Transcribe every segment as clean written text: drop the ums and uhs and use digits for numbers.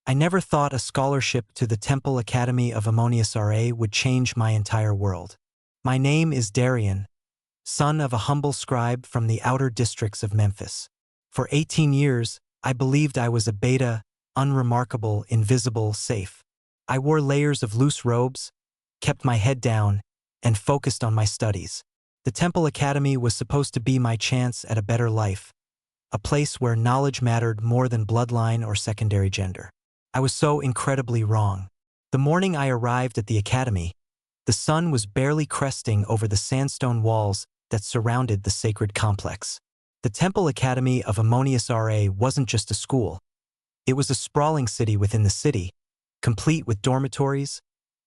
I never thought a scholarship to the Temple Academy of Ammonius RA would change my entire world. My name is Darian, son of a humble scribe from the outer districts of Memphis. For 18 years, I believed I was a beta, unremarkable, invisible, safe. I wore layers of loose robes, kept my head down, and focused on my studies. The Temple Academy was supposed to be my chance at a better life, a place where knowledge mattered more than bloodline or secondary gender. I was so incredibly wrong. The morning I arrived at the academy, the sun was barely cresting over the sandstone walls that surrounded the sacred complex. The Temple Academy of Ammonius RA wasn't just a school. It was a sprawling city within the city, complete with dormitories,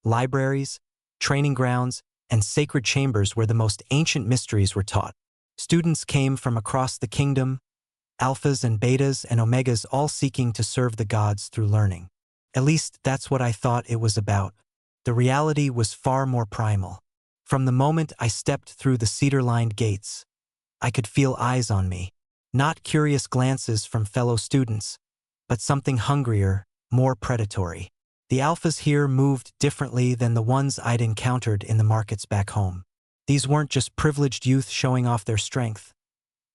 libraries, training grounds, and sacred chambers where the most ancient mysteries were taught. Students came from across the kingdom, alphas and betas and omegas, all seeking to serve the gods through learning. At least that's what I thought it was about. The reality was far more primal. From the moment I stepped through the cedar-lined gates, I could feel eyes on me. Not curious glances from fellow students, but something hungrier, more predatory. The alphas here moved differently than the ones I'd encountered in the markets back home. These weren't just privileged youth showing off their strength.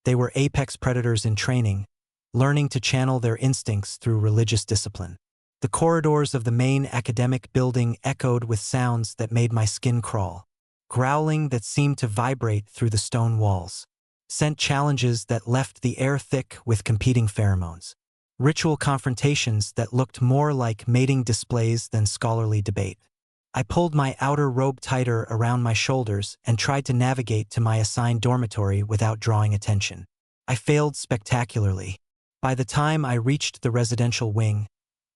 They were apex predators in training, learning to channel their instincts through religious discipline. The corridors of the main academic building echoed with sounds that made my skin crawl. Growling that seemed to vibrate through the stone walls. Scent challenges that left the air thick with competing pheromones. Ritual confrontations that looked more like mating displays than scholarly debate. I pulled my outer robe tighter around my shoulders and tried to navigate to my assigned dormitory without drawing attention. I failed spectacularly. By the time I reached the residential wing,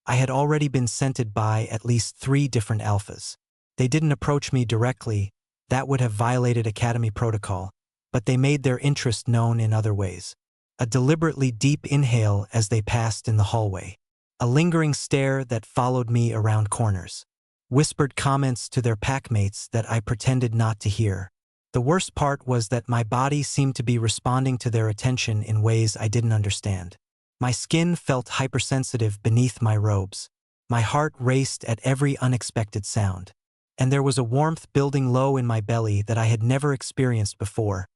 I had already been scented by at least 3 different alphas. They didn't approach me directly, that would have violated academy protocol, but they made their interest known in other ways. A deliberately deep inhale as they passed in the hallway. A lingering stare that followed me around corners. Whispered comments to their packmates that I pretended not to hear. The worst part was that my body seemed to be responding to their attention in ways I didn't understand. My skin felt hypersensitive beneath my robes. My heart raced at every unexpected sound. And there was a warmth building low in my belly that I had never experienced before,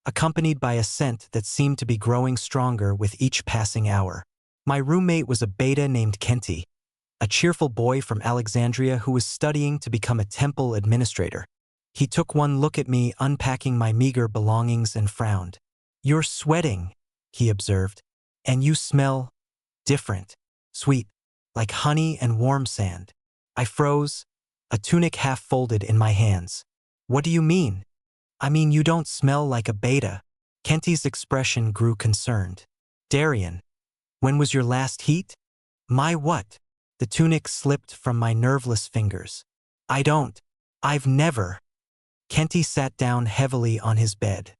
accompanied by a scent that seemed to be growing stronger with each passing hour. My roommate was a beta named Kenty, a cheerful boy from Alexandria who was studying to become a temple administrator. He took one look at me unpacking my meager belongings and frowned. "You're sweating," he observed, "and you smell different, sweet, like honey and warm sand." I froze, a tunic half folded in my hands. "What do you mean?" "I mean you don't smell like a beta." Kenty's expression grew concerned. "Darian, when was your last heat?" "My what?" The tunic slipped from my nerveless fingers. I've never." Kenty sat down heavily on his bed.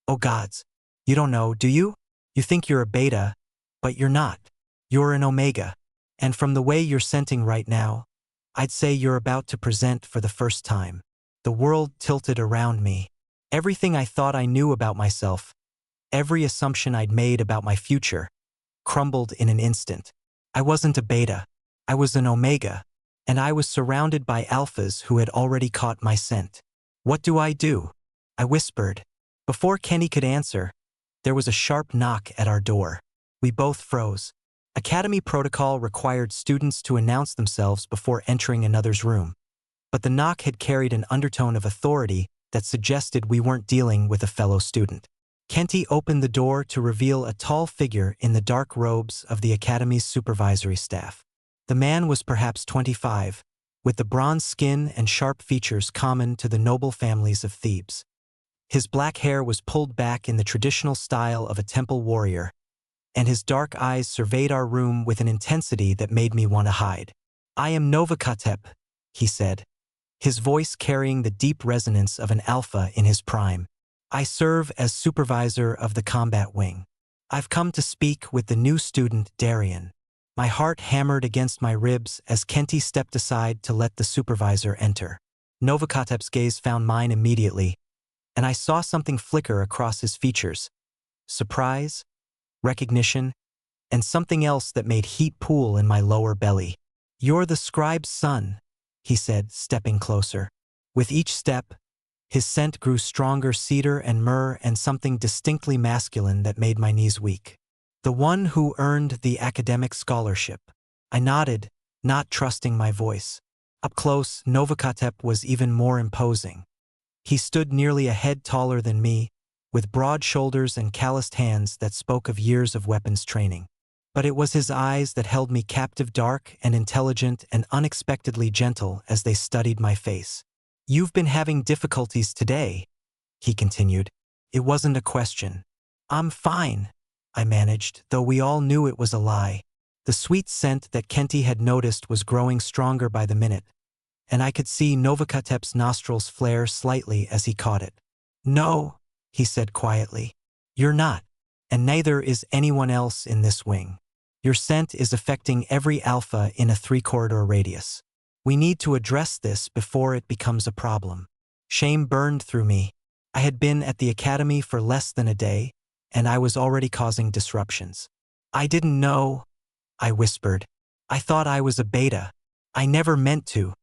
"Oh gods, you don't know, do you? You think you're a beta, but you're not. You're an omega. And from the way you're scenting right now, I'd say you're about to present for the first time." The world tilted around me. Everything I thought I knew about myself, every assumption I'd made about my future, crumbled in an instant. I wasn't a beta. I was an omega, and I was surrounded by alphas who had already caught my scent. "What do?" I whispered. Before Kenny could answer, there was a sharp knock at our door. We both froze. Academy protocol required students to announce themselves before entering another's room. But the knock had carried an undertone of authority that suggested we weren't dealing with a fellow student. Kenty opened the door to reveal a tall figure in the dark robes of the academy's supervisory staff. The man was perhaps 25, with the bronze skin and sharp features common to the noble families of Thebes. His black hair was pulled back in the traditional style of a temple warrior, and his dark eyes surveyed our room with an intensity that made me want to hide. "I am Novakatep," he said, his voice carrying the deep resonance of an alpha in his prime. "I serve as supervisor of the combat wing. I've come to speak with the new student, Darian." My heart hammered against my ribs as Kenty stepped aside to let the supervisor enter. Novakatep's gaze found mine immediately, and I saw something flicker across his features. Surprise, recognition, and something else that made heat pool in my lower belly. "You're the scribe's son," he said, stepping closer. With each step, his scent grew stronger, cedar and myrrh, and something distinctly masculine that made my knees weak. "The one who earned the academic scholarship." I nodded, not trusting my voice. Up close, Novakatep was even more imposing. He stood nearly a head taller than me, with broad shoulders and calloused hands that spoke of years of weapons training. But it was his eyes that held me captive, dark and intelligent and unexpectedly gentle as they studied my face. "You've been having difficulties today," he continued. It wasn't a question. "I'm fine," I managed, though we all knew it was a lie. The sweet scent that Kenti had noticed was growing stronger by the minute, and I could see Novakatep's nostrils flare slightly as he caught it. "No," he said quietly. "You're not, and neither is anyone else in this wing. Your scent is affecting every alpha in a 3-corridor radius. We need to address this before it becomes a problem." Shame burned through me. I had been at the academy for less than a day, and I was already causing disruptions. "I didn't know," I whispered. "I thought I was a beta. I never meant to."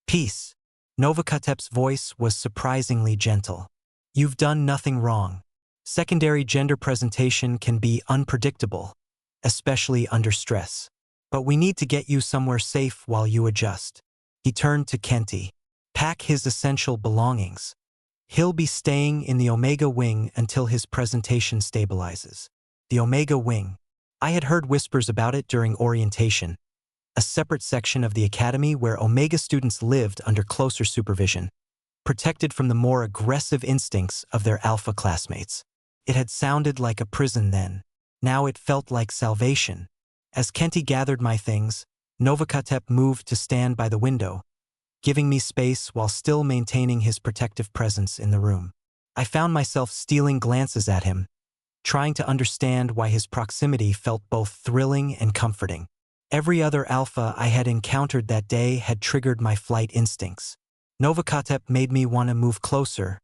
"Peace." Novakatep's voice was surprisingly gentle. "You've done nothing wrong. Secondary gender presentation can be unpredictable, especially under stress. But we need to get you somewhere safe while you adjust." He turned to Kenti. "Pack his essential belongings. He'll be staying in the Omega Wing until his presentation stabilizes." The Omega Wing. I had heard whispers about it during orientation, a separate section of the academy where Omega students lived under closer supervision, protected from the more aggressive instincts of their alpha classmates. It had sounded like a prison then. Now it felt like salvation. As Kenti gathered my things, Novakatep moved to stand by the window, giving me space while still maintaining his protective presence in the room. I found myself stealing glances at him, trying to understand why his proximity felt both thrilling and comforting. Every other alpha I had encountered that day had triggered my flight instincts. Novakatep made me want to move closer,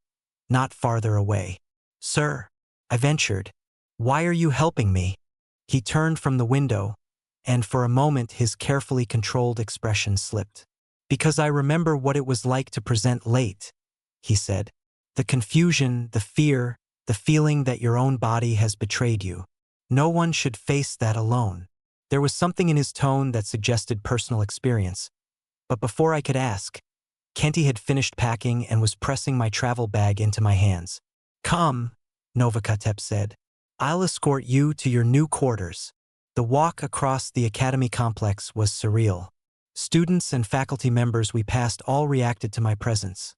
not farther away. "Sir," I ventured, "why are you helping me?" He turned from the window, and for a moment his carefully controlled expression slipped. "Because I remember what it was like to present late," he said. "The confusion, the fear, the feeling that your own body has betrayed you. No one should face that alone." There was something in his tone that suggested personal experience. But before I could ask, Kenti had finished packing and was pressing my travel bag into my hands. "Come," Novakatep said. "I'll escort you to your new quarters." The walk across the academy complex was surreal. Students and faculty members we passed all reacted to my presence,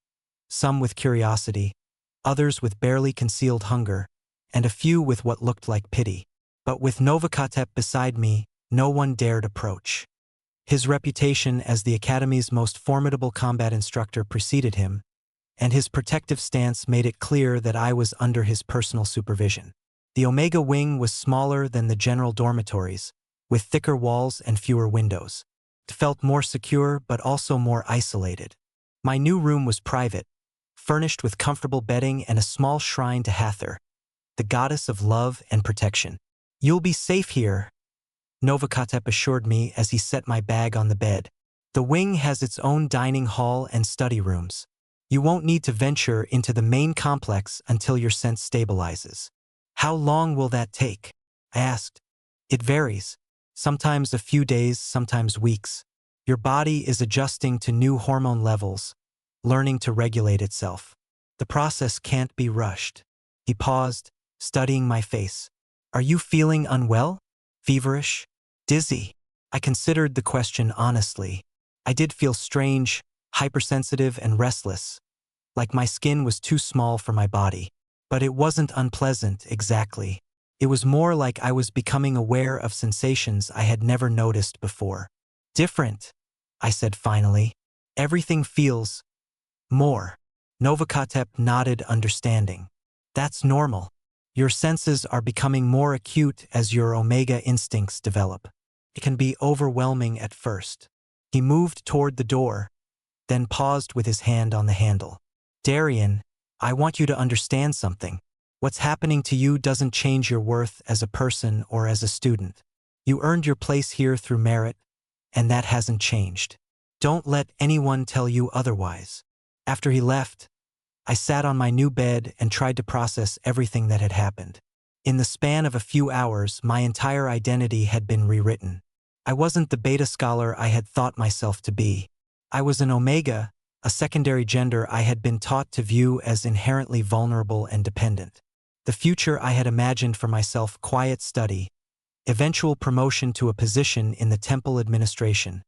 some with curiosity, others with barely concealed hunger, and a few with what looked like pity. But with Novakatep beside me, no one dared approach. His reputation as the Academy's most formidable combat instructor preceded him, and his protective stance made it clear that I was under his personal supervision. The Omega Wing was smaller than the general dormitories, with thicker walls and fewer windows. It felt more secure but also more isolated. My new room was private, furnished with comfortable bedding and a small shrine to Hathor, the goddess of love and protection. "You'll be safe here," Novakatep assured me as he set my bag on the bed. "The wing has its own dining hall and study rooms. You won't need to venture into the main complex until your sense stabilizes." "How long will that take?" I asked. "It varies. Sometimes a few days, sometimes weeks. Your body is adjusting to new hormone levels, learning to regulate itself. The process can't be rushed." He paused, studying my face. "Are you feeling unwell? Feverish? Dizzy?" I considered the question honestly. I did feel strange, hypersensitive, and restless, like my skin was too small for my body. But it wasn't unpleasant, exactly. It was more like I was becoming aware of sensations I had never noticed before. "Different," I said finally. "Everything feels more." Novakatep nodded, understanding. "That's normal. Your senses are becoming more acute as your Omega instincts develop. It can be overwhelming at first." He moved toward the door, then paused with his hand on the handle. "Darian, I want you to understand something. What's happening to you doesn't change your worth as a person or as a student. You earned your place here through merit, and that hasn't changed. Don't let anyone tell you otherwise. After he left, I sat on my new bed and tried to process everything that had happened. In the span of a few hours, my entire identity had been rewritten. I wasn't the beta scholar I had thought myself to be. I was an omega, a secondary gender I had been taught to view as inherently vulnerable and dependent. The future I had imagined for myself: quiet study, eventual promotion to a position in the temple administration,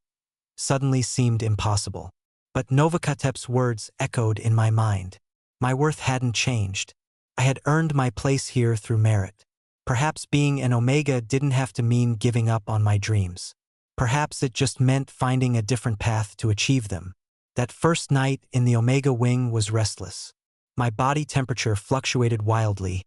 suddenly seemed impossible. But Novakotep's words echoed in my mind. My worth hadn't changed. I had earned my place here through merit. Perhaps being an omega didn't have to mean giving up on my dreams. Perhaps it just meant finding a different path to achieve them. That first night in the omega wing was restless. My body temperature fluctuated wildly,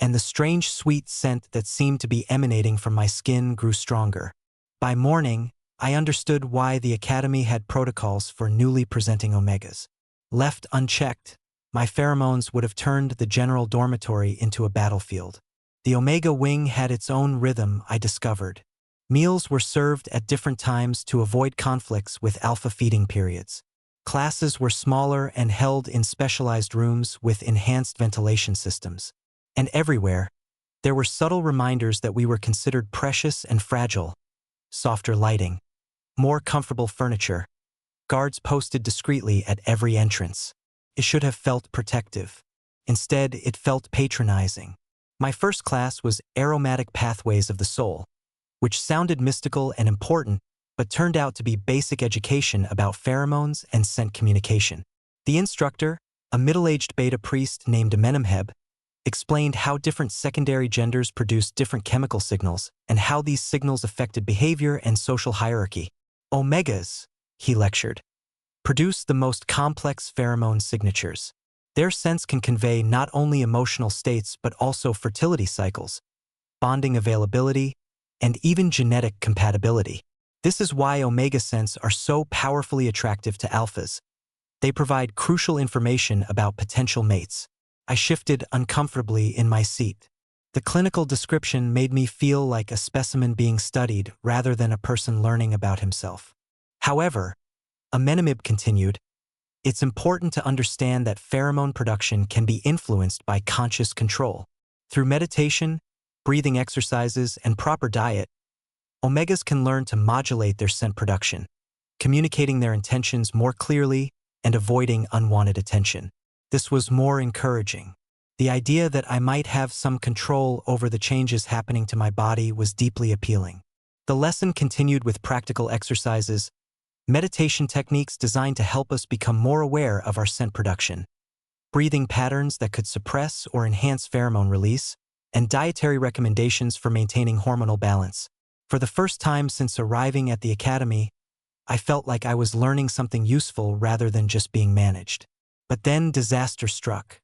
and the strange sweet scent that seemed to be emanating from my skin grew stronger. By morning, I understood why the Academy had protocols for newly presenting omegas. Left unchecked, my pheromones would have turned the general dormitory into a battlefield. The omega wing had its own rhythm, I discovered. Meals were served at different times to avoid conflicts with alpha feeding periods. Classes were smaller and held in specialized rooms with enhanced ventilation systems. And everywhere, there were subtle reminders that we were considered precious and fragile. Softer lighting, more comfortable furniture, guards posted discreetly at every entrance. It should have felt protective. Instead, it felt patronizing. My first class was Aromatic Pathways of the Soul, which sounded mystical and important, but turned out to be basic education about pheromones and scent communication. The instructor, a middle-aged beta priest named Amenemheb, explained how different secondary genders produced different chemical signals and how these signals affected behavior and social hierarchy. Omegas, he lectured, produce the most complex pheromone signatures. Their scents can convey not only emotional states but also fertility cycles, bonding availability, and even genetic compatibility. This is why omega scents are so powerfully attractive to alphas. They provide crucial information about potential mates. I shifted uncomfortably in my seat. The clinical description made me feel like a specimen being studied rather than a person learning about himself. However, Amenemheb continued, it's important to understand that pheromone production can be influenced by conscious control. Through meditation, breathing exercises, and proper diet, omegas can learn to modulate their scent production, communicating their intentions more clearly and avoiding unwanted attention. This was more encouraging. The idea that I might have some control over the changes happening to my body was deeply appealing. The lesson continued with practical exercises, meditation techniques designed to help us become more aware of our scent production, breathing patterns that could suppress or enhance pheromone release, and dietary recommendations for maintaining hormonal balance. For the first time since arriving at the Academy, I felt like I was learning something useful rather than just being managed. But then disaster struck.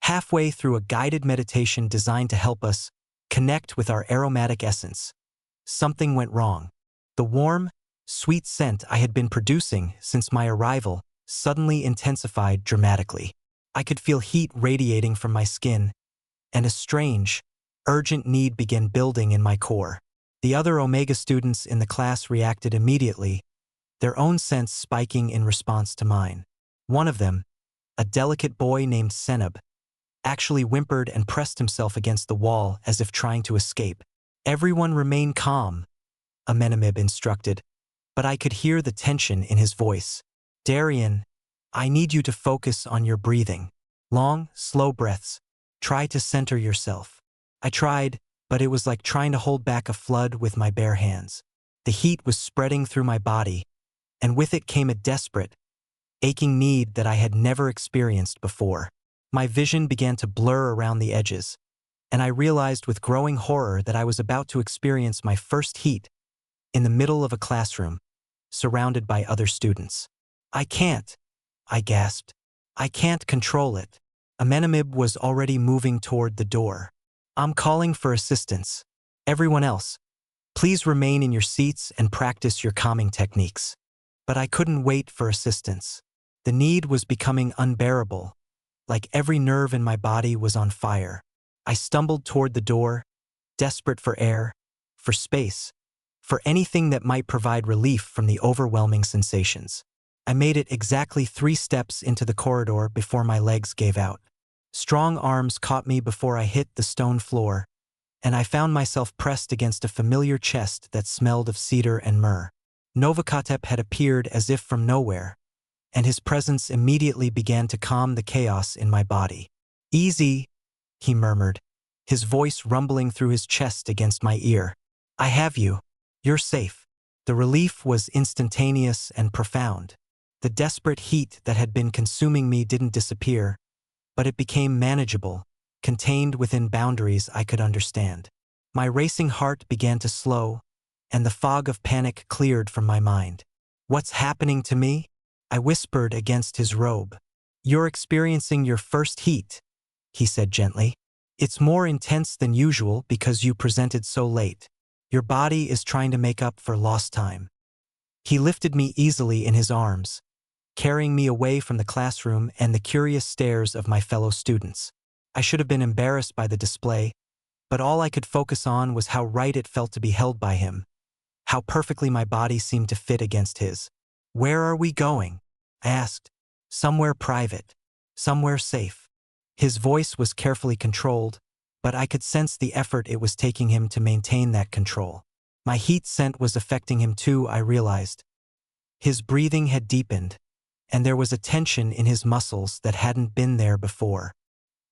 Halfway through a guided meditation designed to help us connect with our aromatic essence, something went wrong. The warm, sweet scent I had been producing since my arrival suddenly intensified dramatically. I could feel heat radiating from my skin, and a strange, urgent need began building in my core. The other omega students in the class reacted immediately, their own scents spiking in response to mine. One of them, a delicate boy named Seneb, actually whimpered and pressed himself against the wall as if trying to escape. Everyone remain calm, Amenemheb instructed, but I could hear the tension in his voice. Darian, I need you to focus on your breathing. Long, slow breaths. Try to center yourself. I tried, but it was like trying to hold back a flood with my bare hands. The heat was spreading through my body, and with it came a desperate, aching need that I had never experienced before. My vision began to blur around the edges, and I realized with growing horror that I was about to experience my first heat in the middle of a classroom, surrounded by other students. I can't, I gasped. I can't control it. Amenemheb was already moving toward the door. I'm calling for assistance. Everyone else, please remain in your seats and practice your calming techniques. But I couldn't wait for assistance. The need was becoming unbearable, like every nerve in my body was on fire. I stumbled toward the door, desperate for air, for space, for anything that might provide relief from the overwhelming sensations. I made it exactly 3 steps into the corridor before my legs gave out. Strong arms caught me before I hit the stone floor, and I found myself pressed against a familiar chest that smelled of cedar and myrrh. Novakotep had appeared as if from nowhere, and his presence immediately began to calm the chaos in my body. "Easy," he murmured, his voice rumbling through his chest against my ear. "I have you. You're safe." The relief was instantaneous and profound. The desperate heat that had been consuming me didn't disappear, but it became manageable, contained within boundaries I could understand. My racing heart began to slow, and the fog of panic cleared from my mind. "What's happening to me?" I whispered against his robe. "You're experiencing your first heat," he said gently. "It's more intense than usual because you presented so late. Your body is trying to make up for lost time." He lifted me easily in his arms, carrying me away from the classroom and the curious stares of my fellow students. I should have been embarrassed by the display, but all I could focus on was how right it felt to be held by him, how perfectly my body seemed to fit against his. "Where are we going?" I asked. "Somewhere private. Somewhere safe." His voice was carefully controlled, but I could sense the effort it was taking him to maintain that control. My heat scent was affecting him too, I realized. His breathing had deepened, and there was a tension in his muscles that hadn't been there before.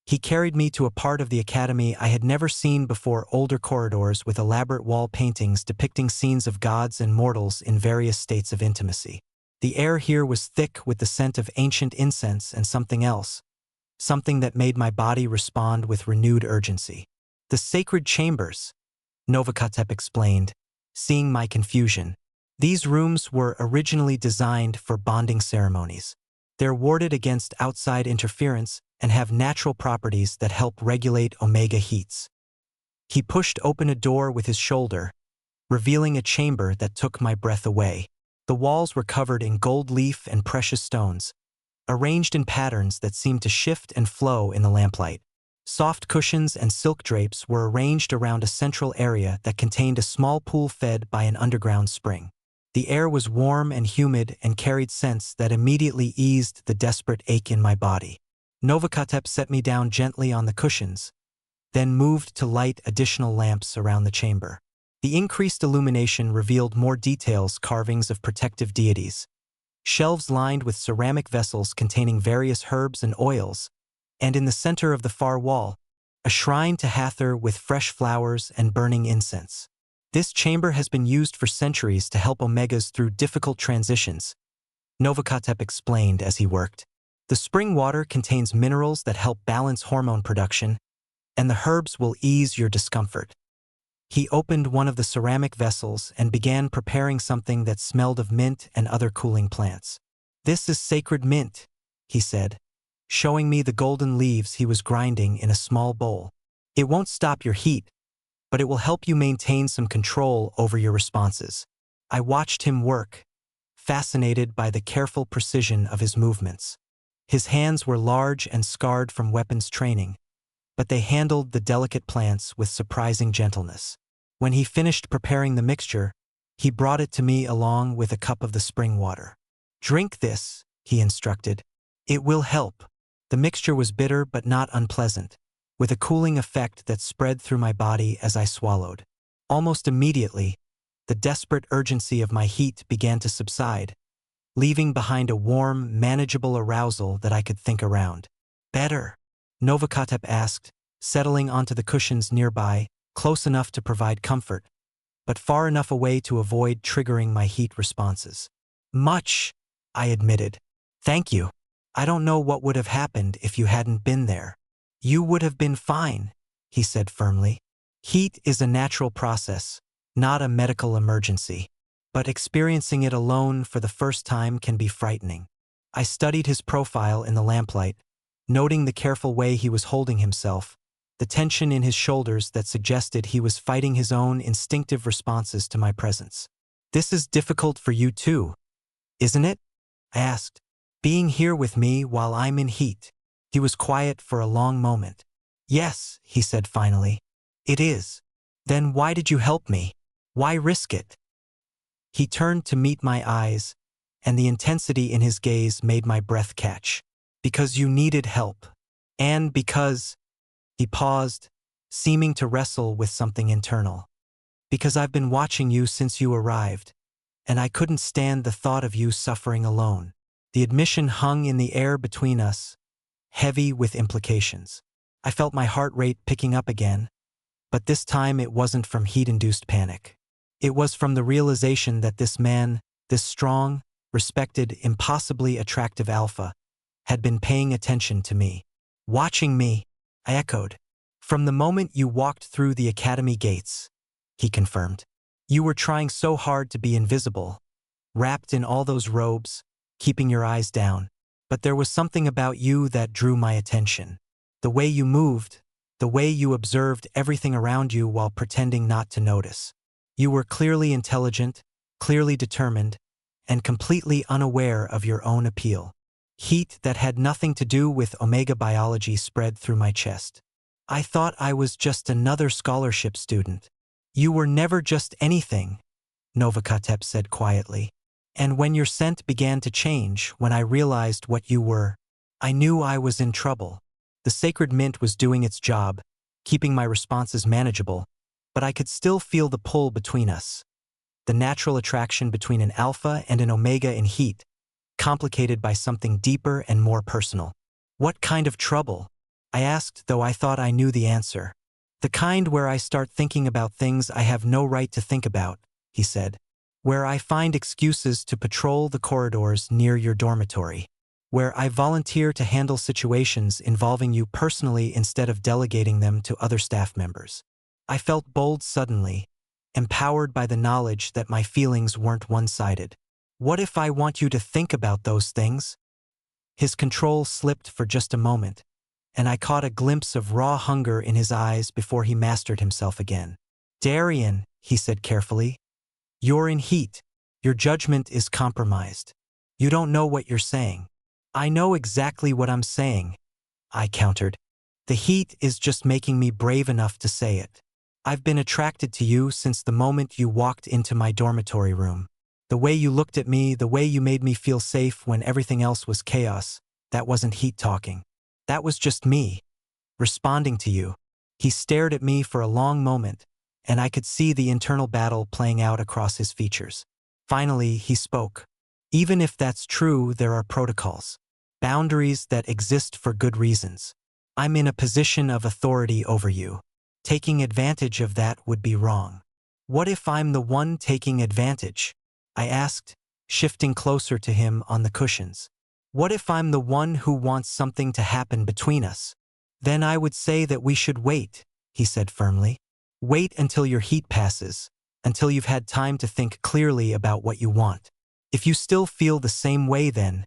He carried me to a part of the academy I had never seen before, older corridors with elaborate wall paintings depicting scenes of gods and mortals in various states of intimacy. The air here was thick with the scent of ancient incense and something else, something that made my body respond with renewed urgency. "The sacred chambers," Novakotep explained, seeing my confusion. "These rooms were originally designed for bonding ceremonies. They're warded against outside interference and have natural properties that help regulate omega heats." He pushed open a door with his shoulder, revealing a chamber that took my breath away. The walls were covered in gold leaf and precious stones, arranged in patterns that seemed to shift and flow in the lamplight. Soft cushions and silk drapes were arranged around a central area that contained a small pool fed by an underground spring. The air was warm and humid and carried scents that immediately eased the desperate ache in my body. Novakotep set me down gently on the cushions, then moved to light additional lamps around the chamber. The increased illumination revealed more details, carvings of protective deities, shelves lined with ceramic vessels containing various herbs and oils, and in the center of the far wall, a shrine to Hathor with fresh flowers and burning incense. "This chamber has been used for centuries to help omegas through difficult transitions," Novakotep explained as he worked. "The spring water contains minerals that help balance hormone production, and the herbs will ease your discomfort." He opened one of the ceramic vessels and began preparing something that smelled of mint and other cooling plants. "This is sacred mint," he said, showing me the golden leaves he was grinding in a small bowl. "It won't stop your heat, but it will help you maintain some control over your responses." I watched him work, fascinated by the careful precision of his movements. His hands were large and scarred from weapons training, but they handled the delicate plants with surprising gentleness. When he finished preparing the mixture, he brought it to me along with a cup of the spring water. "Drink this," he instructed. "It will help." The mixture was bitter but not unpleasant, with a cooling effect that spread through my body as I swallowed. Almost immediately, the desperate urgency of my heat began to subside, leaving behind a warm, manageable arousal that I could think around. "Better?" Novakotep asked, settling onto the cushions nearby, close enough to provide comfort, but far enough away to avoid triggering my heat responses. "Much," I admitted. "Thank you. I don't know what would have happened if you hadn't been there." "You would have been fine," he said firmly. "Heat is a natural process, not a medical emergency. But experiencing it alone for the first time can be frightening." I studied his profile in the lamplight, noting the careful way he was holding himself, the tension in his shoulders that suggested he was fighting his own instinctive responses to my presence. "This is difficult for you too, isn't it?" I asked. "Being here with me while I'm in heat." He was quiet for a long moment. "Yes," he said finally. "It is." "Then why did you help me? Why risk it?" He turned to meet my eyes, and the intensity in his gaze made my breath catch. Because you needed help. And because, he paused, seeming to wrestle with something internal. Because I've been watching you since you arrived, and I couldn't stand the thought of you suffering alone. The admission hung in the air between us, heavy with implications. I felt my heart rate picking up again, but this time it wasn't from heat-induced panic. It was from the realization that this man, this strong, respected, impossibly attractive alpha, had been paying attention to me. Watching me, I echoed. From the moment you walked through the academy gates, he confirmed. You were trying so hard to be invisible, wrapped in all those robes, keeping your eyes down. But there was something about you that drew my attention. The way you moved, the way you observed everything around you while pretending not to notice. You were clearly intelligent, clearly determined, and completely unaware of your own appeal. Heat that had nothing to do with omega biology spread through my chest. I thought I was just another scholarship student. You were never just anything, Novakatep said quietly. And when your scent began to change, when I realized what you were, I knew I was in trouble. The sacred mint was doing its job, keeping my responses manageable, but I could still feel the pull between us. The natural attraction between an alpha and an omega in heat, complicated by something deeper and more personal. What kind of trouble? I asked, though I thought I knew the answer. The kind where I start thinking about things I have no right to think about, he said. Where I find excuses to patrol the corridors near your dormitory. Where I volunteer to handle situations involving you personally instead of delegating them to other staff members. I felt bold suddenly, empowered by the knowledge that my feelings weren't one-sided. What if I want you to think about those things? His control slipped for just a moment, and I caught a glimpse of raw hunger in his eyes before he mastered himself again. Darian, he said carefully. You're in heat. Your judgment is compromised. You don't know what you're saying. I know exactly what I'm saying, I countered. The heat is just making me brave enough to say it. I've been attracted to you since the moment you walked into my dormitory room. The way you looked at me, the way you made me feel safe when everything else was chaos, that wasn't heat talking. That was just me, responding to you. He stared at me for a long moment, and I could see the internal battle playing out across his features. Finally, he spoke. Even if that's true, there are protocols. Boundaries that exist for good reasons. I'm in a position of authority over you. Taking advantage of that would be wrong. What if I'm the one taking advantage? I asked, shifting closer to him on the cushions. What if I'm the one who wants something to happen between us? Then I would say that we should wait, he said firmly. Wait until your heat passes, until you've had time to think clearly about what you want. If you still feel the same way then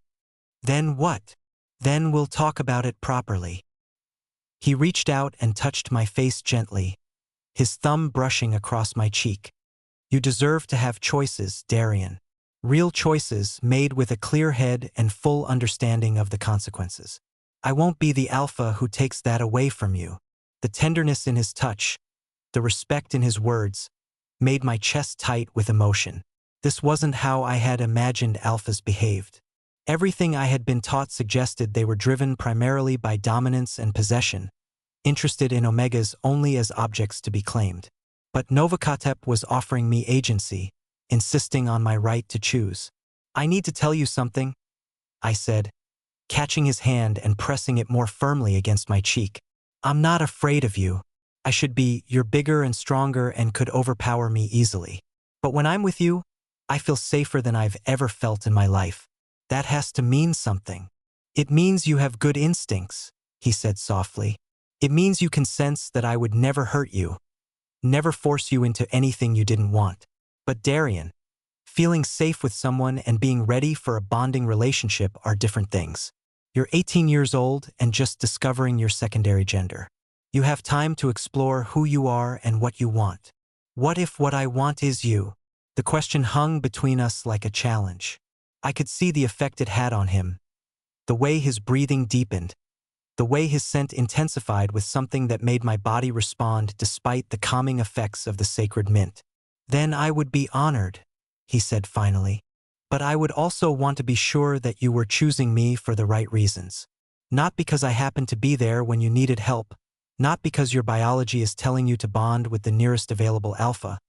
what? Then we'll talk about it properly. He reached out and touched my face gently, his thumb brushing across my cheek. You deserve to have choices, Darian. Real choices made with a clear head and full understanding of the consequences. I won't be the alpha who takes that away from you. The tenderness in his touch, the respect in his words, made my chest tight with emotion. This wasn't how I had imagined alphas behaved. Everything I had been taught suggested they were driven primarily by dominance and possession, interested in omegas only as objects to be claimed. But Novakatep was offering me agency, insisting on my right to choose. I need to tell you something, I said, catching his hand and pressing it more firmly against my cheek. I'm not afraid of you. I should be. You're bigger and stronger and could overpower me easily. But when I'm with you, I feel safer than I've ever felt in my life. That has to mean something. It means you have good instincts, he said softly. It means you can sense that I would never hurt you, never force you into anything you didn't want. But Darian, feeling safe with someone and being ready for a bonding relationship are different things. You're 18 years old and just discovering your secondary gender. You have time to explore who you are and what you want. What if what I want is you? The question hung between us like a challenge. I could see the effect it had on him. The way his breathing deepened. The way his scent intensified with something that made my body respond despite the calming effects of the sacred mint. Then I would be honored, he said finally. But I would also want to be sure that you were choosing me for the right reasons. Not because I happened to be there when you needed help, not because your biology is telling you to bond with the nearest available alpha,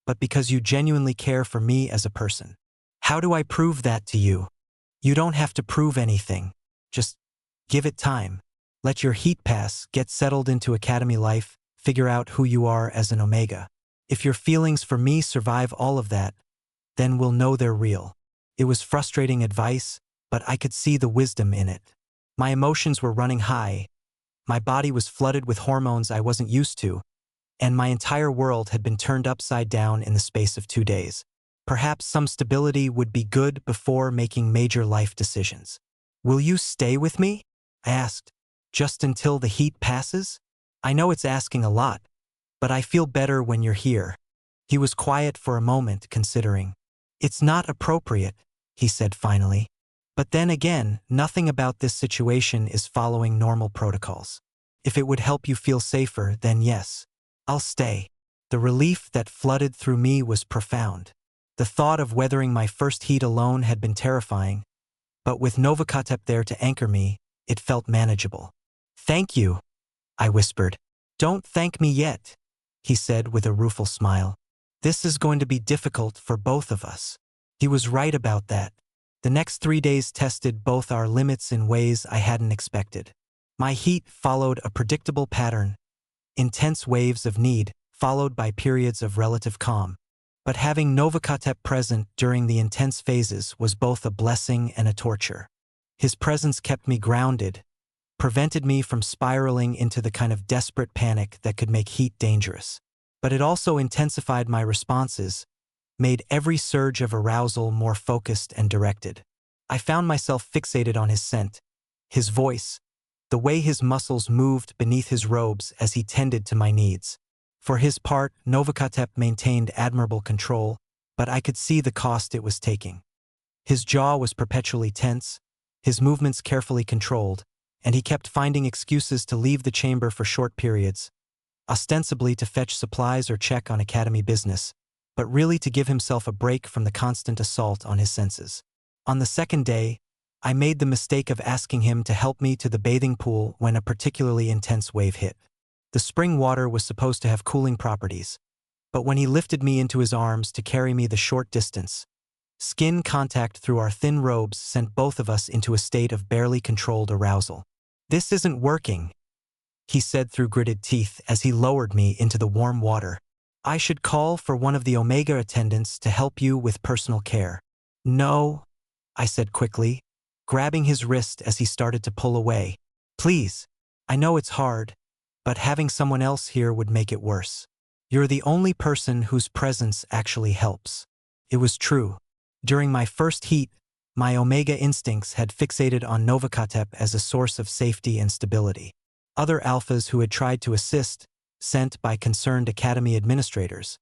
but because you genuinely care for me as a person. How do I prove that to you? You don't have to prove anything. Just give it time. Let your heat pass, get settled into academy life, figure out who you are as an omega. If your feelings for me survive all of that, then we'll know they're real. It was frustrating advice, but I could see the wisdom in it. My emotions were running high. My body was flooded with hormones I wasn't used to, and my entire world had been turned upside down in the space of 2 days. Perhaps some stability would be good before making major life decisions. Will you stay with me? I asked. Just until the heat passes? I know it's asking a lot, but I feel better when you're here. He was quiet for a moment, considering. It's not appropriate, he said finally. But then again, nothing about this situation is following normal protocols. If it would help you feel safer, then yes, I'll stay. The relief that flooded through me was profound. The thought of weathering my first heat alone had been terrifying, but with Novakotep there to anchor me, it felt manageable. Thank you, I whispered. Don't thank me yet, he said with a rueful smile. This is going to be difficult for both of us. He was right about that. The next 3 days tested both our limits in ways I hadn't expected. My heat followed a predictable pattern, intense waves of need, followed by periods of relative calm. But having Novakotep present during the intense phases was both a blessing and a torture. His presence kept me grounded, prevented me from spiraling into the kind of desperate panic that could make heat dangerous. But it also intensified my responses, made every surge of arousal more focused and directed. I found myself fixated on his scent, his voice, the way his muscles moved beneath his robes as he tended to my needs. For his part, Novakotep maintained admirable control, but I could see the cost it was taking. His jaw was perpetually tense, his movements carefully controlled, and he kept finding excuses to leave the chamber for short periods, ostensibly to fetch supplies or check on academy business, but really to give himself a break from the constant assault on his senses. On the second day, I made the mistake of asking him to help me to the bathing pool when a particularly intense wave hit. The spring water was supposed to have cooling properties, but when he lifted me into his arms to carry me the short distance, skin contact through our thin robes sent both of us into a state of barely controlled arousal. This isn't working, he said through gritted teeth as he lowered me into the warm water. I should call for one of the Omega attendants to help you with personal care. No, I said quickly, grabbing his wrist as he started to pull away. Please, I know it's hard, but having someone else here would make it worse. You're the only person whose presence actually helps. It was true. During my first heat, my Omega instincts had fixated on Novakotep as a source of safety and stability. Other alphas who had tried to assist, sent by concerned academy administrators,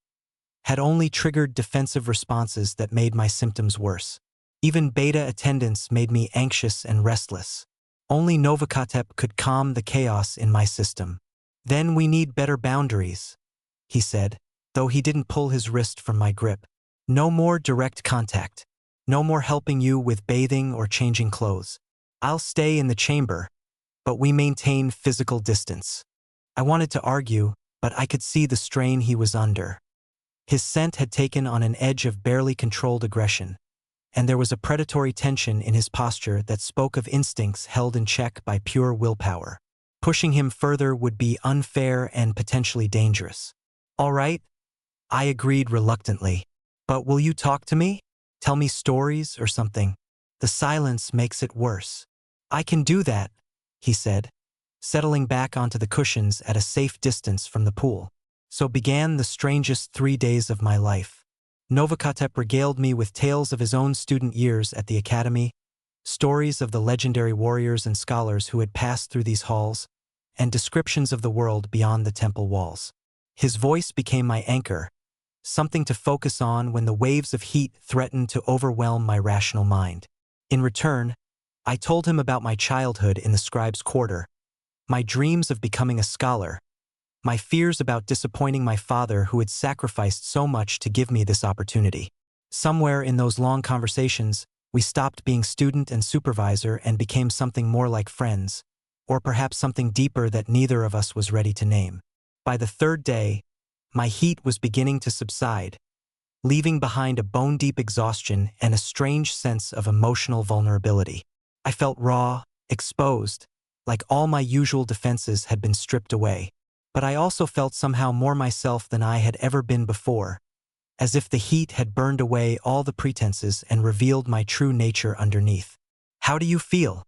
had only triggered defensive responses that made my symptoms worse. Even beta attendants made me anxious and restless. Only Novakotep could calm the chaos in my system. Then we need better boundaries, he said, though he didn't pull his wrist from my grip. No more direct contact. No more helping you with bathing or changing clothes. I'll stay in the chamber, but we maintain physical distance. I wanted to argue, but I could see the strain he was under. His scent had taken on an edge of barely controlled aggression, and there was a predatory tension in his posture that spoke of instincts held in check by pure willpower. Pushing him further would be unfair and potentially dangerous. All right, I agreed reluctantly. But will you talk to me? Tell me stories or something? The silence makes it worse. I can do that, he said, settling back onto the cushions at a safe distance from the pool. So began the strangest 3 days of my life. Novakotep regaled me with tales of his own student years at the academy, stories of the legendary warriors and scholars who had passed through these halls, and descriptions of the world beyond the temple walls. His voice became my anchor, something to focus on when the waves of heat threatened to overwhelm my rational mind. In return, I told him about my childhood in the scribe's quarter, my dreams of becoming a scholar, my fears about disappointing my father who had sacrificed so much to give me this opportunity. Somewhere in those long conversations, we stopped being student and supervisor and became something more like friends, or perhaps something deeper that neither of us was ready to name. By the third day, my heat was beginning to subside, leaving behind a bone-deep exhaustion and a strange sense of emotional vulnerability. I felt raw, exposed, like all my usual defenses had been stripped away. But I also felt somehow more myself than I had ever been before, as if the heat had burned away all the pretenses and revealed my true nature underneath. "How do you feel?"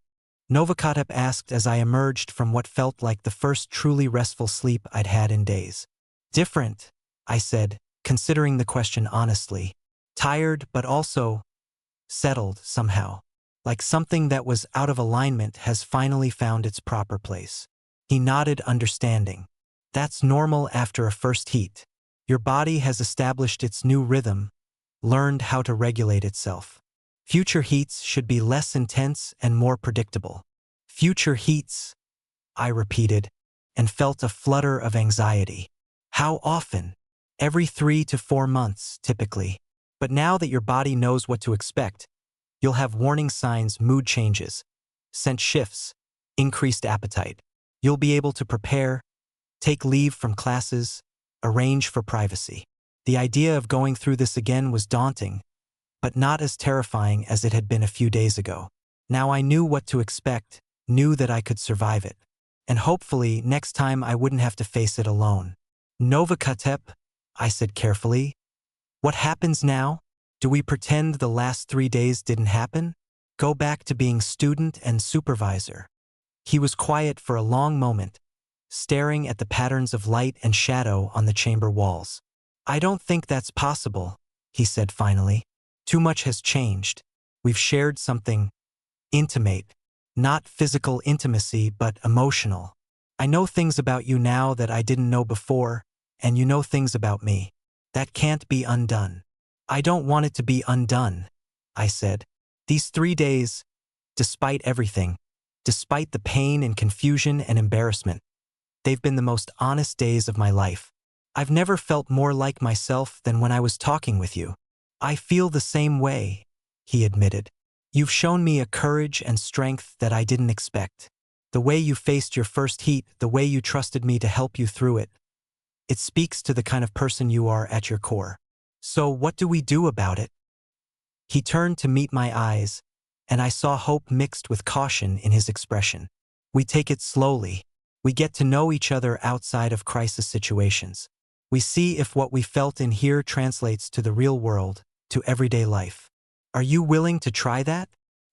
Novakotep asked as I emerged from what felt like the first truly restful sleep I'd had in days. "Different," I said, considering the question honestly. "Tired, but also settled somehow. Like something that was out of alignment has finally found its proper place." He nodded, understanding. "That's normal after a first heat. Your body has established its new rhythm, learned how to regulate itself. Future heats should be less intense and more predictable." "Future heats," I repeated, and felt a flutter of anxiety. "How often?" "Every 3 to 4 months, typically. But now that your body knows what to expect, you'll have warning signs, mood changes, scent shifts, increased appetite. You'll be able to prepare, take leave from classes, arrange for privacy." The idea of going through this again was daunting, but not as terrifying as it had been a few days ago. Now I knew what to expect, knew that I could survive it. And hopefully, next time I wouldn't have to face it alone. "Novakotep," I said carefully, "what happens now? Do we pretend the last 3 days didn't happen? Go back to being student and supervisor?" He was quiet for a long moment, staring at the patterns of light and shadow on the chamber walls. "I don't think that's possible," he said finally. "Too much has changed. We've shared something intimate, not physical intimacy, but emotional. I know things about you now that I didn't know before, and you know things about me. That can't be undone." "I don't want it to be undone," I said. "These 3 days, despite everything, despite the pain and confusion and embarrassment, they've been the most honest days of my life. I've never felt more like myself than when I was talking with you." "I feel the same way," he admitted. "You've shown me a courage and strength that I didn't expect. The way you faced your first heat, the way you trusted me to help you through it. It speaks to the kind of person you are at your core. So what do we do about it?" He turned to meet my eyes, and I saw hope mixed with caution in his expression. "We take it slowly. We get to know each other outside of crisis situations. We see if what we felt in here translates to the real world, to everyday life. Are you willing to try that?"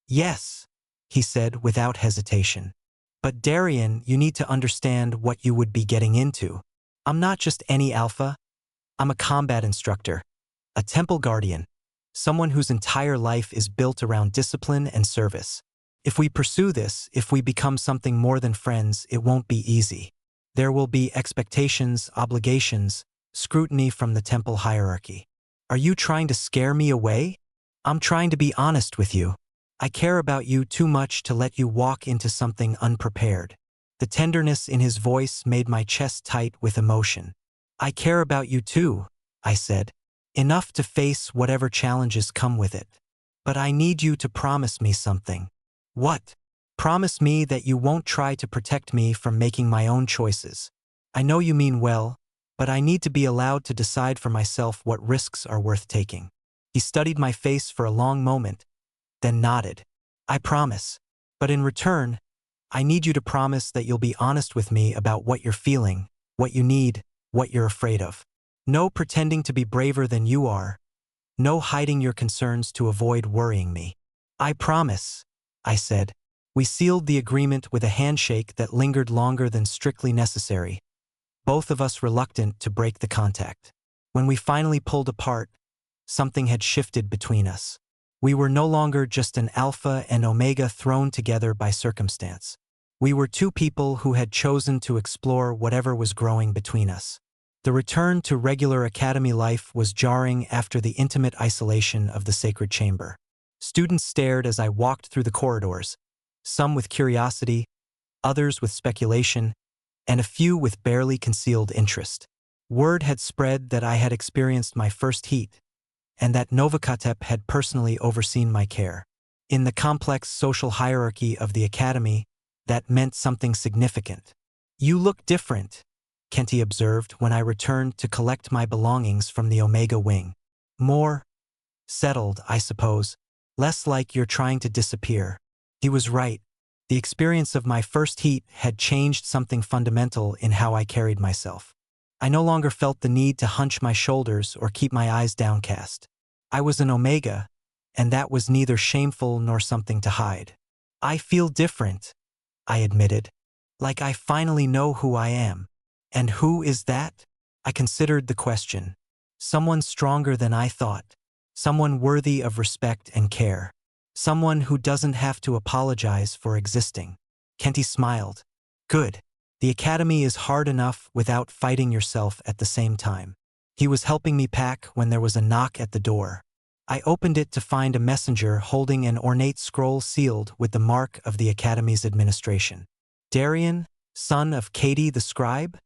"Yes," he said without hesitation. "But Darian, you need to understand what you would be getting into. I'm not just any alpha. I'm a combat instructor, a temple guardian, someone whose entire life is built around discipline and service. If we pursue this, if we become something more than friends, it won't be easy. There will be expectations, obligations, scrutiny from the temple hierarchy. Are you trying to scare me away? I'm trying to be honest with you. I care about you too much to let you walk into something unprepared." The tenderness in his voice made my chest tight with emotion. "I care about you too," I said. "Enough to face whatever challenges come with it. But I need you to promise me something." "What?" "Promise me that you won't try to protect me from making my own choices. I know you mean well, but I need to be allowed to decide for myself what risks are worth taking." He studied my face for a long moment, then nodded. "I promise. But in return, I need you to promise that you'll be honest with me about what you're feeling, what you need, what you're afraid of. No pretending to be braver than you are. No hiding your concerns to avoid worrying me." "I promise," I said. We sealed the agreement with a handshake that lingered longer than strictly necessary, both of us reluctant to break the contact. When we finally pulled apart, something had shifted between us. We were no longer just an alpha and omega thrown together by circumstance. We were two people who had chosen to explore whatever was growing between us. The return to regular academy life was jarring after the intimate isolation of the sacred chamber. Students stared as I walked through the corridors, some with curiosity, others with speculation, and a few with barely concealed interest. Word had spread that I had experienced my first heat, and that Novakotep had personally overseen my care. In the complex social hierarchy of the academy, that meant something significant. "You look different," Kenty observed when I returned to collect my belongings from the Omega wing. "More settled, I suppose. Less like you're trying to disappear." He was right. The experience of my first heat had changed something fundamental in how I carried myself. I no longer felt the need to hunch my shoulders or keep my eyes downcast. I was an Omega, and that was neither shameful nor something to hide. "I feel different," I admitted. "Like I finally know who I am." "And who is that?" I considered the question. "Someone stronger than I thought. Someone worthy of respect and care. Someone who doesn't have to apologize for existing." Kenty smiled. "Good. The academy is hard enough without fighting yourself at the same time." He was helping me pack when there was a knock at the door. I opened it to find a messenger holding an ornate scroll sealed with the mark of the academy's administration. "Darien, son of Katie the scribe?"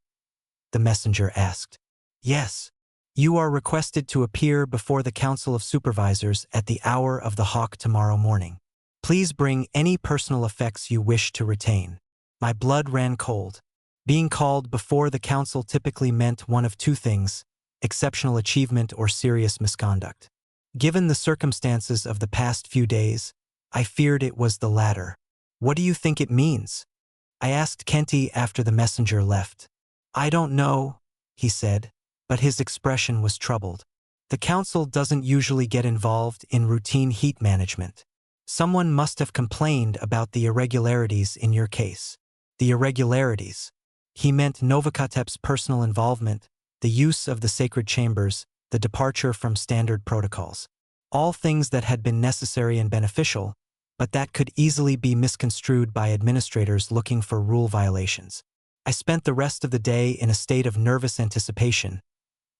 the messenger asked. "Yes. You are requested to appear before the Council of Supervisors at the hour of the hawk tomorrow morning. Please bring any personal effects you wish to retain." My blood ran cold. Being called before the council typically meant one of two things: exceptional achievement or serious misconduct. Given the circumstances of the past few days, I feared it was the latter. "What do you think it means?" I asked Kenty after the messenger left. "I don't know," he said, but his expression was troubled. "The council doesn't usually get involved in routine heat management. Someone must have complained about the irregularities in your case." The irregularities. He meant Novakotep's personal involvement, the use of the sacred chambers, the departure from standard protocols. All things that had been necessary and beneficial, but that could easily be misconstrued by administrators looking for rule violations. I spent the rest of the day in a state of nervous anticipation,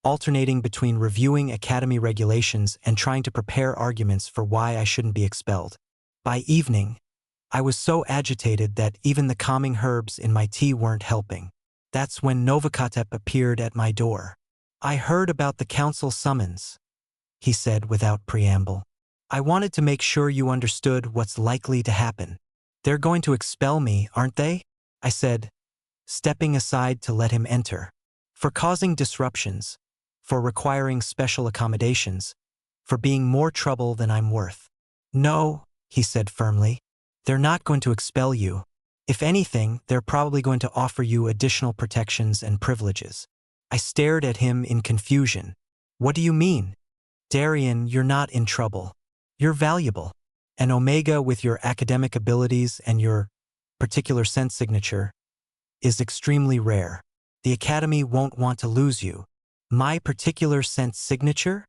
alternating between reviewing academy regulations and trying to prepare arguments for why I shouldn't be expelled. By evening, I was so agitated that even the calming herbs in my tea weren't helping. That's when Novakotep appeared at my door. "I heard about the council summons," he said without preamble. "I wanted to make sure you understood what's likely to happen." "They're going to expel me, aren't they?" I said, stepping aside to let him enter. "For causing disruptions, for requiring special accommodations, for being more trouble than I'm worth." "No," he said firmly. "They're not going to expel you. If anything, they're probably going to offer you additional protections and privileges." I stared at him in confusion. "What do you mean?" "Darien, you're not in trouble. You're valuable. An Omega with your academic abilities and your particular sense signature is extremely rare. The academy won't want to lose you." "My particular sense signature?"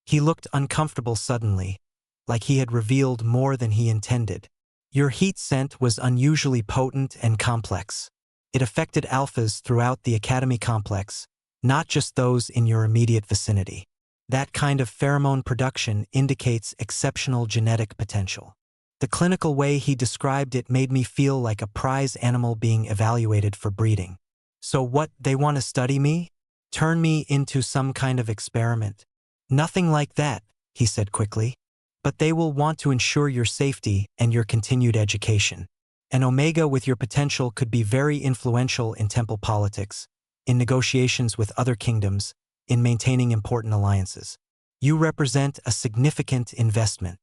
He looked uncomfortable suddenly, like he had revealed more than he intended. "Your heat scent was unusually potent and complex. It affected alphas throughout the academy complex, not just those in your immediate vicinity. That kind of pheromone production indicates exceptional genetic potential." The clinical way he described it made me feel like a prize animal being evaluated for breeding. "So what, they want to study me? Turn me into some kind of experiment?" "Nothing like that," he said quickly. "But they will want to ensure your safety and your continued education. An Omega with your potential could be very influential in temple politics, in negotiations with other kingdoms, in maintaining important alliances. You represent a significant investment."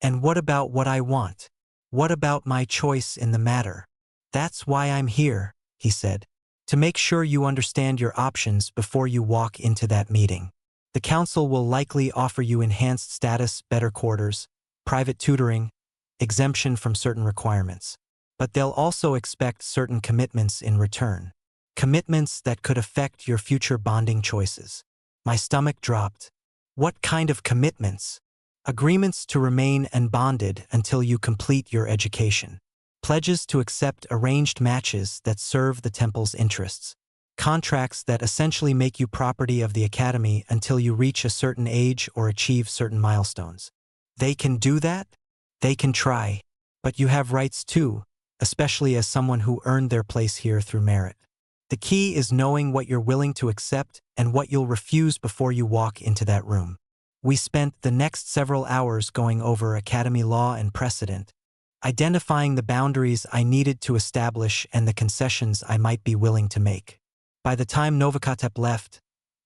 "And what about what I want? What about my choice in the matter?" "That's why I'm here," he said. "To make sure you understand your options before you walk into that meeting. The council will likely offer you enhanced status, better quarters, private tutoring, exemption from certain requirements. But they'll also expect certain commitments in return. Commitments that could affect your future bonding choices." My stomach dropped. "What kind of commitments?" "Agreements to remain unbonded until you complete your education. Pledges to accept arranged matches that serve the temple's interests. Contracts that essentially make you property of the academy until you reach a certain age or achieve certain milestones." "They can do that?" "They can try. But you have rights too, especially as someone who earned their place here through merit. The key is knowing what you're willing to accept and what you'll refuse before you walk into that room." We spent the next several hours going over academy law and precedent, identifying the boundaries I needed to establish and the concessions I might be willing to make. By the time Novakotep left,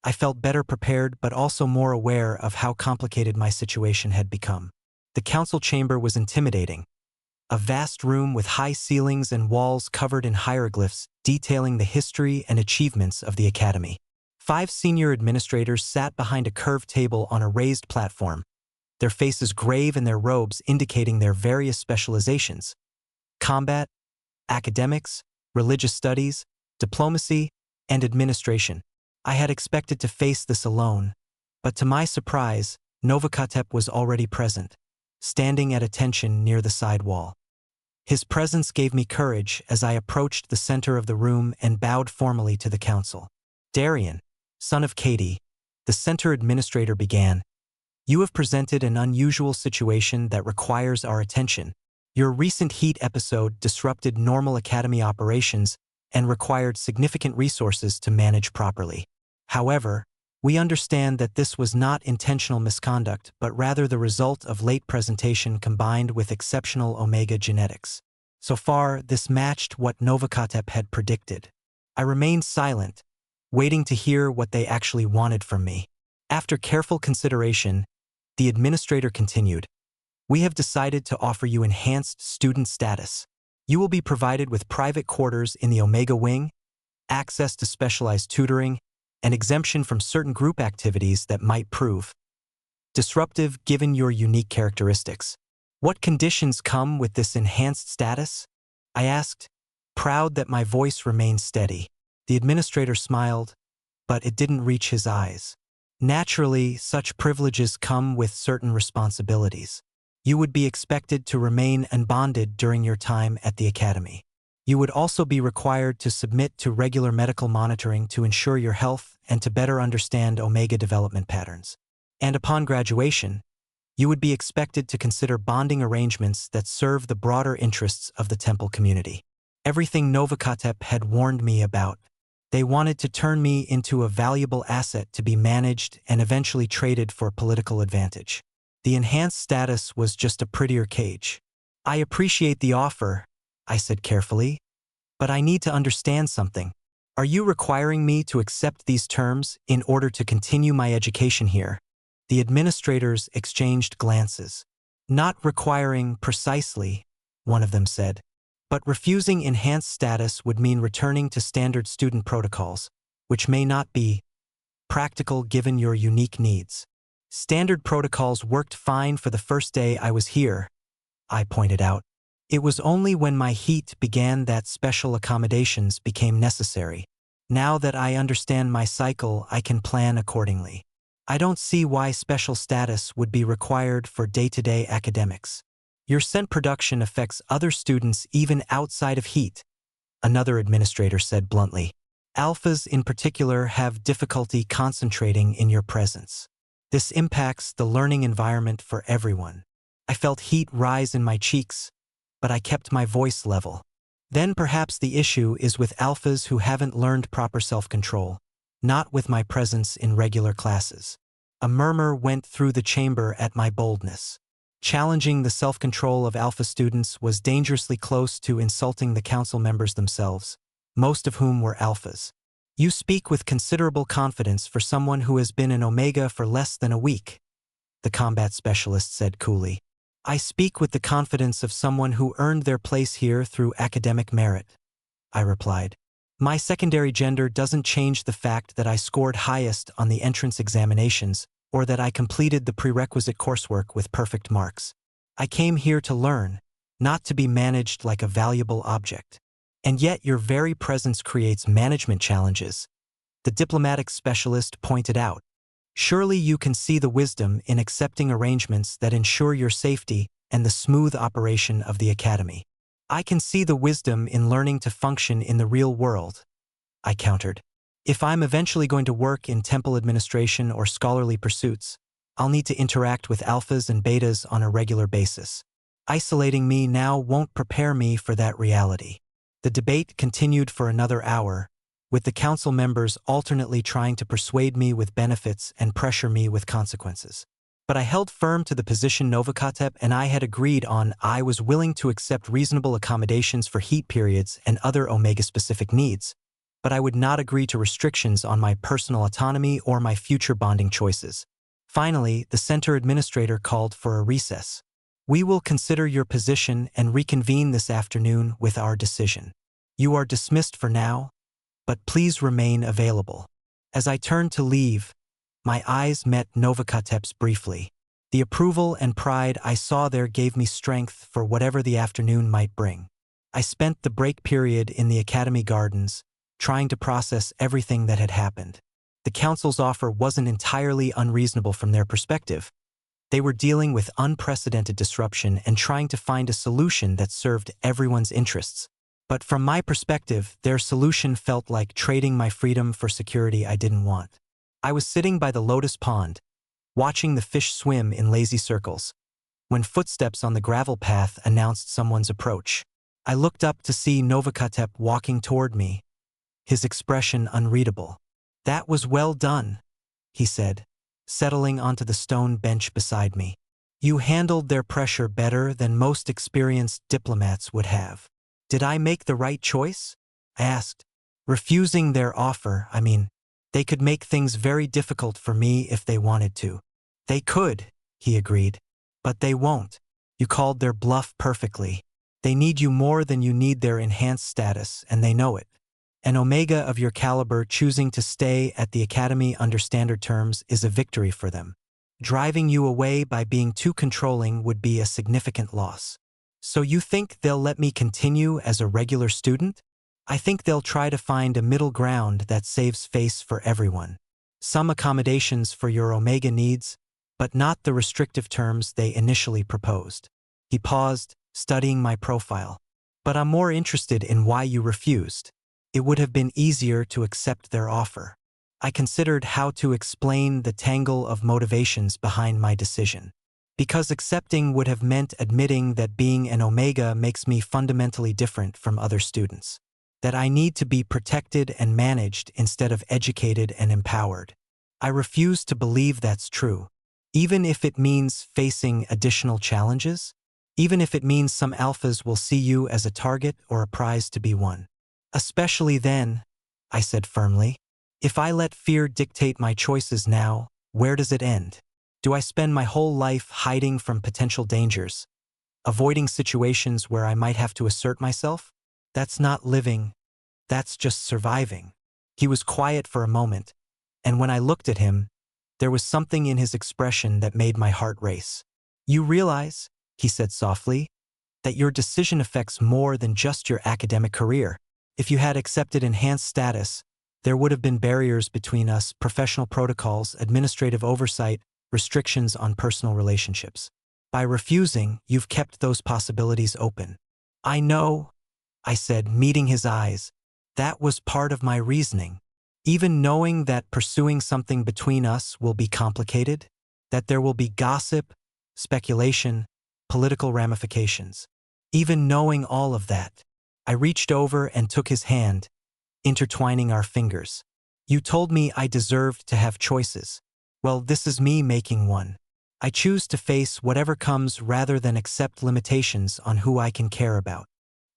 I felt better prepared but also more aware of how complicated my situation had become. The council chamber was intimidating, a vast room with high ceilings and walls covered in hieroglyphs detailing the history and achievements of the academy. 5 senior administrators sat behind a curved table on a raised platform, their faces grave and their robes indicating their various specializations: combat, academics, religious studies, diplomacy, and administration. I had expected to face this alone, but to my surprise, Novakotep was already present, standing at attention near the side wall. His presence gave me courage as I approached the center of the room and bowed formally to the council. Darian, son of Katie, the center administrator began, "You have presented an unusual situation that requires our attention. Your recent heat episode disrupted normal academy operations and required significant resources to manage properly. However, we understand that this was not intentional misconduct but rather the result of late presentation combined with exceptional Omega genetics." So far, this matched what Novakotep had predicted. I remained silent, waiting to hear what they actually wanted from me. After careful consideration, the administrator continued, "We have decided to offer you enhanced student status. You will be provided with private quarters in the Omega Wing, access to specialized tutoring, and exemption from certain group activities that might prove disruptive given your unique characteristics." "What conditions come with this enhanced status?" I asked, proud that my voice remained steady. The administrator smiled, but it didn't reach his eyes. "Naturally, such privileges come with certain responsibilities. You would be expected to remain unbonded during your time at the academy. You would also be required to submit to regular medical monitoring to ensure your health and to better understand Omega development patterns. And upon graduation, you would be expected to consider bonding arrangements that serve the broader interests of the temple community." Everything Novakotep had warned me about. They wanted to turn me into a valuable asset to be managed and eventually traded for political advantage. The enhanced status was just a prettier cage. "I appreciate the offer," I said carefully, "but I need to understand something. Are you requiring me to accept these terms in order to continue my education here?" The administrators exchanged glances. "Not requiring precisely," one of them said, "but refusing enhanced status would mean returning to standard student protocols, which may not be practical given your unique needs." "Standard protocols worked fine for the first day I was here," I pointed out. "It was only when my heat began that special accommodations became necessary. Now that I understand my cycle, I can plan accordingly. I don't see why special status would be required for day-to-day academics. Your scent production affects other students even outside of heat," another administrator said bluntly. "Alphas in particular have difficulty concentrating in your presence. This impacts the learning environment for everyone." I felt heat rise in my cheeks, but I kept my voice level. "Then perhaps the issue is with alphas who haven't learned proper self-control, not with my presence in regular classes." A murmur went through the chamber at my boldness. Challenging the self-control of alpha students was dangerously close to insulting the council members themselves, most of whom were alphas. "You speak with considerable confidence for someone who has been an Omega for less than a week," the combat specialist said coolly. "I speak with the confidence of someone who earned their place here through academic merit," I replied. "My secondary gender doesn't change the fact that I scored highest on the entrance examinations or that I completed the prerequisite coursework with perfect marks. I came here to learn, not to be managed like a valuable object. And yet your very presence creates management challenges," the diplomatic specialist pointed out. "Surely you can see the wisdom in accepting arrangements that ensure your safety and the smooth operation of the academy." "I can see the wisdom in learning to function in the real world," I countered. "If I'm eventually going to work in temple administration or scholarly pursuits, I'll need to interact with alphas and betas on a regular basis. Isolating me now won't prepare me for that reality." The debate continued for another hour, with the council members alternately trying to persuade me with benefits and pressure me with consequences. But I held firm to the position Novakotep and I had agreed on. I was willing to accept reasonable accommodations for heat periods and other Omega-specific needs, but I would not agree to restrictions on my personal autonomy or my future bonding choices. Finally, the center administrator called for a recess. We will consider your position and reconvene this afternoon with our decision. You are dismissed for now, but please remain available. As I turned to leave, my eyes met Novakotep's briefly. The approval and pride I saw there gave me strength for whatever the afternoon might bring. I spent the break period in the academy gardens, trying to process everything that had happened. The council's offer wasn't entirely unreasonable from their perspective. They were dealing with unprecedented disruption and trying to find a solution that served everyone's interests. But from my perspective, their solution felt like trading my freedom for security I didn't want. I was sitting by the lotus pond, watching the fish swim in lazy circles, when footsteps on the gravel path announced someone's approach. I looked up to see Novakotep walking toward me, his expression unreadable. "That was well done," he said, settling onto the stone bench beside me. "You handled their pressure better than most experienced diplomats would have." "Did I make the right choice?" I asked. "Refusing their offer, they could make things very difficult for me if they wanted to." "They could," he agreed, "but they won't. You called their bluff perfectly. They need you more than you need their enhanced status, and they know it. An Omega of your caliber choosing to stay at the Academy under standard terms is a victory for them. Driving you away by being too controlling would be a significant loss. So you think they'll let me continue as a regular student? I think they'll try to find a middle ground that saves face for everyone. Some accommodations for your Omega needs, but not the restrictive terms they initially proposed." He paused, studying my profile. "But I'm more interested in why you refused. It would have been easier to accept their offer." I considered how to explain the tangle of motivations behind my decision. Because accepting would have meant admitting that being an Omega makes me fundamentally different from other students. That I need to be protected and managed instead of educated and empowered. I refuse to believe that's true, even if it means facing additional challenges, even if it means some alphas will see you as a target or a prize to be won. "Especially then," I said firmly. "If I let fear dictate my choices now, where does it end? Do I spend my whole life hiding from potential dangers, avoiding situations where I might have to assert myself? That's not living, that's just surviving." He was quiet for a moment, and when I looked at him, there was something in his expression that made my heart race. "You realize," he said softly, "that your decision affects more than just your academic career. If you had accepted enhanced status, there would have been barriers between us, professional protocols, administrative oversight, restrictions on personal relationships. By refusing, you've kept those possibilities open." "I know," I said, meeting his eyes. "That was part of my reasoning. Even knowing that pursuing something between us will be complicated, that there will be gossip, speculation, political ramifications. Even knowing all of that, I reached over and took his hand, intertwining our fingers. You told me I deserved to have choices. Well, this is me making one. I choose to face whatever comes rather than accept limitations on who I can care about."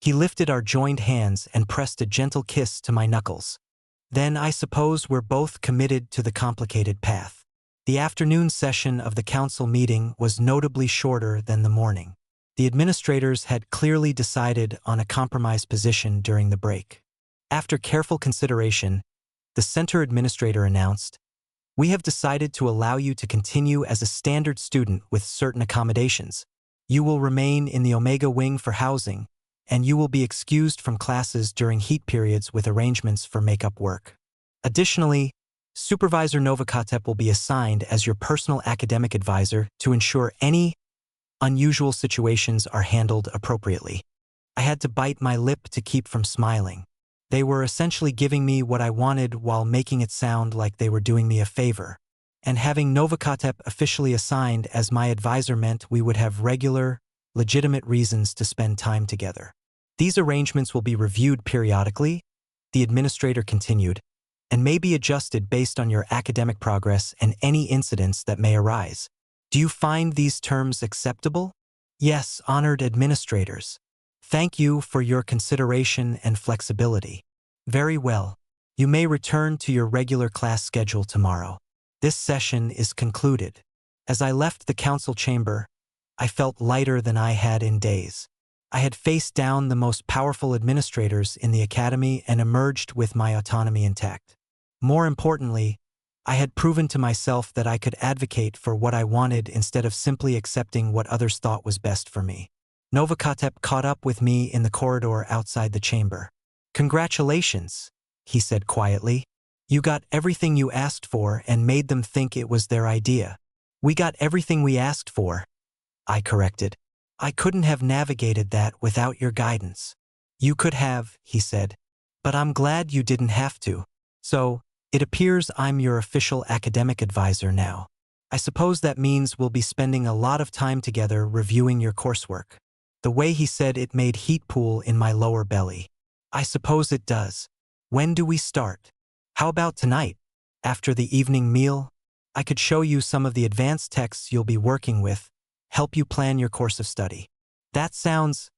He lifted our joined hands and pressed a gentle kiss to my knuckles. "Then I suppose we're both committed to the complicated path." The afternoon session of the council meeting was notably shorter than the morning. The administrators had clearly decided on a compromise position during the break. After careful consideration, the center administrator announced, "We have decided to allow you to continue as a standard student with certain accommodations. You will remain in the Omega wing for housing, and you will be excused from classes during heat periods with arrangements for makeup work. Additionally, Supervisor Novakotep will be assigned as your personal academic advisor to ensure any unusual situations are handled appropriately." I had to bite my lip to keep from smiling. They were essentially giving me what I wanted while making it sound like they were doing me a favor. And having Novakotep officially assigned as my advisor meant we would have regular, legitimate reasons to spend time together. "These arrangements will be reviewed periodically," the administrator continued, "and may be adjusted based on your academic progress and any incidents that may arise. Do you find these terms acceptable? Yes, honored administrators. Thank you for your consideration and flexibility. Very well. You may return to your regular class schedule tomorrow. This session is concluded. As I left the council chamber, I felt lighter than I had in days. I had faced down the most powerful administrators in the academy and emerged with my autonomy intact. More importantly, I had proven to myself that I could advocate for what I wanted instead of simply accepting what others thought was best for me. Novakotep caught up with me in the corridor outside the chamber. Congratulations, he said quietly. You got everything you asked for and made them think it was their idea. We got everything we asked for, I corrected. I couldn't have navigated that without your guidance. You could have, he said, but I'm glad you didn't have to. So, it appears I'm your official academic advisor now. I suppose that means we'll be spending a lot of time together reviewing your coursework. The way he said it made heat pool in my lower belly. I suppose it does. When do we start? How about tonight? After the evening meal? I could show you some of the advanced texts you'll be working with, help you plan your course of study. That sounds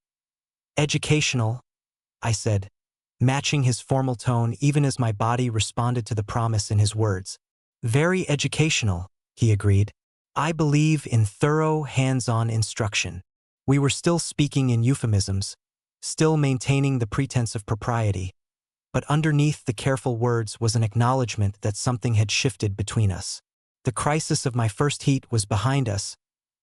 educational, I said, matching his formal tone even as my body responded to the promise in his words. Very educational, he agreed. I believe in thorough, hands-on instruction. We were still speaking in euphemisms, still maintaining the pretense of propriety, but underneath the careful words was an acknowledgement that something had shifted between us. The crisis of my first heat was behind us.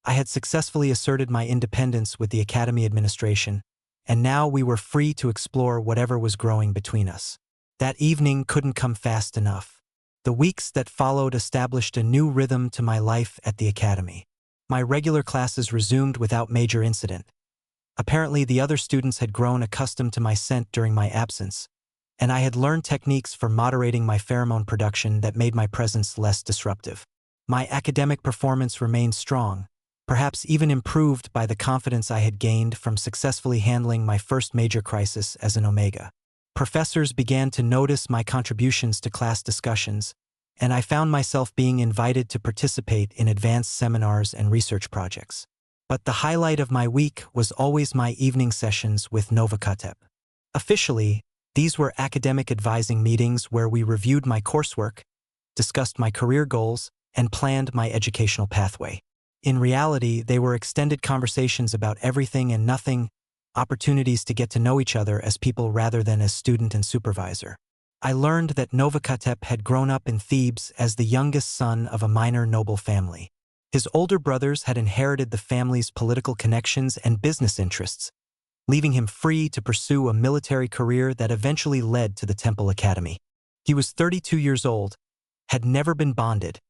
I had successfully asserted my independence with the academy administration, and now we were free to explore whatever was growing between us. That evening couldn't come fast enough. The weeks that followed established a new rhythm to my life at the academy. My regular classes resumed without major incident. Apparently, the other students had grown accustomed to my scent during my absence, and I had learned techniques for moderating my pheromone production that made my presence less disruptive. My academic performance remained strong, perhaps even improved by the confidence I had gained from successfully handling my first major crisis as an Omega. Professors began to notice my contributions to class discussions, and I found myself being invited to participate in advanced seminars and research projects. But the highlight of my week was always my evening sessions with Novakotep. Officially, these were academic advising meetings where we reviewed my coursework, discussed my career goals, and planned my educational pathway. In reality, they were extended conversations about everything and nothing, opportunities to get to know each other as people rather than as student and supervisor. I learned that Novakotep had grown up in Thebes as the youngest son of a minor noble family. His older brothers had inherited the family's political connections and business interests, leaving him free to pursue a military career that eventually led to the Temple Academy. He was 32 years old, had never been bonded,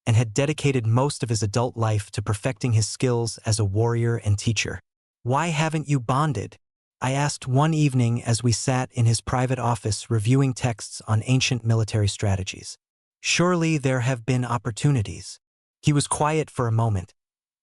and had dedicated most of his adult life to perfecting his skills as a warrior and teacher. Why haven't you bonded? I asked one evening as we sat in his private office reviewing texts on ancient military strategies. Surely there have been opportunities. He was quiet for a moment,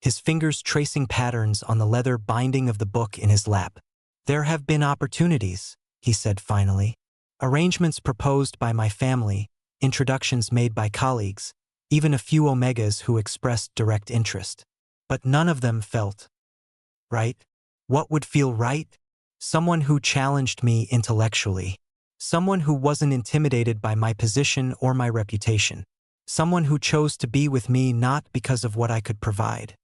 his fingers tracing patterns on the leather binding of the book in his lap. There have been opportunities, he said finally. Arrangements proposed by my family, introductions made by colleagues, even a few Omegas who expressed direct interest. But none of them felt right. What would feel right? Someone who challenged me intellectually. Someone who wasn't intimidated by my position or my reputation. Someone who chose to be with me not because of what I could provide,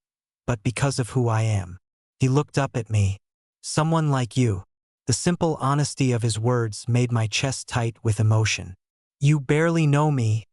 but because of who I am. He looked up at me. Someone like you. The simple honesty of his words made my chest tight with emotion. You barely know me,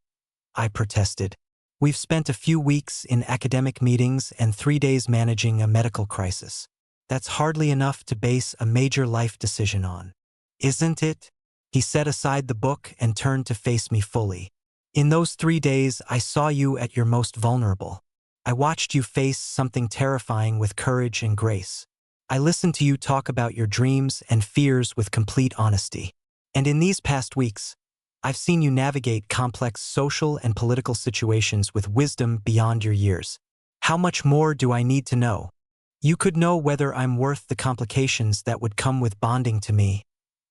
I protested. We've spent a few weeks in academic meetings and 3 days managing a medical crisis. That's hardly enough to base a major life decision on. Isn't it? He set aside the book and turned to face me fully. In those 3 days, I saw you at your most vulnerable. I watched you face something terrifying with courage and grace. I listened to you talk about your dreams and fears with complete honesty. And in these past weeks, I've seen you navigate complex social and political situations with wisdom beyond your years. How much more do I need to know? You could know whether I'm worth the complications that would come with bonding to me,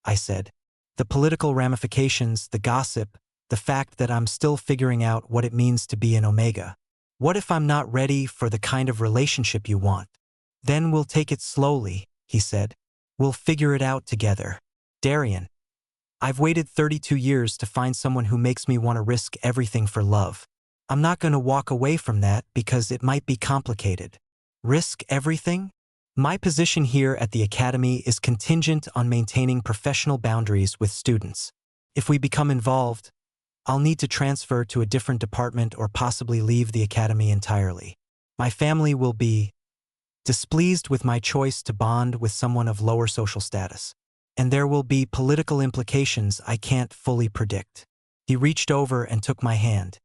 I said. The political ramifications, the gossip, the fact that I'm still figuring out what it means to be an Omega. What if I'm not ready for the kind of relationship you want? Then we'll take it slowly, he said. We'll figure it out together. Darian, I've waited 32 years to find someone who makes me want to risk everything for love. I'm not going to walk away from that because it might be complicated. Risk everything? My position here at the academy is contingent on maintaining professional boundaries with students. If we become involved, I'll need to transfer to a different department or possibly leave the academy entirely. My family will be displeased with my choice to bond with someone of lower social status. And there will be political implications I can't fully predict. He reached over and took my hand.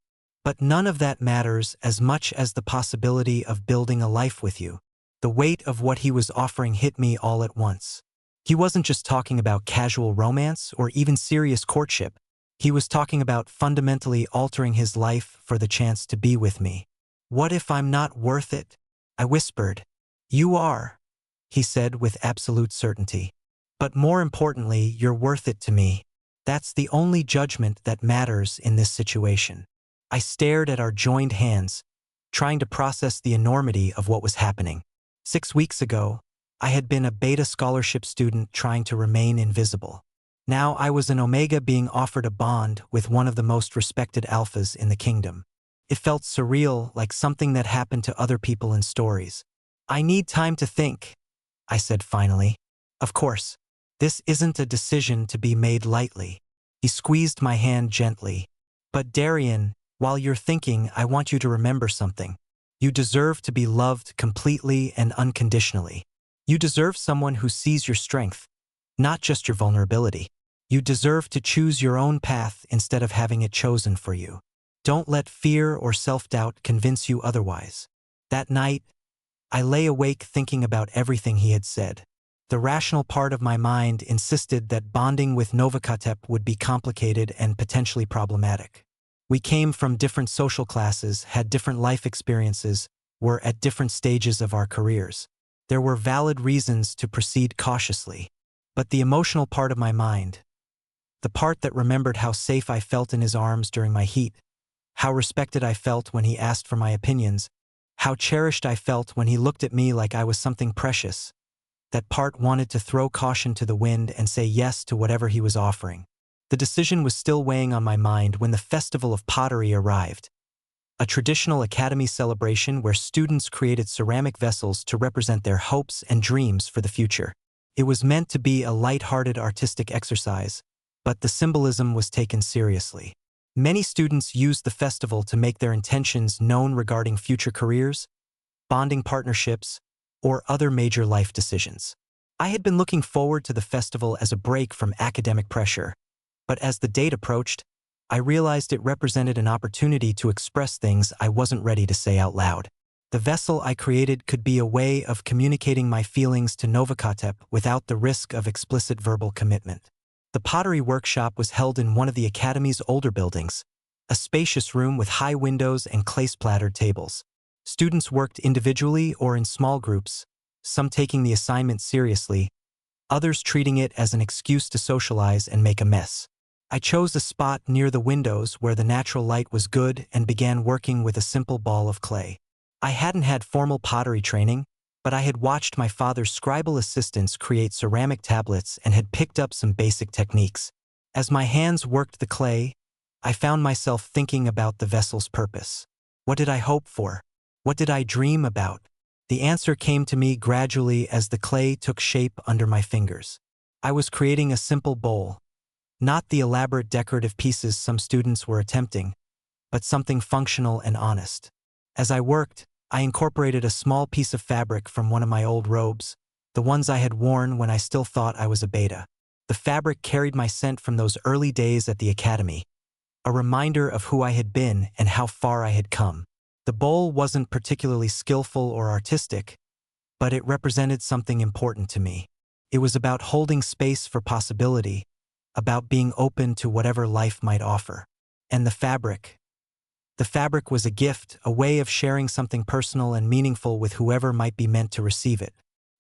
But none of that matters as much as the possibility of building a life with you. The weight of what he was offering hit me all at once. He wasn't just talking about casual romance or even serious courtship. He was talking about fundamentally altering his life for the chance to be with me. What if I'm not worth it? I whispered. You are, he said with absolute certainty. But more importantly, you're worth it to me. That's the only judgment that matters in this situation. I stared at our joined hands, trying to process the enormity of what was happening. 6 weeks ago, I had been a beta scholarship student trying to remain invisible. Now I was an omega being offered a bond with one of the most respected alphas in the kingdom. It felt surreal, like something that happened to other people in stories. I need time to think, I said finally. Of course. This isn't a decision to be made lightly. He squeezed my hand gently. But Darian, while you're thinking, I want you to remember something. You deserve to be loved completely and unconditionally. You deserve someone who sees your strength, not just your vulnerability. You deserve to choose your own path instead of having it chosen for you. Don't let fear or self-doubt convince you otherwise. That night, I lay awake thinking about everything he had said. The rational part of my mind insisted that bonding with Novakatep would be complicated and potentially problematic. We came from different social classes, had different life experiences, were at different stages of our careers. There were valid reasons to proceed cautiously. But the emotional part of my mind, the part that remembered how safe I felt in his arms during my heat, how respected I felt when he asked for my opinions, how cherished I felt when he looked at me like I was something precious, that part wanted to throw caution to the wind and say yes to whatever he was offering. The decision was still weighing on my mind when the Festival of Pottery arrived, a traditional academy celebration where students created ceramic vessels to represent their hopes and dreams for the future. It was meant to be a light-hearted artistic exercise, but the symbolism was taken seriously. Many students used the festival to make their intentions known regarding future careers, bonding partnerships, or other major life decisions. I had been looking forward to the festival as a break from academic pressure, but as the date approached, I realized it represented an opportunity to express things I wasn't ready to say out loud. The vessel I created could be a way of communicating my feelings to Novakatep without the risk of explicit verbal commitment. The pottery workshop was held in one of the academy's older buildings, a spacious room with high windows and clay-splattered tables. Students worked individually or in small groups, some taking the assignment seriously, others treating it as an excuse to socialize and make a mess. I chose a spot near the windows where the natural light was good and began working with a simple ball of clay. I hadn't had formal pottery training, but I had watched my father's scribal assistants create ceramic tablets and had picked up some basic techniques. As my hands worked the clay, I found myself thinking about the vessel's purpose. What did I hope for? What did I dream about? The answer came to me gradually as the clay took shape under my fingers. I was creating a simple bowl, not the elaborate decorative pieces some students were attempting, but something functional and honest. As I worked, I incorporated a small piece of fabric from one of my old robes, the ones I had worn when I still thought I was a beta. The fabric carried my scent from those early days at the academy, a reminder of who I had been and how far I had come. The bowl wasn't particularly skillful or artistic, but it represented something important to me. It was about holding space for possibility, about being open to whatever life might offer. And the fabric was a gift, a way of sharing something personal and meaningful with whoever might be meant to receive it.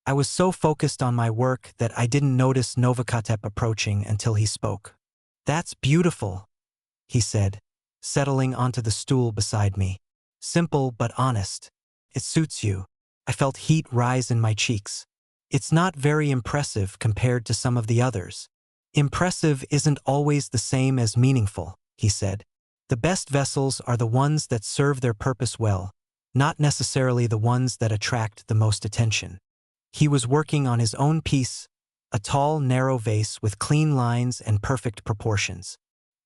I was so focused on my work that I didn't notice Novakatep approaching until he spoke. "That's beautiful," he said, settling onto the stool beside me. Simple but honest. It suits you. I felt heat rise in my cheeks. It's not very impressive compared to some of the others. Impressive isn't always the same as meaningful, he said. The best vessels are the ones that serve their purpose well, not necessarily the ones that attract the most attention. He was working on his own piece, a tall, narrow vase with clean lines and perfect proportions.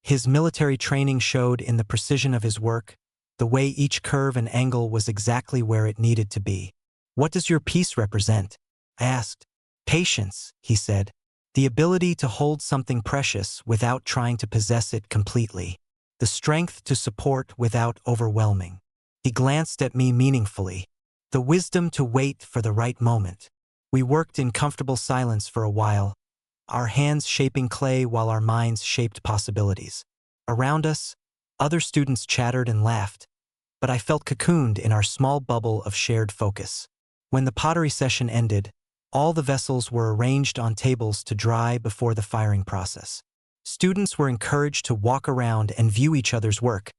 His military training showed in the precision of his work, the way each curve and angle was exactly where it needed to be. What does your piece represent? I asked. Patience, he said. The ability to hold something precious without trying to possess it completely. The strength to support without overwhelming. He glanced at me meaningfully. The wisdom to wait for the right moment. We worked in comfortable silence for a while, our hands shaping clay while our minds shaped possibilities. Around us, other students chattered and laughed, but I felt cocooned in our small bubble of shared focus. When the pottery session ended, all the vessels were arranged on tables to dry before the firing process. Students were encouraged to walk around and view each other's work,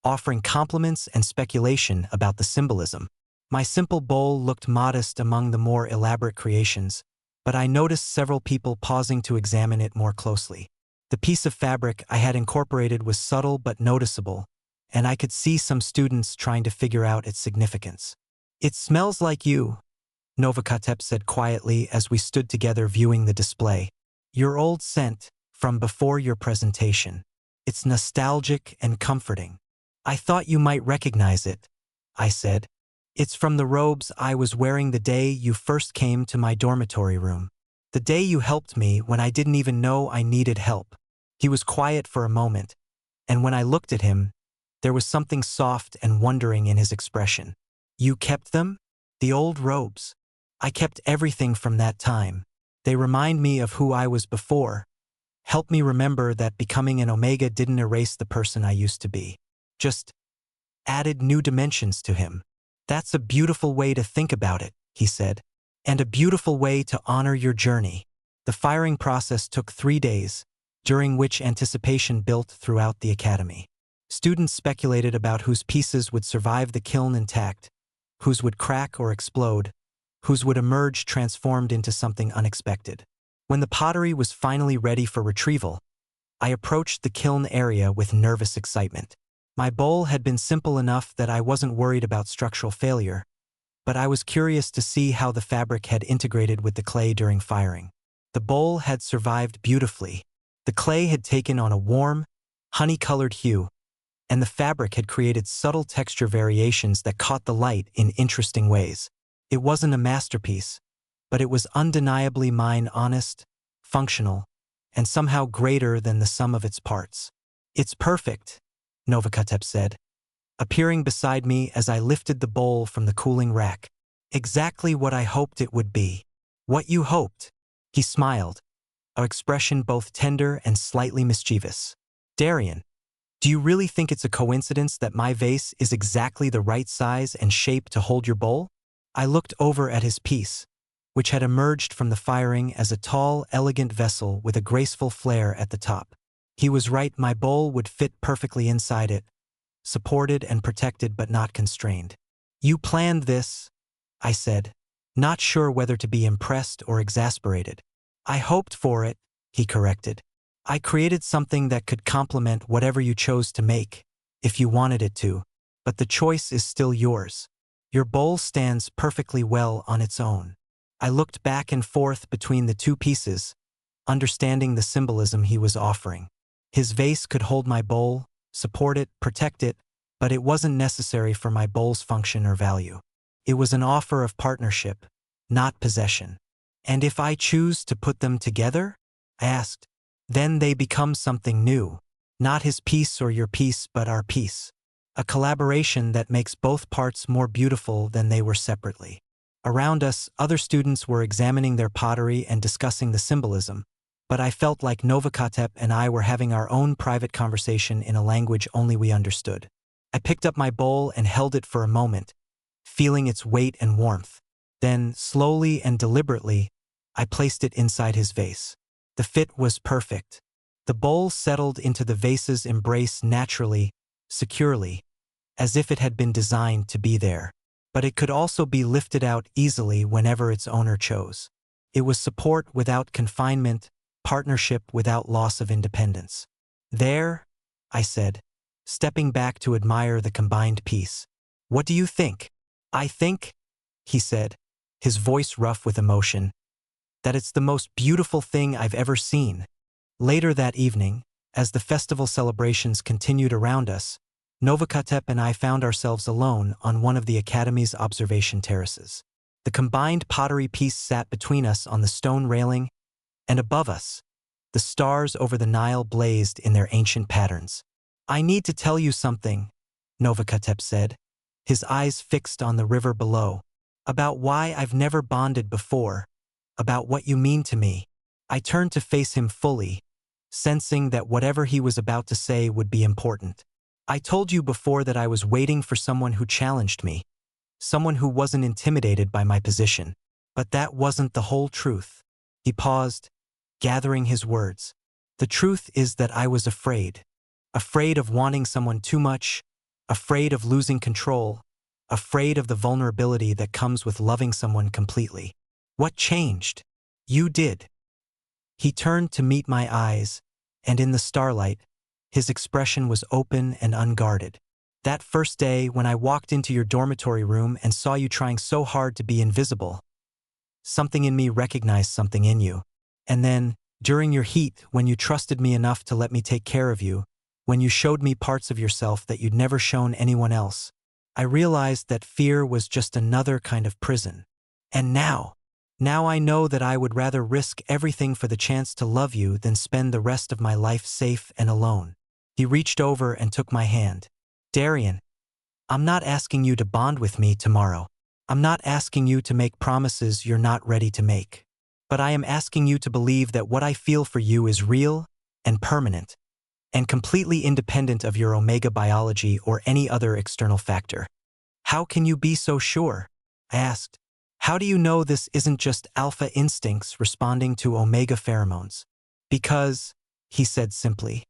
offering compliments and speculation about the symbolism. My simple bowl looked modest among the more elaborate creations, but I noticed several people pausing to examine it more closely. The piece of fabric I had incorporated was subtle but noticeable, and I could see some students trying to figure out its significance. It smells like you, Novakatep said quietly as we stood together viewing the display. Your old scent, from before your presentation. It's nostalgic and comforting. I thought you might recognize it, I said. It's from the robes I was wearing the day you first came to my dormitory room. The day you helped me when I didn't even know I needed help. He was quiet for a moment, and when I looked at him, there was something soft and wondering in his expression. You kept them? The old robes. I kept everything from that time. They remind me of who I was before. Help me remember that becoming an Omega didn't erase the person I used to be. Just added new dimensions to him. That's a beautiful way to think about it, he said, and a beautiful way to honor your journey. The firing process took 3 days, during which anticipation built throughout the academy. Students speculated about whose pieces would survive the kiln intact, whose would crack or explode, whose would emerge transformed into something unexpected. When the pottery was finally ready for retrieval, I approached the kiln area with nervous excitement. My bowl had been simple enough that I wasn't worried about structural failure, but I was curious to see how the fabric had integrated with the clay during firing. The bowl had survived beautifully. The clay had taken on a warm, honey-colored hue, and the fabric had created subtle texture variations that caught the light in interesting ways. It wasn't a masterpiece, but it was undeniably mine, honest, functional, and somehow greater than the sum of its parts. It's perfect, Novakatep said, appearing beside me as I lifted the bowl from the cooling rack. Exactly what I hoped it would be. What you hoped? He smiled, an expression both tender and slightly mischievous. Darian, do you really think it's a coincidence that my vase is exactly the right size and shape to hold your bowl? I looked over at his piece, which had emerged from the firing as a tall, elegant vessel with a graceful flare at the top. He was right, my bowl would fit perfectly inside it, supported and protected but not constrained. You planned this, I said, not sure whether to be impressed or exasperated. I hoped for it, he corrected. I created something that could complement whatever you chose to make, if you wanted it to, but the choice is still yours. Your bowl stands perfectly well on its own. I looked back and forth between the two pieces, understanding the symbolism he was offering. His vase could hold my bowl, support it, protect it, but it wasn't necessary for my bowl's function or value. It was an offer of partnership, not possession. And if I choose to put them together? I asked. Then they become something new. Not his piece or your piece, but our piece. A collaboration that makes both parts more beautiful than they were separately. Around us, other students were examining their pottery and discussing the symbolism, but I felt like Novakatep and I were having our own private conversation in a language only we understood. I picked up my bowl and held it for a moment, feeling its weight and warmth. Then, slowly and deliberately, I placed it inside his vase. The fit was perfect. The bowl settled into the vase's embrace naturally, securely, as if it had been designed to be there. But it could also be lifted out easily whenever its owner chose. It was support without confinement, partnership without loss of independence. There, I said, stepping back to admire the combined piece. What do you think? I think, he said, his voice rough with emotion, that it's the most beautiful thing I've ever seen. Later that evening, as the festival celebrations continued around us, Novakotep and I found ourselves alone on one of the Academy's observation terraces. The combined pottery piece sat between us on the stone railing, and above us, the stars over the Nile blazed in their ancient patterns. I need to tell you something, Novakotep said, his eyes fixed on the river below, about why I've never bonded before, about what you mean to me. I turned to face him fully, sensing that whatever he was about to say would be important. I told you before that I was waiting for someone who challenged me, someone who wasn't intimidated by my position. But that wasn't the whole truth. He paused, gathering his words. The truth is that I was afraid. Afraid of wanting someone too much, afraid of losing control, afraid of the vulnerability that comes with loving someone completely. What changed? You did. He turned to meet my eyes, and in the starlight, his expression was open and unguarded. That first day when I walked into your dormitory room and saw you trying so hard to be invisible, something in me recognized something in you. And then, during your heat, when you trusted me enough to let me take care of you, when you showed me parts of yourself that you'd never shown anyone else, I realized that fear was just another kind of prison. And now I know that I would rather risk everything for the chance to love you than spend the rest of my life safe and alone. He reached over and took my hand. Darian, I'm not asking you to bond with me tomorrow. I'm not asking you to make promises you're not ready to make. But I am asking you to believe that what I feel for you is real and permanent, and completely independent of your omega biology or any other external factor. How can you be so sure? I asked. How do you know this isn't just alpha instincts responding to omega pheromones? Because, he said simply,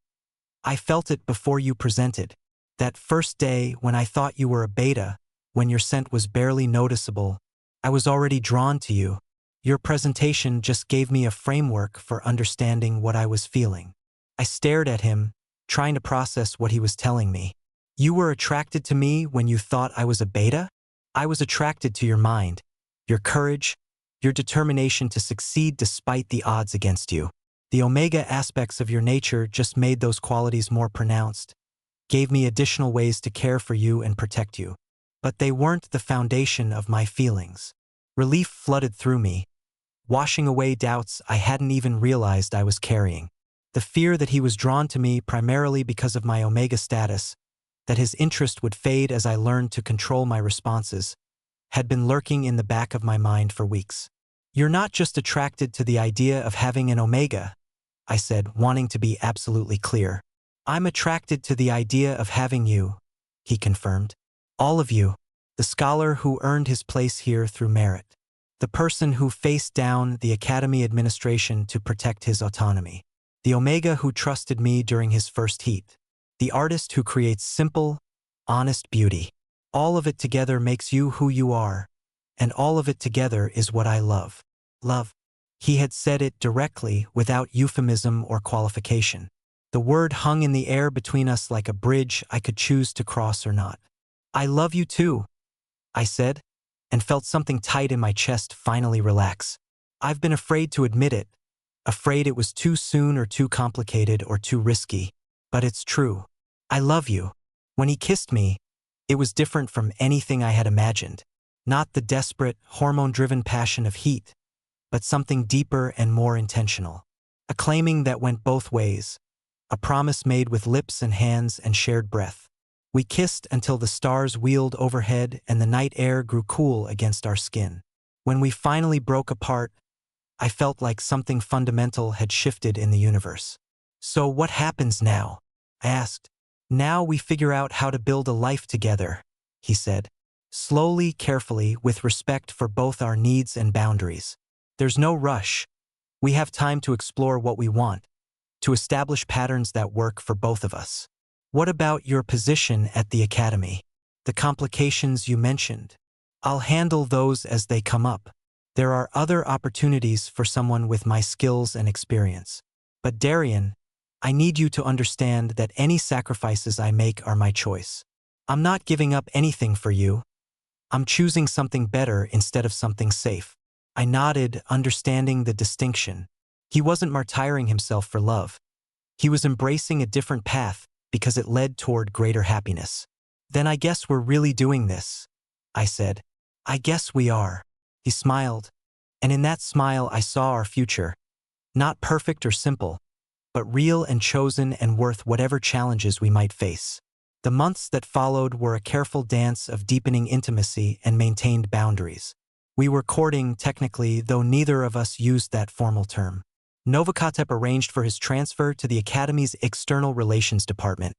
I felt it before you presented. That first day when I thought you were a beta, when your scent was barely noticeable, I was already drawn to you. Your presentation just gave me a framework for understanding what I was feeling. I stared at him, trying to process what he was telling me. You were attracted to me when you thought I was a beta? I was attracted to your mind, your courage, your determination to succeed despite the odds against you. The omega aspects of your nature just made those qualities more pronounced, gave me additional ways to care for you and protect you. But they weren't the foundation of my feelings. Relief flooded through me, washing away doubts I hadn't even realized I was carrying. The fear that he was drawn to me primarily because of my omega status, that his interest would fade as I learned to control my responses, had been lurking in the back of my mind for weeks. You're not just attracted to the idea of having an omega, I said, wanting to be absolutely clear. I'm attracted to the idea of having you, he confirmed. All of you, the scholar who earned his place here through merit, the person who faced down the academy administration to protect his autonomy, the omega who trusted me during his first heat, the artist who creates simple, honest beauty. All of it together makes you who you are, and all of it together is what I love. Love. He had said it directly, without euphemism or qualification. The word hung in the air between us like a bridge I could choose to cross or not. I love you too, I said, and felt something tight in my chest finally relax. I've been afraid to admit it, afraid it was too soon or too complicated or too risky. But it's true. I love you. When he kissed me, it was different from anything I had imagined. Not the desperate, hormone-driven passion of heat, but something deeper and more intentional. A claiming that went both ways. A promise made with lips and hands and shared breath. We kissed until the stars wheeled overhead and the night air grew cool against our skin. When we finally broke apart, I felt like something fundamental had shifted in the universe. So what happens now? I asked. Now we figure out how to build a life together, he said. Slowly, carefully, with respect for both our needs and boundaries. There's no rush. We have time to explore what we want, to establish patterns that work for both of us. What about your position at the academy? The complications you mentioned. I'll handle those as they come up. There are other opportunities for someone with my skills and experience. But Darian, I need you to understand that any sacrifices I make are my choice. I'm not giving up anything for you. I'm choosing something better instead of something safe. I nodded, understanding the distinction. He wasn't martyring himself for love. He was embracing a different path because it led toward greater happiness. Then I guess we're really doing this, I said. I guess we are. He smiled, and in that smile I saw our future. Not perfect or simple, but real and chosen and worth whatever challenges we might face. The months that followed were a careful dance of deepening intimacy and maintained boundaries. We were courting, technically, though neither of us used that formal term. Novakotep arranged for his transfer to the Academy's External Relations Department,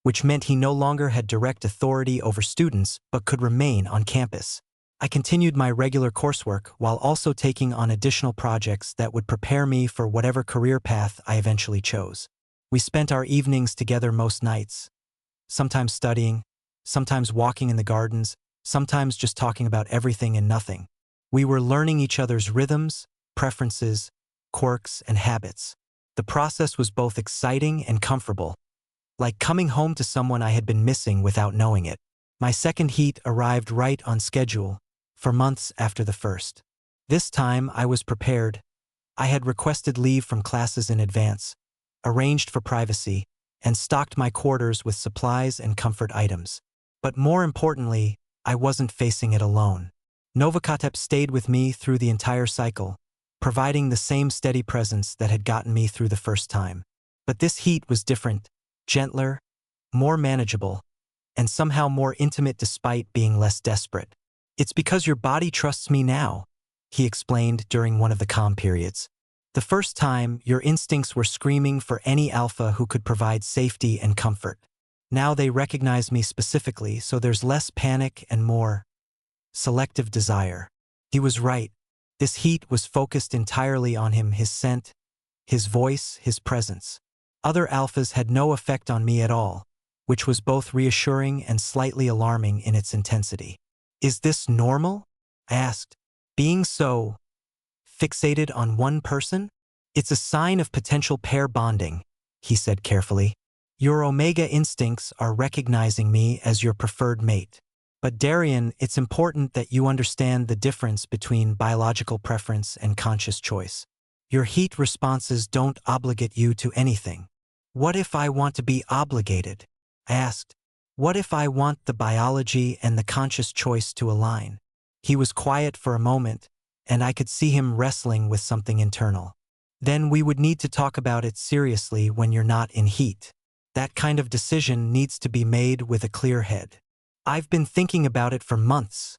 which meant he no longer had direct authority over students but could remain on campus. I continued my regular coursework while also taking on additional projects that would prepare me for whatever career path I eventually chose. We spent our evenings together most nights, sometimes studying, sometimes walking in the gardens, sometimes just talking about everything and nothing. We were learning each other's rhythms, preferences, quirks, and habits. The process was both exciting and comfortable, like coming home to someone I had been missing without knowing it. My second heat arrived right on schedule, for months after the first. This time I was prepared. I had requested leave from classes in advance, arranged for privacy, and stocked my quarters with supplies and comfort items. But more importantly, I wasn't facing it alone. Novakotep stayed with me through the entire cycle, providing the same steady presence that had gotten me through the first time. But this heat was different, gentler, more manageable, and somehow more intimate despite being less desperate. It's because your body trusts me now, he explained during one of the calm periods. The first time, your instincts were screaming for any alpha who could provide safety and comfort. Now they recognize me specifically, so there's less panic and more selective desire. He was right. This heat was focused entirely on him, his scent, his voice, his presence. Other alphas had no effect on me at all, which was both reassuring and slightly alarming in its intensity. Is this normal? I asked. Being so fixated on one person? It's a sign of potential pair bonding, he said carefully. Your omega instincts are recognizing me as your preferred mate. But Darian, it's important that you understand the difference between biological preference and conscious choice. Your heat responses don't obligate you to anything. What if I want to be obligated? I asked. What if I want the biology and the conscious choice to align? He was quiet for a moment, and I could see him wrestling with something internal. Then we would need to talk about it seriously when you're not in heat. That kind of decision needs to be made with a clear head. I've been thinking about it for months,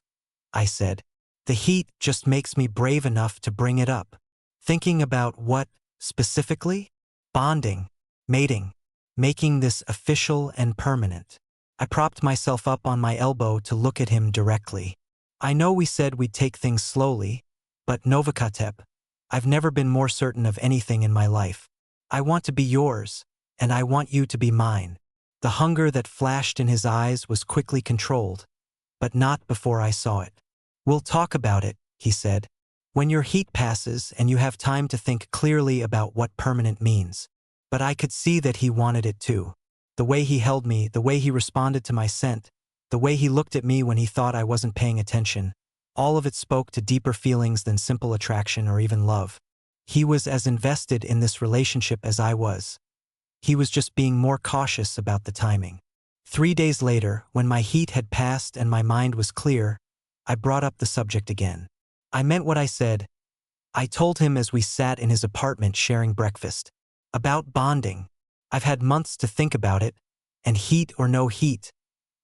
I said. The heat just makes me brave enough to bring it up. Thinking about what, specifically? Bonding, mating, making this official and permanent. I propped myself up on my elbow to look at him directly. I know we said we'd take things slowly, but Novakotep, I've never been more certain of anything in my life. I want to be yours, and I want you to be mine. The hunger that flashed in his eyes was quickly controlled, but not before I saw it. We'll talk about it, he said, when your heat passes and you have time to think clearly about what permanent means. But I could see that he wanted it too. The way he held me, the way he responded to my scent, the way he looked at me when he thought I wasn't paying attention, all of it spoke to deeper feelings than simple attraction or even love. He was as invested in this relationship as I was. He was just being more cautious about the timing. 3 days later, when my heat had passed and my mind was clear, I brought up the subject again. I meant what I said. I told him as we sat in his apartment sharing breakfast. About bonding. I've had months to think about it, and heat or no heat,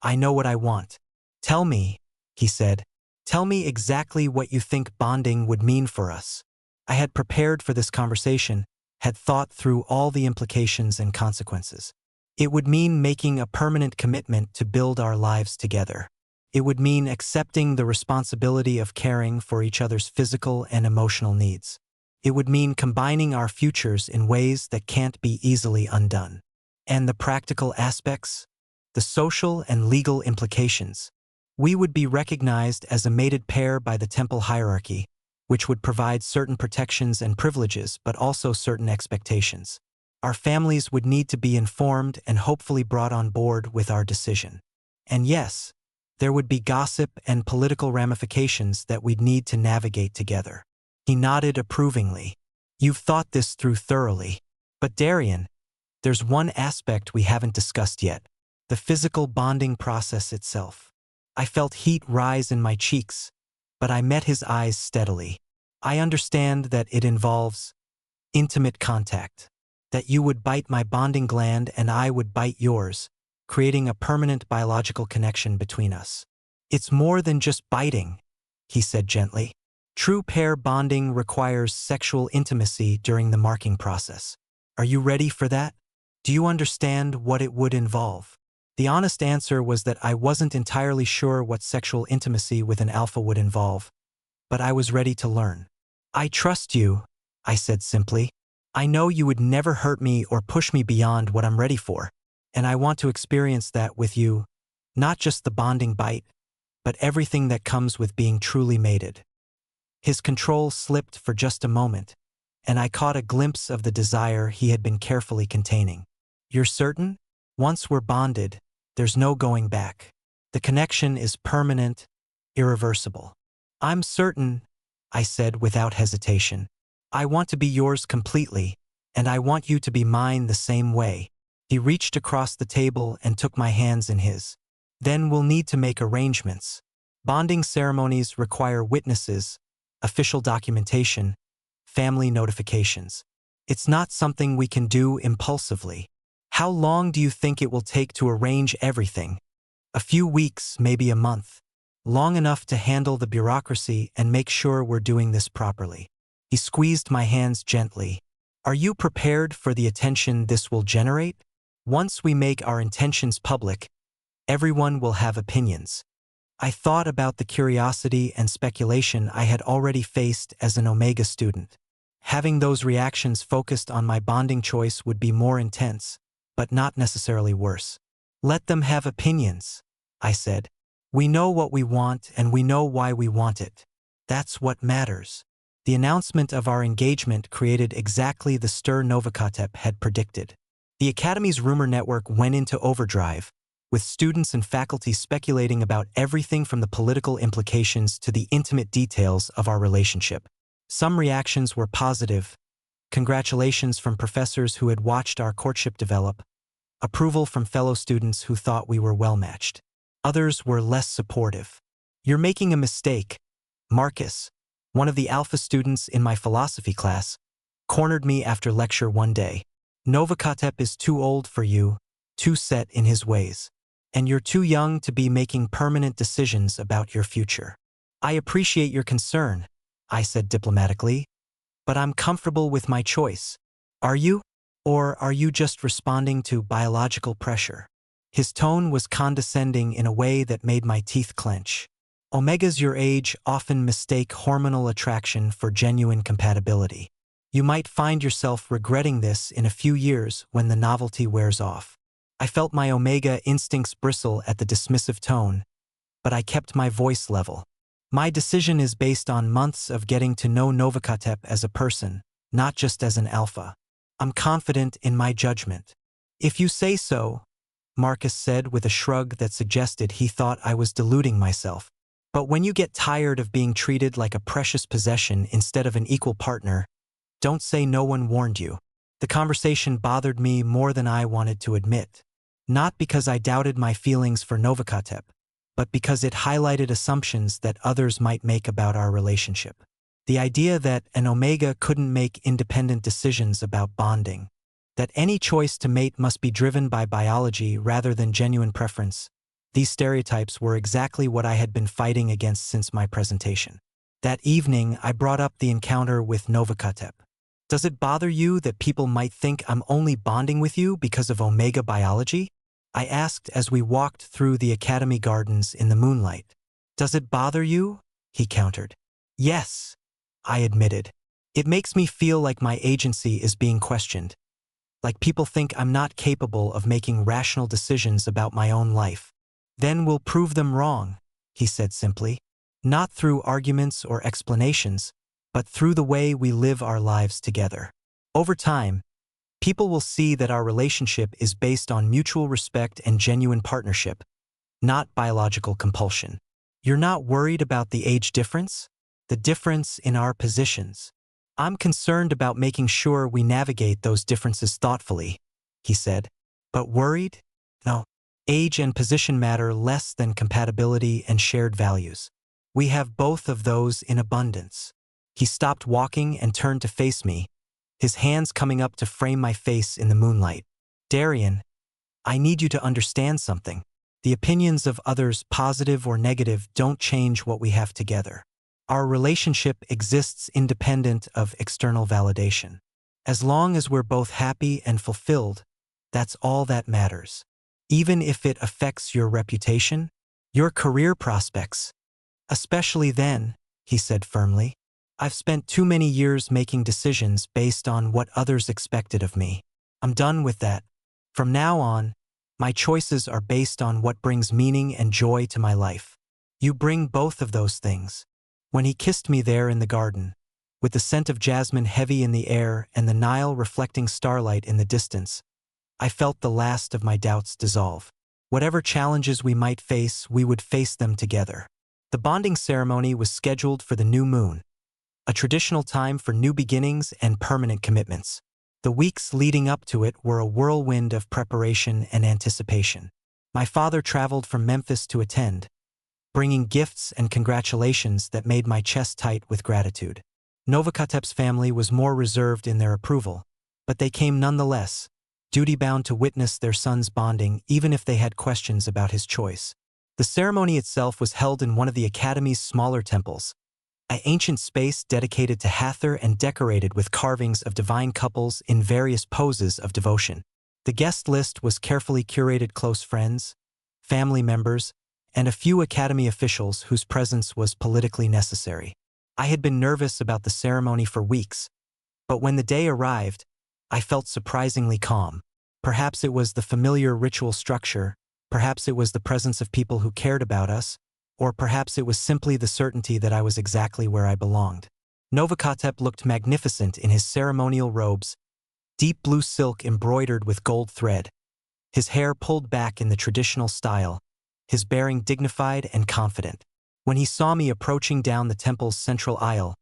I know what I want. Tell me, he said. Tell me exactly what you think bonding would mean for us. I had prepared for this conversation, had thought through all the implications and consequences. It would mean making a permanent commitment to build our lives together. It would mean accepting the responsibility of caring for each other's physical and emotional needs. It would mean combining our futures in ways that can't be easily undone. And the practical aspects? the social and legal implications. We would be recognized as a mated pair by the temple hierarchy, which would provide certain protections and privileges but also certain expectations. Our families would need to be informed and hopefully brought on board with our decision. And yes, there would be gossip and political ramifications that we'd need to navigate together. He nodded approvingly. You've thought this through thoroughly. But Darian, there's one aspect we haven't discussed yet: the physical bonding process itself. I felt heat rise in my cheeks, but I met his eyes steadily. I understand that it involves intimate contact, that you would bite my bonding gland and I would bite yours, creating a permanent biological connection between us. It's more than just biting, he said gently. True pair bonding requires sexual intimacy during the marking process. Are you ready for that? Do you understand what it would involve? The honest answer was that I wasn't entirely sure what sexual intimacy with an alpha would involve, but I was ready to learn. I trust you, I said simply. I know you would never hurt me or push me beyond what I'm ready for, and I want to experience that with you, not just the bonding bite, but everything that comes with being truly mated. His control slipped for just a moment, and I caught a glimpse of the desire he had been carefully containing. You're certain? Once we're bonded, there's no going back. The connection is permanent, irreversible. I'm certain, I said without hesitation. I want to be yours completely, and I want you to be mine the same way. He reached across the table and took my hands in his. Then we'll need to make arrangements. Bonding ceremonies require witnesses, official documentation, family notifications. It's not something we can do impulsively. How long do you think it will take to arrange everything? A few weeks, maybe a month. Long enough to handle the bureaucracy and make sure we're doing this properly. He squeezed my hands gently. Are you prepared for the attention this will generate? Once we make our intentions public, everyone will have opinions. I thought about the curiosity and speculation I had already faced as an Omega student. Having those reactions focused on my bonding choice would be more intense, but not necessarily worse. Let them have opinions, I said. We know what we want and we know why we want it. That's what matters. The announcement of our engagement created exactly the stir Novakotep had predicted. The Academy's rumor network went into overdrive, with students and faculty speculating about everything from the political implications to the intimate details of our relationship. Some reactions were positive: congratulations from professors who had watched our courtship develop, approval from fellow students who thought we were well-matched. Others were less supportive. You're making a mistake. Marcus, one of the alpha students in my philosophy class, cornered me after lecture one day. Novakotep is too old for you, too set in his ways, and you're too young to be making permanent decisions about your future. I appreciate your concern, I said diplomatically, but I'm comfortable with my choice. Are you? Or are you just responding to biological pressure? His tone was condescending in a way that made my teeth clench. Omegas your age often mistake hormonal attraction for genuine compatibility. You might find yourself regretting this in a few years when the novelty wears off. I felt my Omega instincts bristle at the dismissive tone, but I kept my voice level. My decision is based on months of getting to know Novakotep as a person, not just as an alpha. I'm confident in my judgment. If you say so, Marcus said with a shrug that suggested he thought I was deluding myself. But when you get tired of being treated like a precious possession instead of an equal partner, don't say no one warned you. The conversation bothered me more than I wanted to admit. Not because I doubted my feelings for Novakotep, but because it highlighted assumptions that others might make about our relationship. The idea that an Omega couldn't make independent decisions about bonding, that any choice to mate must be driven by biology rather than genuine preference. These stereotypes were exactly what I had been fighting against since my presentation. That evening, I brought up the encounter with Novakotep. Does it bother you that people might think I'm only bonding with you because of Omega biology? I asked as we walked through the Academy gardens in the moonlight. Does it bother you? He countered. Yes, I admitted. It makes me feel like my agency is being questioned. like people think I'm not capable of making rational decisions about my own life. Then we'll prove them wrong, he said simply. Not through arguments or explanations, but through the way we live our lives together. Over time, people will see that our relationship is based on mutual respect and genuine partnership, not biological compulsion. You're not worried about the age difference? The difference in our positions. I'm concerned about making sure we navigate those differences thoughtfully, he said. But worried? No. Age and position matter less than compatibility and shared values. We have both of those in abundance. He stopped walking and turned to face me, his hands coming up to frame my face in the moonlight. Darian, I need you to understand something. The opinions of others, positive or negative, don't change what we have together. Our relationship exists independent of external validation. As long as we're both happy and fulfilled, that's all that matters. Even if it affects your reputation, your career prospects. Especially then, he said firmly. I've spent too many years making decisions based on what others expected of me. I'm done with that. From now on, my choices are based on what brings meaning and joy to my life. You bring both of those things. When he kissed me there in the garden, with the scent of jasmine heavy in the air and the Nile reflecting starlight in the distance, I felt the last of my doubts dissolve. Whatever challenges we might face, we would face them together. The bonding ceremony was scheduled for the new moon, a traditional time for new beginnings and permanent commitments. The weeks leading up to it were a whirlwind of preparation and anticipation. My father traveled from Memphis to attend, bringing gifts and congratulations that made my chest tight with gratitude. Novakotep's family was more reserved in their approval, but they came nonetheless, duty-bound to witness their son's bonding even if they had questions about his choice. The ceremony itself was held in one of the Academy's smaller temples, an ancient space dedicated to Hathor and decorated with carvings of divine couples in various poses of devotion. The guest list was carefully curated: close friends, family members, and a few Academy officials whose presence was politically necessary. I had been nervous about the ceremony for weeks, but when the day arrived, I felt surprisingly calm. Perhaps it was the familiar ritual structure, perhaps it was the presence of people who cared about us, or perhaps it was simply the certainty that I was exactly where I belonged. Novakotep looked magnificent in his ceremonial robes, deep blue silk embroidered with gold thread, his hair pulled back in the traditional style, his bearing dignified and confident. When he saw me approaching down the temple's central aisle,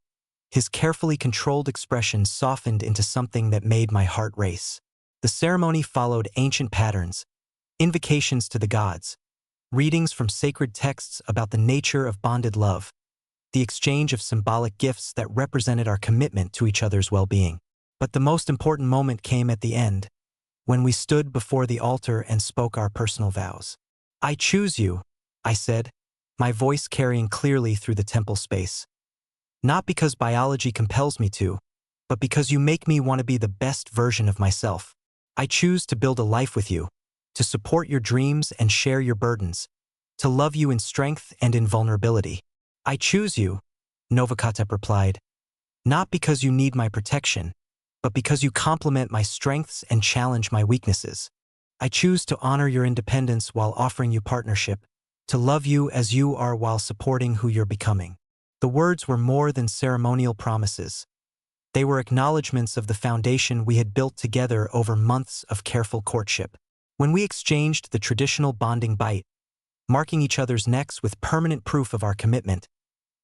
his carefully controlled expression softened into something that made my heart race. The ceremony followed ancient patterns, invocations to the gods, readings from sacred texts about the nature of bonded love, the exchange of symbolic gifts that represented our commitment to each other's well-being. But the most important moment came at the end, when we stood before the altar and spoke our personal vows. I choose you, I said, my voice carrying clearly through the temple space. Not because biology compels me to, but because you make me want to be the best version of myself. I choose to build a life with you, to support your dreams and share your burdens, to love you in strength and in vulnerability. I choose you, Novakotep replied, not because you need my protection, but because you complement my strengths and challenge my weaknesses. I choose to honor your independence while offering you partnership, to love you as you are while supporting who you're becoming. The words were more than ceremonial promises. They were acknowledgments of the foundation we had built together over months of careful courtship. When we exchanged the traditional bonding bite, marking each other's necks with permanent proof of our commitment,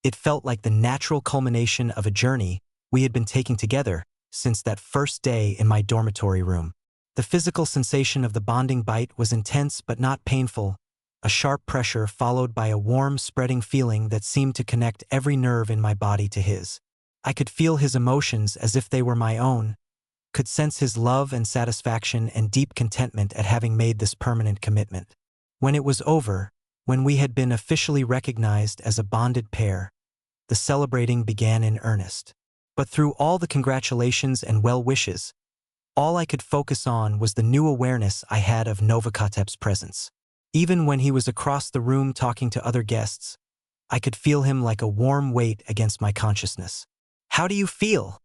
it felt like the natural culmination of a journey we had been taking together since that first day in my dormitory room. The physical sensation of the bonding bite was intense but not painful, a sharp pressure followed by a warm, spreading feeling that seemed to connect every nerve in my body to his. I could feel his emotions as if they were my own, could sense his love and satisfaction and deep contentment at having made this permanent commitment. When it was over, when we had been officially recognized as a bonded pair, the celebrating began in earnest. But through all the congratulations and well wishes, all I could focus on was the new awareness I had of Novakotep's presence. Even when he was across the room talking to other guests, I could feel him like a warm weight against my consciousness. How do you feel?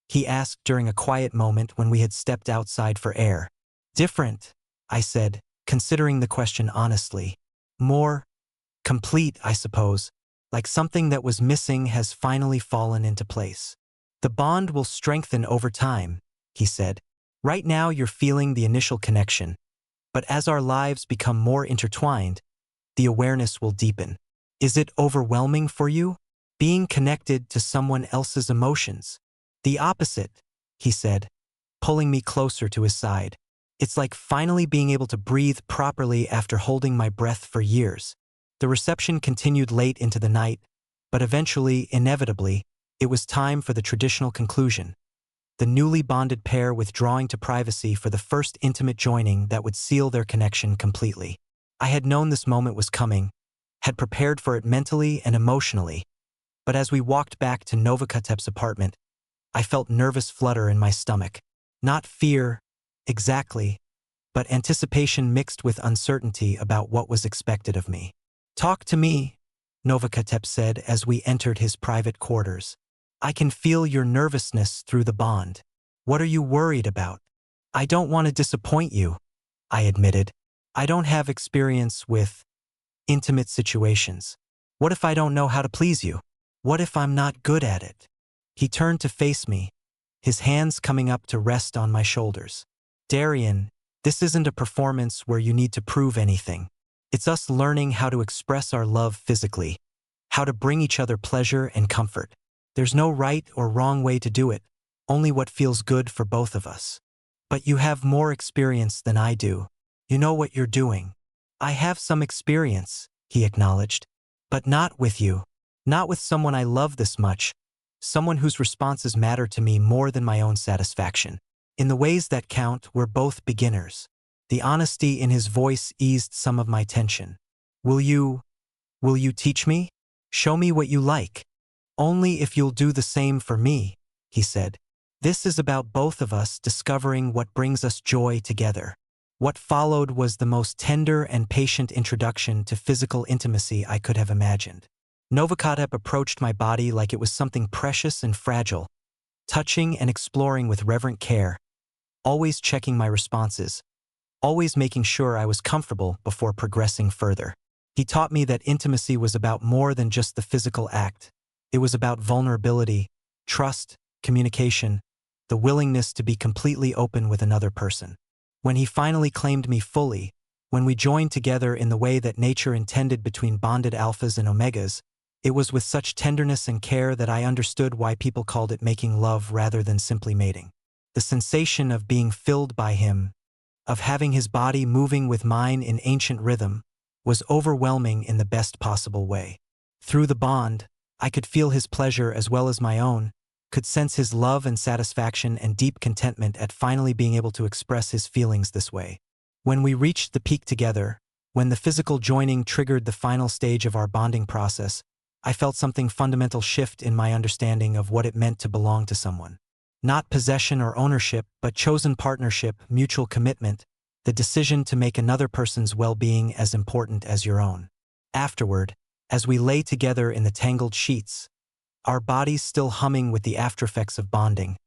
he asked during a quiet moment when we had stepped outside for air. Different, I said, considering the question honestly. More complete, I suppose, like something that was missing has finally fallen into place. The bond will strengthen over time, he said. Right now you're feeling the initial connection, but as our lives become more intertwined, the awareness will deepen. Is it overwhelming for you? Being connected to someone else's emotions? The opposite, he said, pulling me closer to his side. It's like finally being able to breathe properly after holding my breath for years. The reception continued late into the night, but eventually, inevitably, it was time for the traditional conclusion. The newly bonded pair withdrawing to privacy for the first intimate joining that would seal their connection completely. I had known this moment was coming, had prepared for it mentally and emotionally, but as we walked back to Novakatep's apartment, I felt nervous flutter in my stomach. Not fear, exactly, but anticipation mixed with uncertainty about what was expected of me. "Talk to me," Novakatep said as we entered his private quarters. "I can feel your nervousness through the bond. What are you worried about?" "I don't want to disappoint you," I admitted. "I don't have experience with intimate situations. What if I don't know how to please you? What if I'm not good at it?" He turned to face me, his hands coming up to rest on my shoulders. "Darian, this isn't a performance where you need to prove anything. It's us learning how to express our love physically, how to bring each other pleasure and comfort. There's no right or wrong way to do it, only what feels good for both of us. But you have more experience than I do. You know what you're doing." "I have some experience," he acknowledged, "but not with you. Not with someone I love this much, someone whose responses matter to me more than my own satisfaction. In the ways that count, we're both beginners." The honesty in his voice eased some of my tension. Will you teach me? Show me what you like. "Only if you'll do the same for me," he said. "This is about both of us discovering what brings us joy together." What followed was the most tender and patient introduction to physical intimacy I could have imagined. Novakatep approached my body like it was something precious and fragile, touching and exploring with reverent care, always checking my responses, always making sure I was comfortable before progressing further. He taught me that intimacy was about more than just the physical act. It was about vulnerability, trust, communication, the willingness to be completely open with another person. When he finally claimed me fully, when we joined together in the way that nature intended between bonded alphas and omegas, it was with such tenderness and care that I understood why people called it making love rather than simply mating. The sensation of being filled by him, of having his body moving with mine in ancient rhythm, was overwhelming in the best possible way. Through the bond, I could feel his pleasure as well as my own, could sense his love and satisfaction and deep contentment at finally being able to express his feelings this way. When we reached the peak together, when the physical joining triggered the final stage of our bonding process, I felt something fundamental shift in my understanding of what it meant to belong to someone. Not possession or ownership, but chosen partnership, mutual commitment, the decision to make another person's well-being as important as your own. Afterward, as we lay together in the tangled sheets, our bodies still humming with the aftereffects of bonding,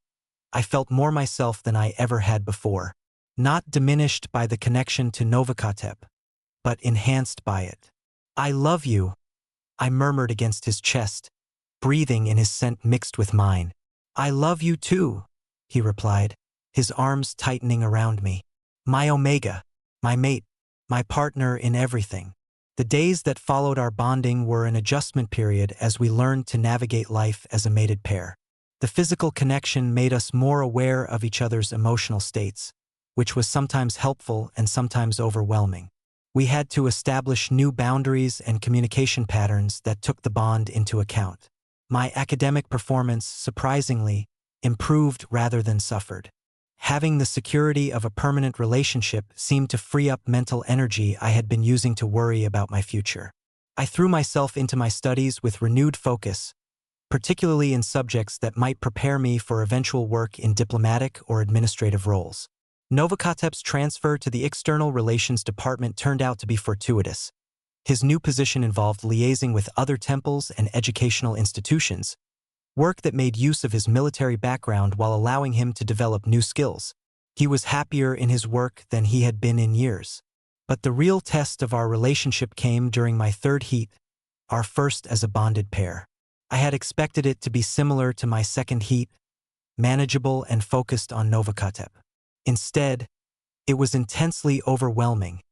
I felt more myself than I ever had before, not diminished by the connection to Novakatep, but enhanced by it. "I love you," I murmured against his chest, breathing in his scent mixed with mine. "I love you too," he replied, his arms tightening around me. "My omega, my mate, my partner in everything." The days that followed our bonding were an adjustment period as we learned to navigate life as a mated pair. The physical connection made us more aware of each other's emotional states, which was sometimes helpful and sometimes overwhelming. We had to establish new boundaries and communication patterns that took the bond into account. My academic performance, surprisingly, improved rather than suffered. Having the security of a permanent relationship seemed to free up mental energy I had been using to worry about my future. I threw myself into my studies with renewed focus, particularly in subjects that might prepare me for eventual work in diplomatic or administrative roles. Novakatep's transfer to the External Relations Department turned out to be fortuitous. His new position involved liaising with other temples and educational institutions, Work that made use of his military background while allowing him to develop new skills. He was happier in his work than he had been in years. But the real test of our relationship came during my third heat, our first as a bonded pair. I had expected it to be similar to my second heat, manageable and focused on Novakotep. Instead, it was intensely overwhelming,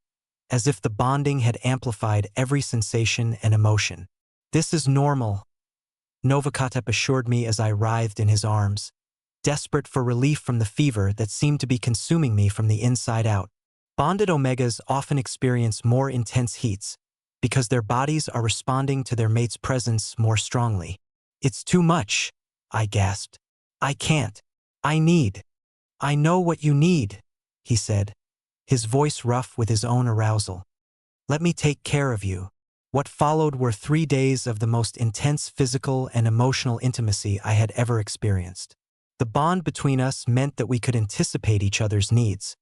as if the bonding had amplified every sensation and emotion. "This is normal," Novakotep assured me as I writhed in his arms, desperate for relief from the fever that seemed to be consuming me from the inside out. Bonded omegas often experience more intense heats because their bodies are responding to their mate's presence more strongly. "It's too much," I gasped. "I can't. I need." "I know what you need," he said, his voice rough with his own arousal. "Let me take care of you." What followed were 3 days of the most intense physical and emotional intimacy I had ever experienced. The bond between us meant that we could anticipate each other's needs,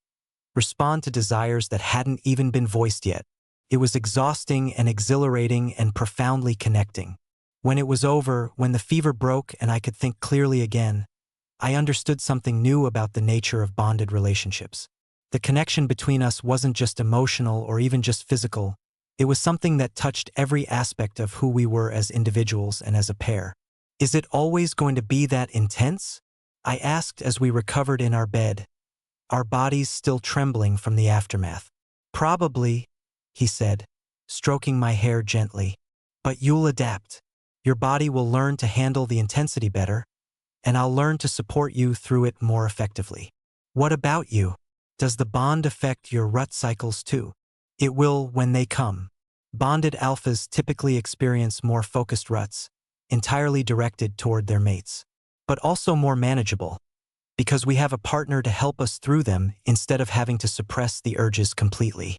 respond to desires that hadn't even been voiced yet. It was exhausting and exhilarating and profoundly connecting. When it was over, when the fever broke and I could think clearly again, I understood something new about the nature of bonded relationships. The connection between us wasn't just emotional or even just physical. It was something that touched every aspect of who we were as individuals and as a pair. "Is it always going to be that intense?" I asked as we recovered in our bed, our bodies still trembling from the aftermath. "Probably," he said, stroking my hair gently. "But you'll adapt. Your body will learn to handle the intensity better, and I'll learn to support you through it more effectively." "What about you? Does the bond affect your rut cycles too?" "It will when they come." Bonded alphas typically experience more focused ruts, entirely directed toward their mates, but also more manageable, because we have a partner to help us through them instead of having to suppress the urges completely.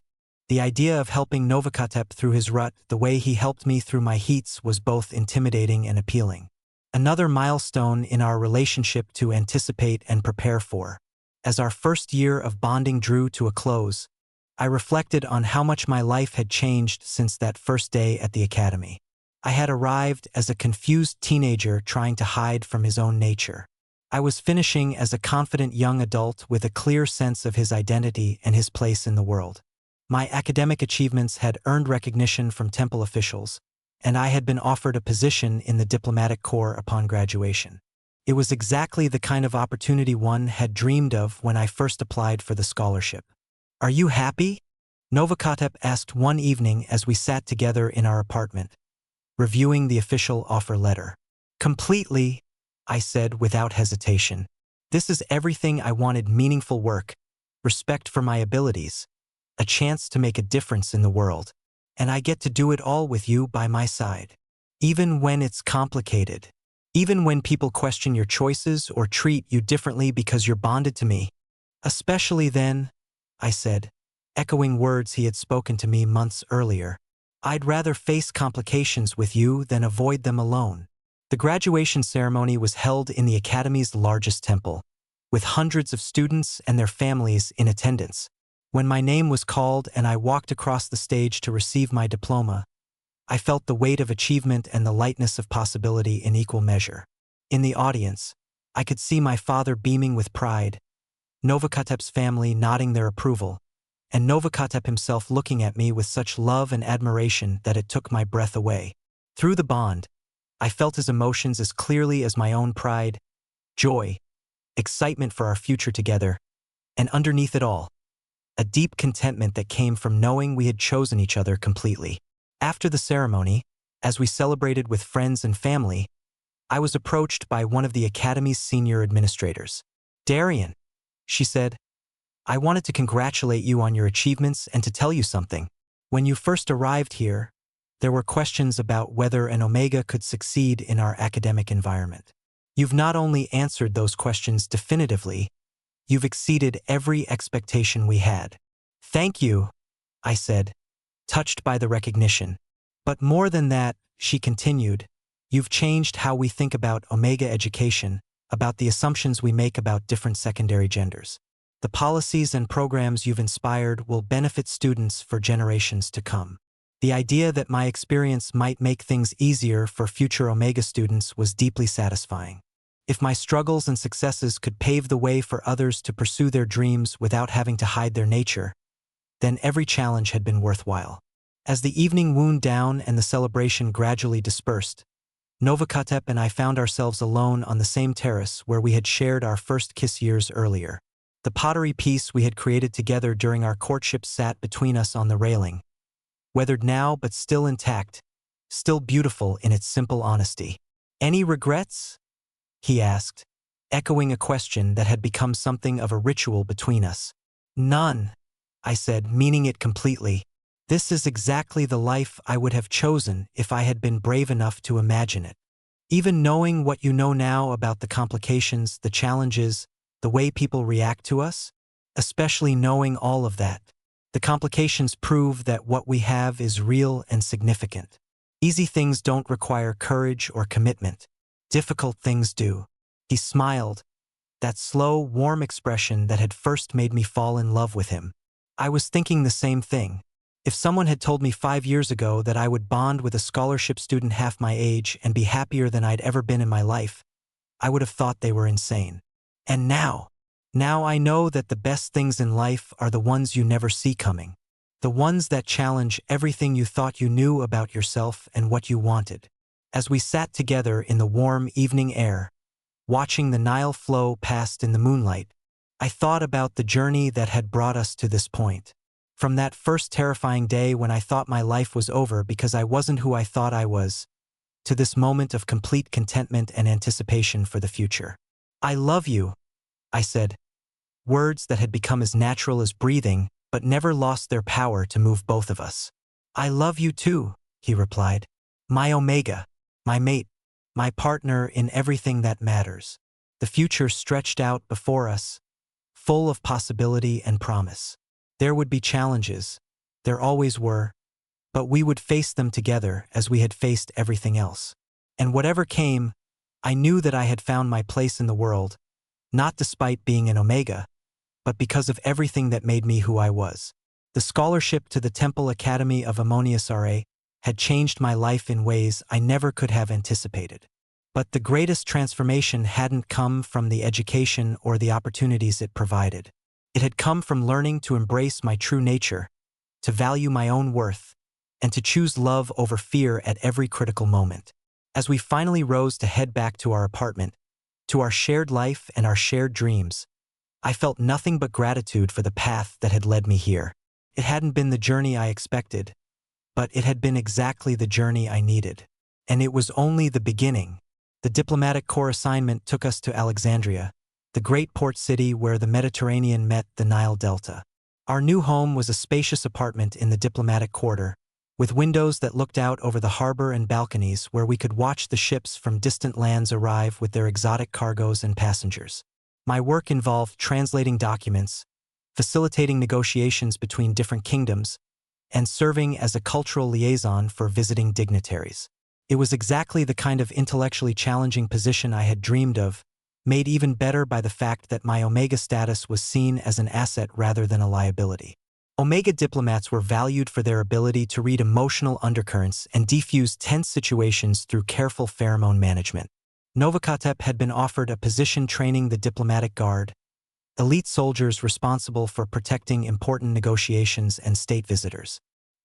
The idea of helping Novakotep through his rut the way he helped me through my heats was both intimidating and appealing. Another milestone in our relationship to anticipate and prepare for. As our first year of bonding drew to a close, I reflected on how much my life had changed since that first day at the academy. I had arrived as a confused teenager trying to hide from his own nature. I was finishing as a confident young adult with a clear sense of his identity and his place in the world. My academic achievements had earned recognition from temple officials, and I had been offered a position in the diplomatic corps upon graduation. It was exactly the kind of opportunity one had dreamed of when I first applied for the scholarship. "Are you happy?" Novakotep asked one evening as we sat together in our apartment, reviewing the official offer letter. "Completely," I said without hesitation. "This is everything I wanted: meaningful work, respect for my abilities, a chance to make a difference in the world, and I get to do it all with you by my side. Even when it's complicated, even when people question your choices or treat you differently because you're bonded to me. Especially then," I said, echoing words he had spoken to me months earlier. "I'd rather face complications with you than avoid them alone." The graduation ceremony was held in the academy's largest temple, with hundreds of students and their families in attendance. When my name was called and I walked across the stage to receive my diploma, I felt the weight of achievement and the lightness of possibility in equal measure. In the audience, I could see my father beaming with pride, Novakotep's family nodding their approval, and Novakotep himself looking at me with such love and admiration that it took my breath away. Through the bond, I felt his emotions as clearly as my own: pride, joy, excitement for our future together, and underneath it all, a deep contentment that came from knowing we had chosen each other completely. After the ceremony, as we celebrated with friends and family, I was approached by one of the academy's senior administrators. "Darian," she said, "I wanted to congratulate you on your achievements and to tell you something. When you first arrived here, there were questions about whether an Omega could succeed in our academic environment. You've not only answered those questions definitively, you've exceeded every expectation we had." "Thank you," I said, touched by the recognition. "But more than that," she continued, "you've changed how we think about Omega education, about the assumptions we make about different secondary genders. The policies and programs you've inspired will benefit students for generations to come." The idea that my experience might make things easier for future Omega students was deeply satisfying. If my struggles and successes could pave the way for others to pursue their dreams without having to hide their nature, then every challenge had been worthwhile. As the evening wound down and the celebration gradually dispersed, Novakotep and I found ourselves alone on the same terrace where we had shared our first kiss years earlier. The pottery piece we had created together during our courtship sat between us on the railing, weathered now but still intact, still beautiful in its simple honesty. "Any regrets?" he asked, echoing a question that had become something of a ritual between us. "None," I said, meaning it completely. "This is exactly the life I would have chosen if I had been brave enough to imagine it." Even knowing what you know now about the complications, the challenges, the way people react to us, especially knowing all of that, the complications prove that what we have is real and significant. Easy things don't require courage or commitment. Difficult things do. He smiled, that slow, warm expression that had first made me fall in love with him. I was thinking the same thing. If someone had told me 5 years ago that I would bond with a scholarship student half my age and be happier than I'd ever been in my life, I would have thought they were insane. And now I know that the best things in life are the ones you never see coming. The ones that challenge everything you thought you knew about yourself and what you wanted. As we sat together in the warm evening air, watching the Nile flow past in the moonlight, I thought about the journey that had brought us to this point. From that first terrifying day when I thought my life was over because I wasn't who I thought I was, to this moment of complete contentment and anticipation for the future. "I love you," I said, words that had become as natural as breathing but never lost their power to move both of us. "I love you too," he replied. "My Omega, my mate, my partner in everything that matters." The future stretched out before us, full of possibility and promise. There would be challenges, there always were, but we would face them together as we had faced everything else. And whatever came, I knew that I had found my place in the world, not despite being an Omega, but because of everything that made me who I was. The scholarship to the Temple Academy of Ammonius had changed my life in ways I never could have anticipated. But the greatest transformation hadn't come from the education or the opportunities it provided. It had come from learning to embrace my true nature, to value my own worth, and to choose love over fear at every critical moment. As we finally rose to head back to our apartment, to our shared life and our shared dreams, I felt nothing but gratitude for the path that had led me here. It hadn't been the journey I expected, but it had been exactly the journey I needed. And it was only the beginning. The diplomatic corps assignment took us to Alexandria, the great port city where the Mediterranean met the Nile Delta. Our new home was a spacious apartment in the diplomatic quarter, with windows that looked out over the harbor and balconies where we could watch the ships from distant lands arrive with their exotic cargoes and passengers. My work involved translating documents, facilitating negotiations between different kingdoms, and serving as a cultural liaison for visiting dignitaries. It was exactly the kind of intellectually challenging position I had dreamed of, made even better by the fact that my Omega status was seen as an asset rather than a liability. Omega diplomats were valued for their ability to read emotional undercurrents and defuse tense situations through careful pheromone management. Novakotep had been offered a position training the diplomatic guard, elite soldiers responsible for protecting important negotiations and state visitors.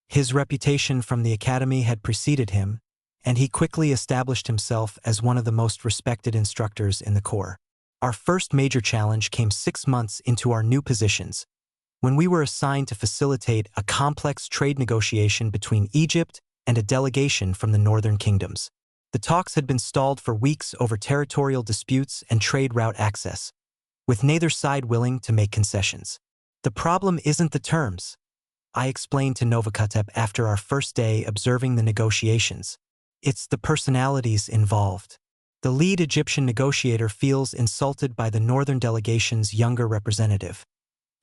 His reputation from the academy had preceded him, and he quickly established himself as one of the most respected instructors in the Corps. Our first major challenge came 6 months into our new positions, when we were assigned to facilitate a complex trade negotiation between Egypt and a delegation from the northern kingdoms. The talks had been stalled for weeks over territorial disputes and trade route access, with neither side willing to make concessions. "The problem isn't the terms," I explained to Novakotep after our first day observing the negotiations. "It's the personalities involved." The lead Egyptian negotiator feels insulted by the northern delegation's younger representative,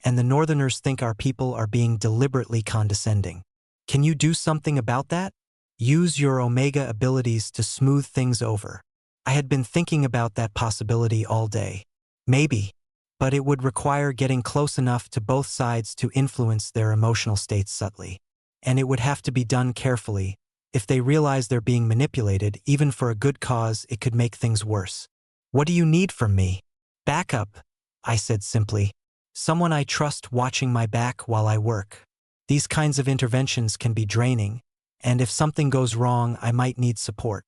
and the northerners think our people are being deliberately condescending. "Can you do something about that? Use your Omega abilities to smooth things over." I had been thinking about that possibility all day. Maybe, but it would require getting close enough to both sides to influence their emotional states subtly. and it would have to be done carefully. If they realize they're being manipulated, even for a good cause, it could make things worse. What do you need from me? Backup, I said simply. Someone I trust watching my back while I work. These kinds of interventions can be draining, and if something goes wrong, I might need support.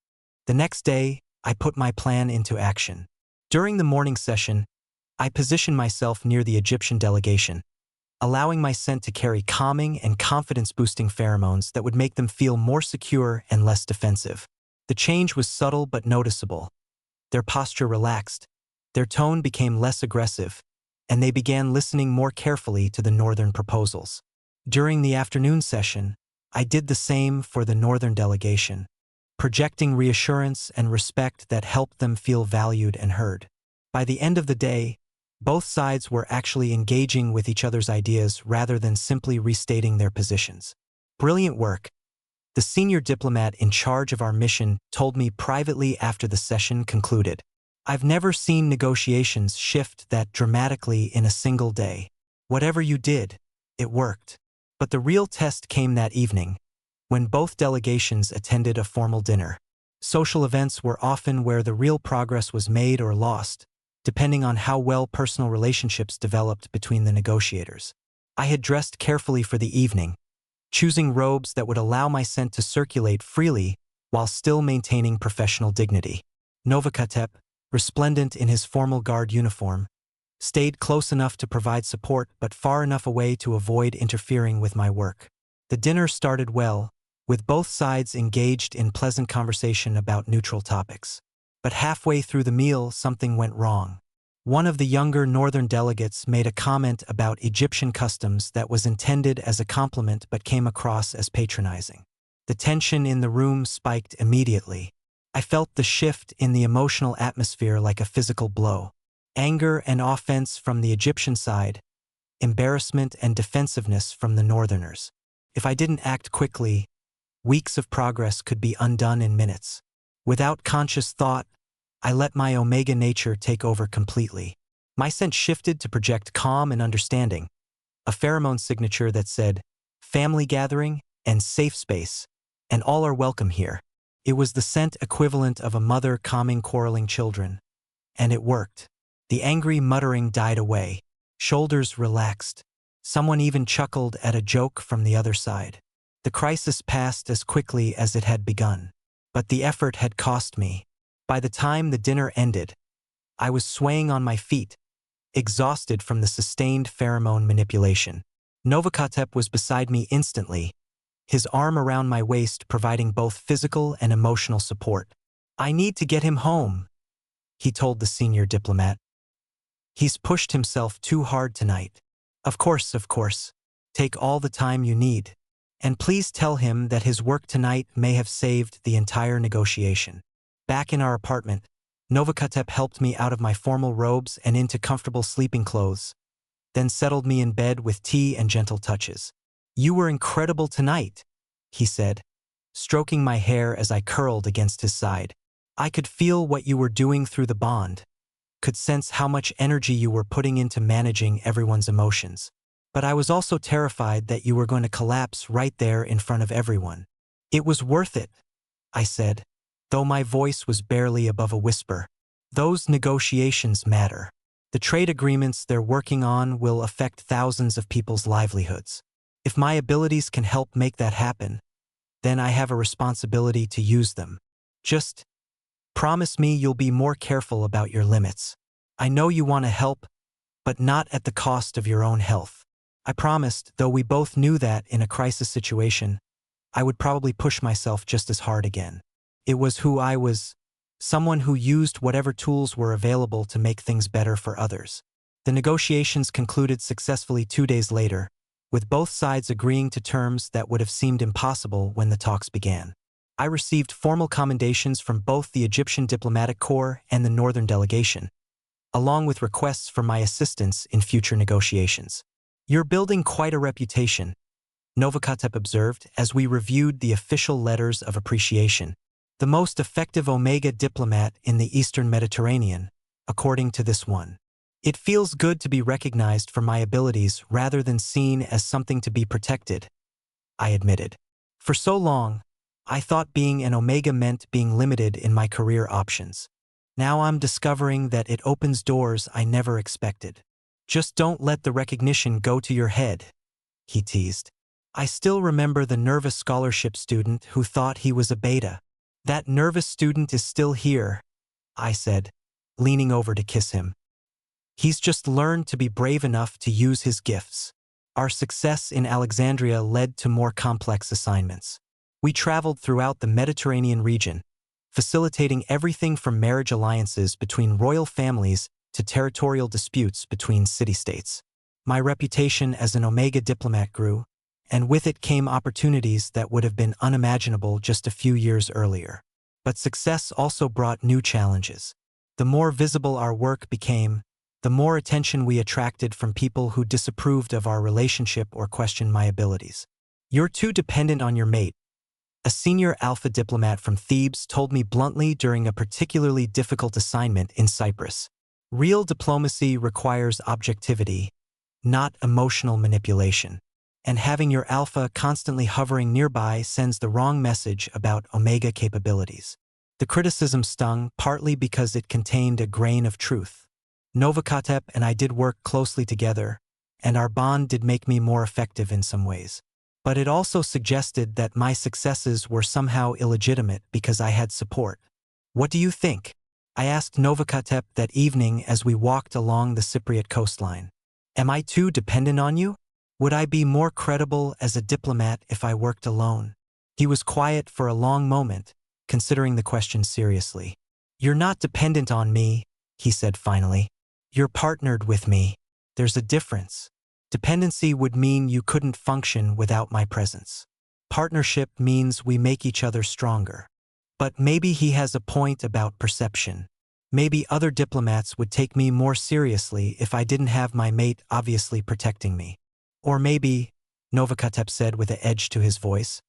The next day, I put my plan into action. During the morning session, I positioned myself near the Egyptian delegation, allowing my scent to carry calming and confidence-boosting pheromones that would make them feel more secure and less defensive. The change was subtle but noticeable. Their posture relaxed, their tone became less aggressive, and they began listening more carefully to the northern proposals. During the afternoon session, I did the same for the northern delegation, projecting reassurance and respect that helped them feel valued and heard. By the end of the day, both sides were actually engaging with each other's ideas rather than simply restating their positions. Brilliant work. The senior diplomat in charge of our mission told me privately after the session concluded. I've never seen negotiations shift that dramatically in a single day. Whatever you did, it worked. But the real test came that evening, when both delegations attended a formal dinner. Social events were often where the real progress was made or lost, depending on how well personal relationships developed between the negotiators. I had dressed carefully for the evening, choosing robes that would allow my scent to circulate freely while still maintaining professional dignity. Novakatep, resplendent in his formal guard uniform, stayed close enough to provide support but far enough away to avoid interfering with my work. The dinner started well, with both sides engaged in pleasant conversation about neutral topics. But halfway through the meal, something went wrong. One of the younger northern delegates made a comment about Egyptian customs that was intended as a compliment but came across as patronizing. The tension in the room spiked immediately. I felt the shift in the emotional atmosphere like a physical blow. Anger and offense from the Egyptian side, embarrassment and defensiveness from the northerners. If I didn't act quickly, weeks of progress could be undone in minutes. Without conscious thought, I let my omega nature take over completely. My scent shifted to project calm and understanding, a pheromone signature that said, family gathering and safe space, and all are welcome here. It was the scent equivalent of a mother calming quarreling children. And it worked. The angry muttering died away. Shoulders relaxed. Someone even chuckled at a joke from the other side. The crisis passed as quickly as it had begun. But the effort had cost me. By the time the dinner ended, I was swaying on my feet, exhausted from the sustained pheromone manipulation. Novakatep was beside me instantly, his arm around my waist providing both physical and emotional support. I need to get him home, he told the senior diplomat. He's pushed himself too hard tonight. Of course. Take all the time you need. And please tell him that his work tonight may have saved the entire negotiation. Back in our apartment, Novakatep helped me out of my formal robes and into comfortable sleeping clothes, then settled me in bed with tea and gentle touches. You were incredible tonight, he said, stroking my hair as I curled against his side. I could feel what you were doing through the bond, could sense how much energy you were putting into managing everyone's emotions. But I was also terrified that you were going to collapse right there in front of everyone. It was worth it, I said, though my voice was barely above a whisper. Those negotiations matter. The trade agreements they're working on will affect thousands of people's livelihoods. If my abilities can help make that happen, then I have a responsibility to use them. Just promise me you'll be more careful about your limits. I know you want to help, but not at the cost of your own health. I promised, though we both knew that in a crisis situation, I would probably push myself just as hard again. It was who I was, someone who used whatever tools were available to make things better for others. The negotiations concluded successfully 2 days later, with both sides agreeing to terms that would have seemed impossible when the talks began. I received formal commendations from both the Egyptian diplomatic corps and the northern delegation, along with requests for my assistance in future negotiations. You're building quite a reputation, Novakatep observed as we reviewed the official letters of appreciation. The most effective Omega diplomat in the Eastern Mediterranean, according to this one. It feels good to be recognized for my abilities rather than seen as something to be protected, I admitted. For so long, I thought being an Omega meant being limited in my career options. Now I'm discovering that it opens doors I never expected. Just don't let the recognition go to your head, he teased. I still remember the nervous scholarship student who thought he was a beta. That nervous student is still here, I said, leaning over to kiss him. He's just learned to be brave enough to use his gifts. Our success in Alexandria led to more complex assignments. We traveled throughout the Mediterranean region, facilitating everything from marriage alliances between royal families to territorial disputes between city-states. My reputation as an Omega diplomat grew, and with it came opportunities that would have been unimaginable just a few years earlier. But success also brought new challenges. The more visible our work became, the more attention we attracted from people who disapproved of our relationship or questioned my abilities. You're too dependent on your mate, a senior Alpha diplomat from Thebes told me bluntly during a particularly difficult assignment in Cyprus. Real diplomacy requires objectivity, not emotional manipulation. And having your Alpha constantly hovering nearby sends the wrong message about Omega capabilities. The criticism stung partly because it contained a grain of truth. Novakotep and I did work closely together, and our bond did make me more effective in some ways. But it also suggested that my successes were somehow illegitimate because I had support. What do you think? I asked Novakotep that evening as we walked along the Cypriot coastline. Am I too dependent on you? Would I be more credible as a diplomat if I worked alone? He was quiet for a long moment, considering the question seriously. You're not dependent on me, he said finally. You're partnered with me. There's a difference. Dependency would mean you couldn't function without my presence. Partnership means we make each other stronger. But maybe he has a point about perception. Maybe other diplomats would take me more seriously if I didn't have my mate obviously protecting me. Or maybe, Novakotep said with an edge to his voice,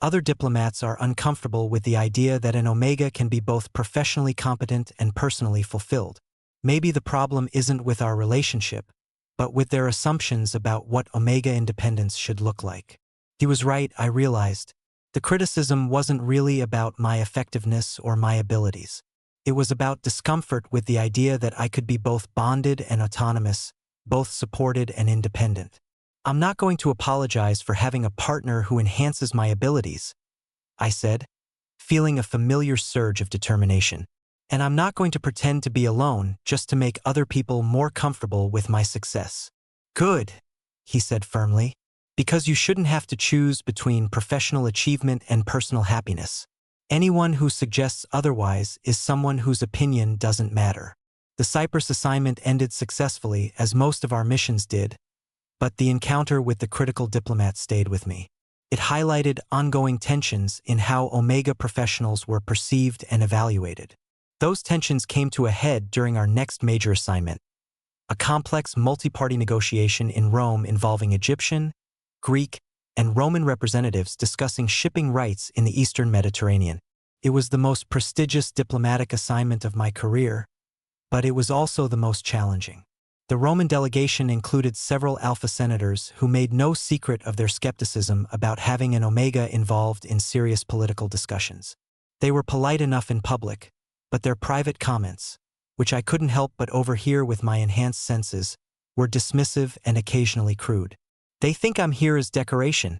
other diplomats are uncomfortable with the idea that an Omega can be both professionally competent and personally fulfilled. Maybe the problem isn't with our relationship, but with their assumptions about what Omega independence should look like. He was right, I realized. The criticism wasn't really about my effectiveness or my abilities. It was about discomfort with the idea that I could be both bonded and autonomous, both supported and independent. I'm not going to apologize for having a partner who enhances my abilities, I said, feeling a familiar surge of determination. And I'm not going to pretend to be alone just to make other people more comfortable with my success. Good, he said firmly, because you shouldn't have to choose between professional achievement and personal happiness. Anyone who suggests otherwise is someone whose opinion doesn't matter. The Cyprus assignment ended successfully, as most of our missions did, but the encounter with the critical diplomat stayed with me. It highlighted ongoing tensions in how Omega professionals were perceived and evaluated. Those tensions came to a head during our next major assignment, a complex multi-party negotiation in Rome involving Egyptian, Greek, and Roman representatives discussing shipping rights in the Eastern Mediterranean. It was the most prestigious diplomatic assignment of my career, but it was also the most challenging. The Roman delegation included several Alpha senators who made no secret of their skepticism about having an Omega involved in serious political discussions. They were polite enough in public, but their private comments, which I couldn't help but overhear with my enhanced senses, were dismissive and occasionally crude. They think I'm here as decoration,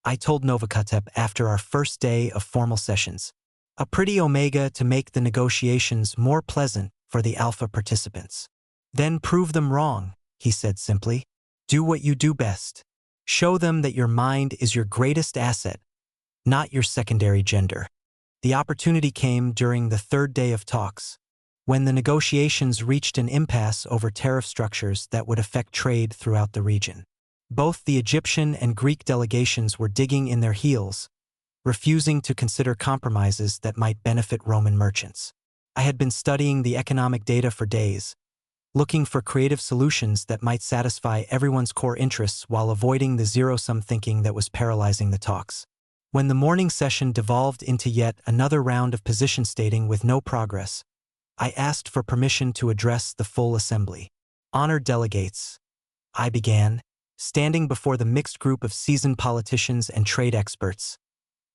I told Novakotep after our first day of formal sessions. A pretty Omega to make the negotiations more pleasant for the Alpha participants. Then prove them wrong, he said simply. Do what you do best. Show them that your mind is your greatest asset, not your secondary gender. The opportunity came during the third day of talks, when the negotiations reached an impasse over tariff structures that would affect trade throughout the region. Both the Egyptian and Greek delegations were digging in their heels, refusing to consider compromises that might benefit Roman merchants. I had been studying the economic data for days, looking for creative solutions that might satisfy everyone's core interests while avoiding the zero-sum thinking that was paralyzing the talks. When the morning session devolved into yet another round of position stating with no progress, I asked for permission to address the full assembly. Honored delegates, I began, standing before the mixed group of seasoned politicians and trade experts.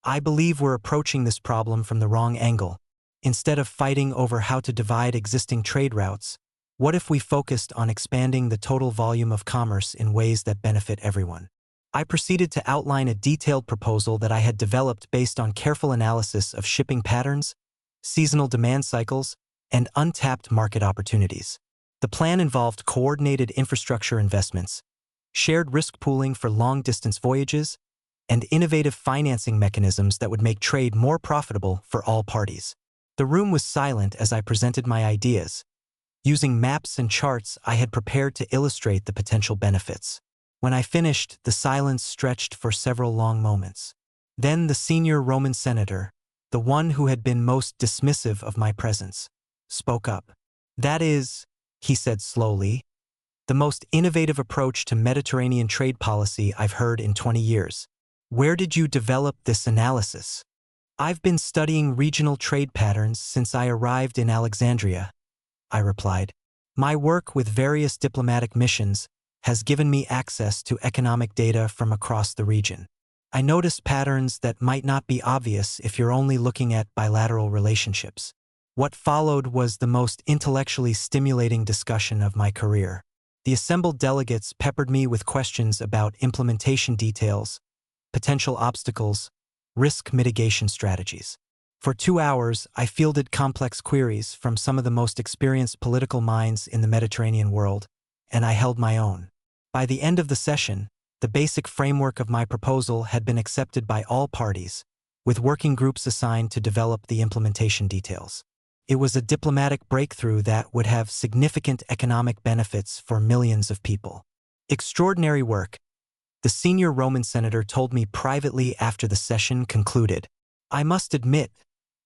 I believe we're approaching this problem from the wrong angle. Instead of fighting over how to divide existing trade routes, what if we focused on expanding the total volume of commerce in ways that benefit everyone? I proceeded to outline a detailed proposal that I had developed based on careful analysis of shipping patterns, seasonal demand cycles, and untapped market opportunities. The plan involved coordinated infrastructure investments, shared risk pooling for long-distance voyages, and innovative financing mechanisms that would make trade more profitable for all parties. The room was silent as I presented my ideas, using maps and charts I had prepared to illustrate the potential benefits. When I finished, the silence stretched for several long moments. Then the senior Roman senator, the one who had been most dismissive of my presence, spoke up. "That is," he said slowly, "the most innovative approach to Mediterranean trade policy I've heard in 20 years. Where did you develop this analysis?" "I've been studying regional trade patterns since I arrived in Alexandria," I replied. "My work with various diplomatic missions has given me access to economic data from across the region. I noticed patterns that might not be obvious if you're only looking at bilateral relationships." What followed was the most intellectually stimulating discussion of my career. The assembled delegates peppered me with questions about implementation details, potential obstacles, risk mitigation strategies. For 2 hours, I fielded complex queries from some of the most experienced political minds in the Mediterranean world, and I held my own. By the end of the session, the basic framework of my proposal had been accepted by all parties, with working groups assigned to develop the implementation details. It was a diplomatic breakthrough that would have significant economic benefits for millions of people. Extraordinary work, the senior Roman senator told me privately after the session concluded. I must admit,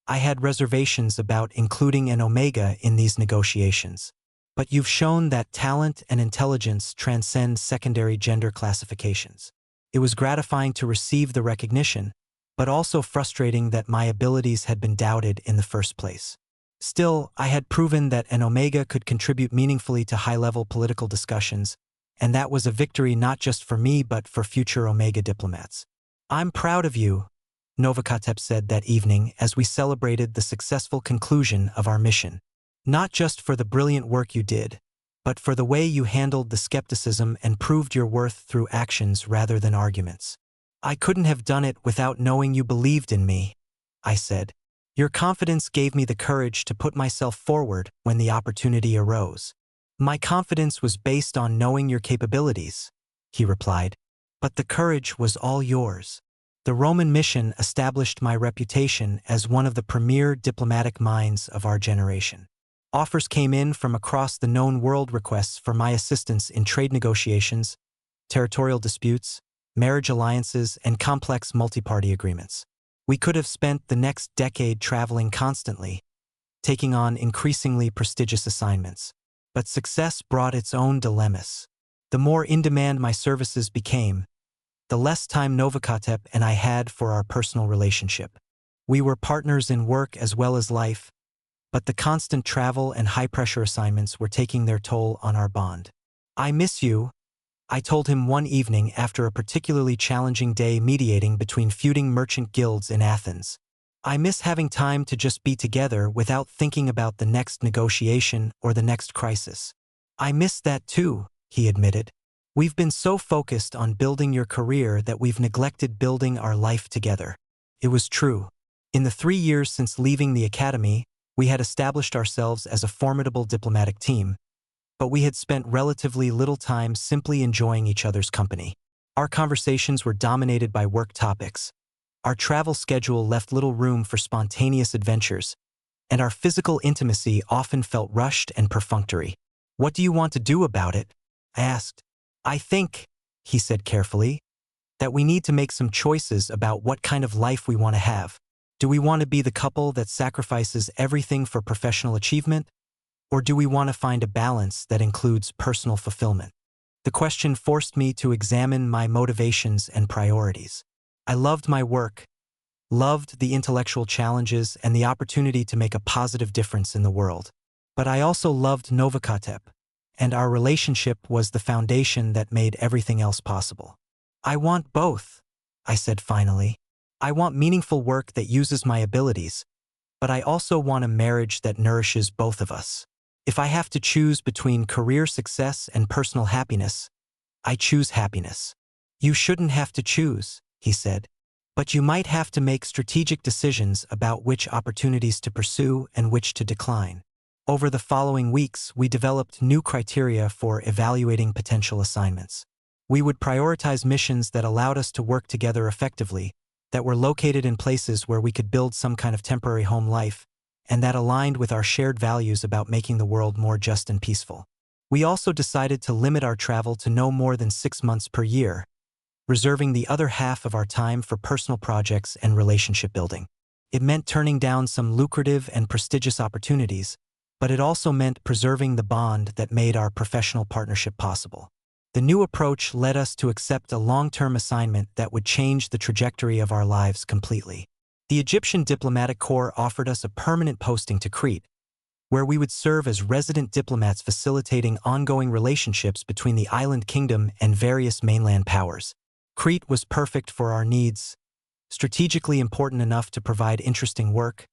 I had reservations about including an omega in these negotiations. But you've shown that talent and intelligence transcend secondary gender classifications. It was gratifying to receive the recognition, but also frustrating that my abilities had been doubted in the first place. Still, I had proven that an omega could contribute meaningfully to high-level political discussions, and that was a victory not just for me but for future omega diplomats. "I'm proud of you," Novakatep said that evening as we celebrated the successful conclusion of our mission. "Not just for the brilliant work you did, but for the way you handled the skepticism and proved your worth through actions rather than arguments. I couldn't have done it without knowing you believed in me," I said. "Your confidence gave me the courage to put myself forward when the opportunity arose." "My confidence was based on knowing your capabilities," he replied. "But the courage was all yours." The Roman mission established my reputation as one of the premier diplomatic minds of our generation. Offers came in from across the known world requests for my assistance in trade negotiations, territorial disputes, marriage alliances, and complex multi-party agreements. We could have spent the next decade traveling constantly, taking on increasingly prestigious assignments. But success brought its own dilemmas. The more in-demand my services became, the less time Novakatep and I had for our personal relationship. We were partners in work as well as life, but the constant travel and high-pressure assignments were taking their toll on our bond. "I miss you," I told him one evening after a particularly challenging day mediating between feuding merchant guilds in Athens. "I miss having time to just be together without thinking about the next negotiation or the next crisis." "I miss that too," he admitted. "We've been so focused on building your career that we've neglected building our life together." It was true. In the 3 years since leaving the academy, we had established ourselves as a formidable diplomatic team, but we had spent relatively little time simply enjoying each other's company. Our conversations were dominated by work topics. Our travel schedule left little room for spontaneous adventures, and our physical intimacy often felt rushed and perfunctory. "What do you want to do about it?" I asked. "I think," he said carefully, "that we need to make some choices about what kind of life we want to have. Do we want to be the couple that sacrifices everything for professional achievement? Or do we want to find a balance that includes personal fulfillment?" The question forced me to examine my motivations and priorities. I loved my work, loved the intellectual challenges and the opportunity to make a positive difference in the world. But I also loved Novakatep, and our relationship was the foundation that made everything else possible. I want both, I said finally. I want meaningful work that uses my abilities, but I also want a marriage that nourishes both of us. If I have to choose between career success and personal happiness, I choose happiness. You shouldn't have to choose, he said, but you might have to make strategic decisions about which opportunities to pursue and which to decline. Over the following weeks, we developed new criteria for evaluating potential assignments. We would prioritize missions that allowed us to work together effectively, that were located in places where we could build some kind of temporary home life, and that aligned with our shared values about making the world more just and peaceful. We also decided to limit our travel to no more than 6 months per year, reserving the other half of our time for personal projects and relationship building. It meant turning down some lucrative and prestigious opportunities, but it also meant preserving the bond that made our professional partnership possible. The new approach led us to accept a long-term assignment that would change the trajectory of our lives completely. The Egyptian Diplomatic Corps offered us a permanent posting to Crete, where we would serve as resident diplomats facilitating ongoing relationships between the island kingdom and various mainland powers. Crete was perfect for our needs, strategically important enough to provide interesting work,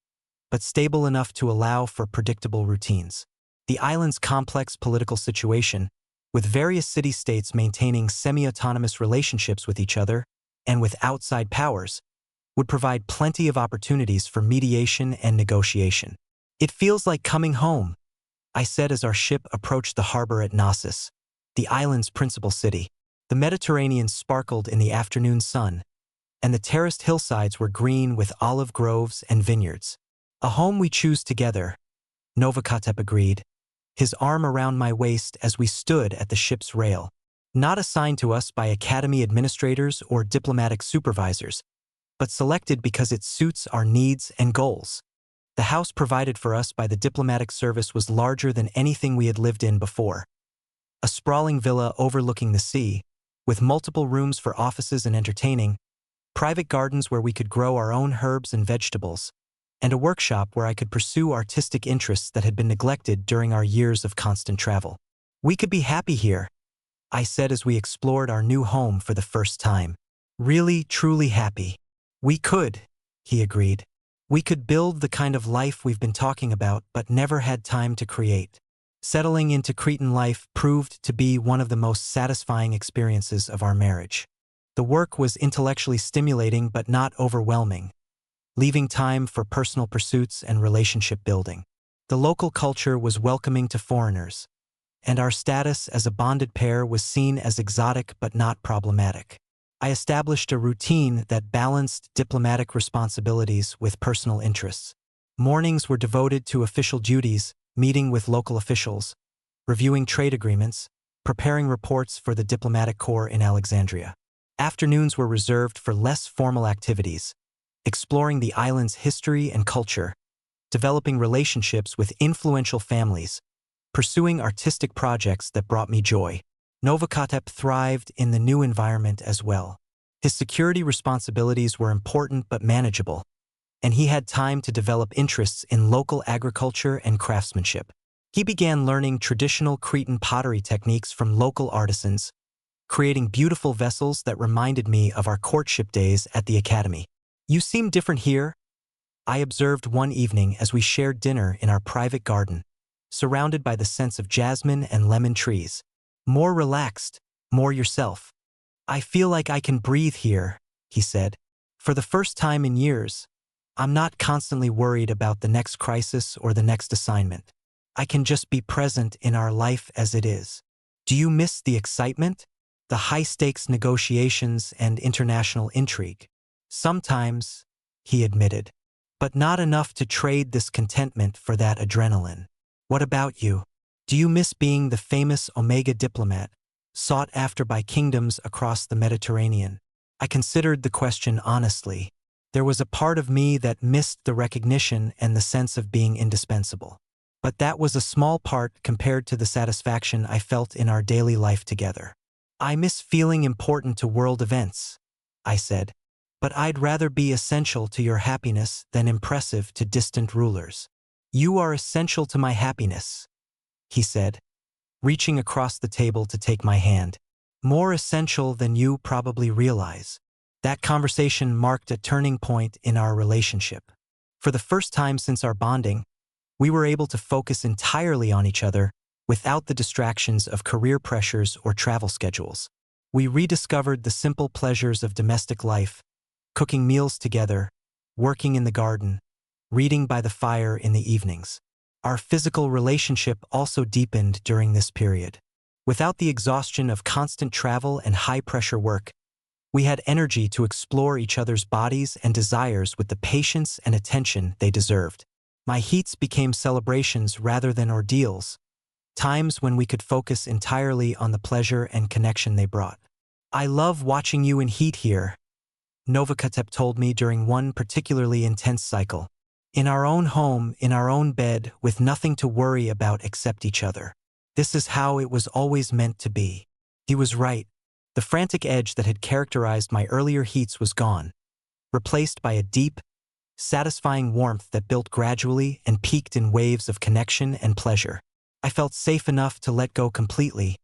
but stable enough to allow for predictable routines. The island's complex political situation, with various city-states maintaining semi-autonomous relationships with each other and with outside powers, would provide plenty of opportunities for mediation and negotiation. It feels like coming home, I said as our ship approached the harbor at Knossos, the island's principal city. The Mediterranean sparkled in the afternoon sun, and the terraced hillsides were green with olive groves and vineyards. A home we choose together, Novakotep agreed, his arm around my waist as we stood at the ship's rail. Not assigned to us by academy administrators or diplomatic supervisors, but selected because it suits our needs and goals. The house provided for us by the diplomatic service was larger than anything we had lived in before. A sprawling villa overlooking the sea, with multiple rooms for offices and entertaining, private gardens where we could grow our own herbs and vegetables, and a workshop where I could pursue artistic interests that had been neglected during our years of constant travel. We could be happy here, I said as we explored our new home for the first time. Really, truly happy. We could, he agreed. We could build the kind of life we've been talking about but never had time to create. Settling into Cretan life proved to be one of the most satisfying experiences of our marriage. The work was intellectually stimulating but not overwhelming, leaving time for personal pursuits and relationship building. The local culture was welcoming to foreigners, and our status as a bonded pair was seen as exotic but not problematic. I established a routine that balanced diplomatic responsibilities with personal interests. Mornings were devoted to official duties, meeting with local officials, reviewing trade agreements, preparing reports for the diplomatic corps in Alexandria. Afternoons were reserved for less formal activities, exploring the island's history and culture, developing relationships with influential families, pursuing artistic projects that brought me joy. Novakotep thrived in the new environment as well. His security responsibilities were important but manageable, and he had time to develop interests in local agriculture and craftsmanship. He began learning traditional Cretan pottery techniques from local artisans, creating beautiful vessels that reminded me of our courtship days at the academy. You seem different here, I observed one evening as we shared dinner in our private garden, surrounded by the scents of jasmine and lemon trees. More relaxed, more yourself. I feel like I can breathe here, he said. For the first time in years, I'm not constantly worried about the next crisis or the next assignment. I can just be present in our life as it is. Do you miss the excitement? The high-stakes negotiations and international intrigue? Sometimes, he admitted, but not enough to trade this contentment for that adrenaline. What about you? Do you miss being the famous Omega diplomat, sought after by kingdoms across the Mediterranean? I considered the question honestly. There was a part of me that missed the recognition and the sense of being indispensable. But that was a small part compared to the satisfaction I felt in our daily life together. I miss feeling important to world events, I said, but I'd rather be essential to your happiness than impressive to distant rulers. You are essential to my happiness, he said, reaching across the table to take my hand. More essential than you probably realize. That conversation marked a turning point in our relationship. For the first time since our bonding, we were able to focus entirely on each other without the distractions of career pressures or travel schedules. We rediscovered the simple pleasures of domestic life, cooking meals together, working in the garden, reading by the fire in the evenings. Our physical relationship also deepened during this period. Without the exhaustion of constant travel and high-pressure work, we had energy to explore each other's bodies and desires with the patience and attention they deserved. My heats became celebrations rather than ordeals, times when we could focus entirely on the pleasure and connection they brought. I love watching you in heat here, Novakatep told me during one particularly intense cycle. In our own home, in our own bed, with nothing to worry about except each other. This is how it was always meant to be. He was right. The frantic edge that had characterized my earlier heats was gone, replaced by a deep, satisfying warmth that built gradually and peaked in waves of connection and pleasure. I felt safe enough to let go completely,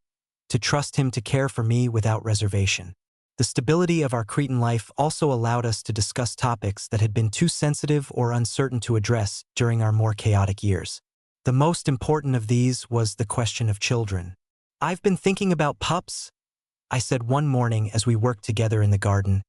to trust him to care for me without reservation. The stability of our Cretan life also allowed us to discuss topics that had been too sensitive or uncertain to address during our more chaotic years. The most important of these was the question of children. "I've been thinking about pups," I said one morning as we worked together in the garden,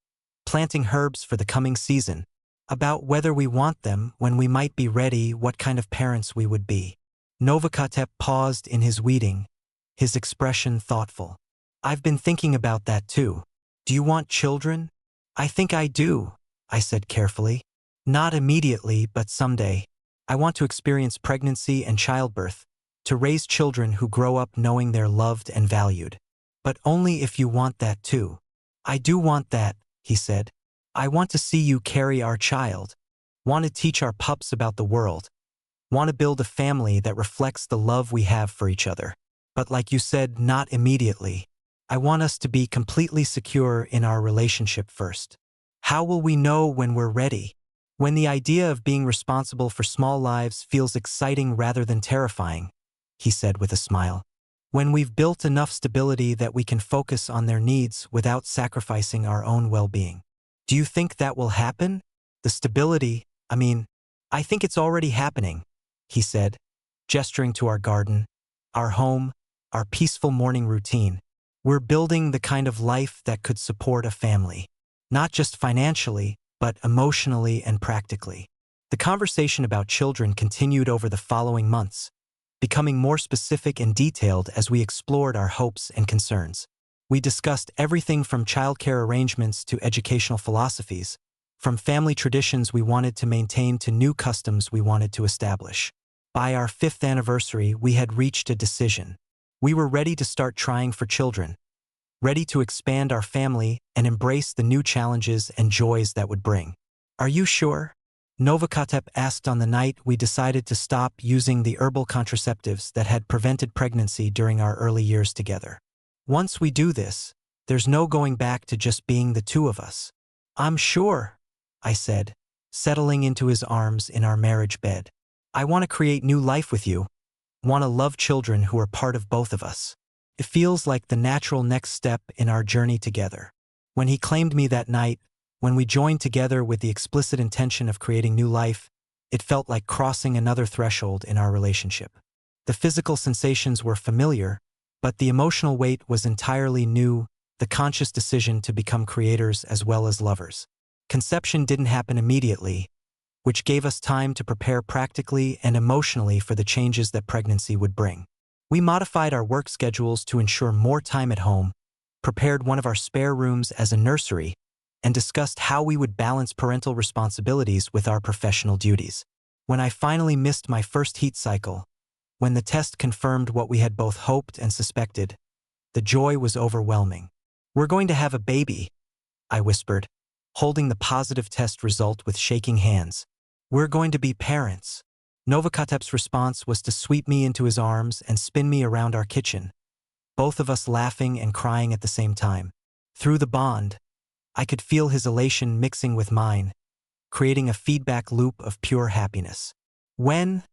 planting herbs for the coming season, about whether we want them, when we might be ready, what kind of parents we would be. Novakatep paused in his weeding, his expression thoughtful. "I've been thinking about that too. Do you want children?" "I think I do," I said carefully. "Not immediately, but someday. I want to experience pregnancy and childbirth, to raise children who grow up knowing they're loved and valued." "But only if you want that too." "I do want that," he said. "I want to see you carry our child. Want to teach our pups about the world. Want to build a family that reflects the love we have for each other. But like you said, not immediately. I want us to be completely secure in our relationship first." "How will we know when we're ready?" "When the idea of being responsible for small lives feels exciting rather than terrifying," he said with a smile. "When we've built enough stability that we can focus on their needs without sacrificing our own well-being." "Do you think that will happen?" "The stability, I think it's already happening," he said, gesturing to our garden, our home, our peaceful morning routine. "We're building the kind of life that could support a family. Not just financially, but emotionally and practically." The conversation about children continued over the following months, becoming more specific and detailed as we explored our hopes and concerns. We discussed everything from childcare arrangements to educational philosophies, from family traditions we wanted to maintain to new customs we wanted to establish. By our 5th anniversary, we had reached a decision. We were ready to start trying for children, ready to expand our family and embrace the new challenges and joys that would bring. "Are you sure?" Novakatep asked on the night we decided to stop using the herbal contraceptives that had prevented pregnancy during our early years together. "Once we do this, there's no going back to just being the two of us." "I'm sure," I said, settling into his arms in our marriage bed. "I want to create new life with you. Want to love children who are part of both of us. It feels like the natural next step in our journey together." When he claimed me that night, when we joined together with the explicit intention of creating new life, it felt like crossing another threshold in our relationship. The physical sensations were familiar, but the emotional weight was entirely new, the conscious decision to become creators as well as lovers. Conception didn't happen immediately, which gave us time to prepare practically and emotionally for the changes that pregnancy would bring. We modified our work schedules to ensure more time at home, prepared one of our spare rooms as a nursery, and discussed how we would balance parental responsibilities with our professional duties. When I finally missed my first heat cycle, when the test confirmed what we had both hoped and suspected, the joy was overwhelming. "We're going to have a baby," I whispered, holding the positive test result with shaking hands. "We're going to be parents." Novakatep's response was to sweep me into his arms and spin me around our kitchen, both of us laughing and crying at the same time. Through the bond, I could feel his elation mixing with mine, creating a feedback loop of pure happiness. "When?"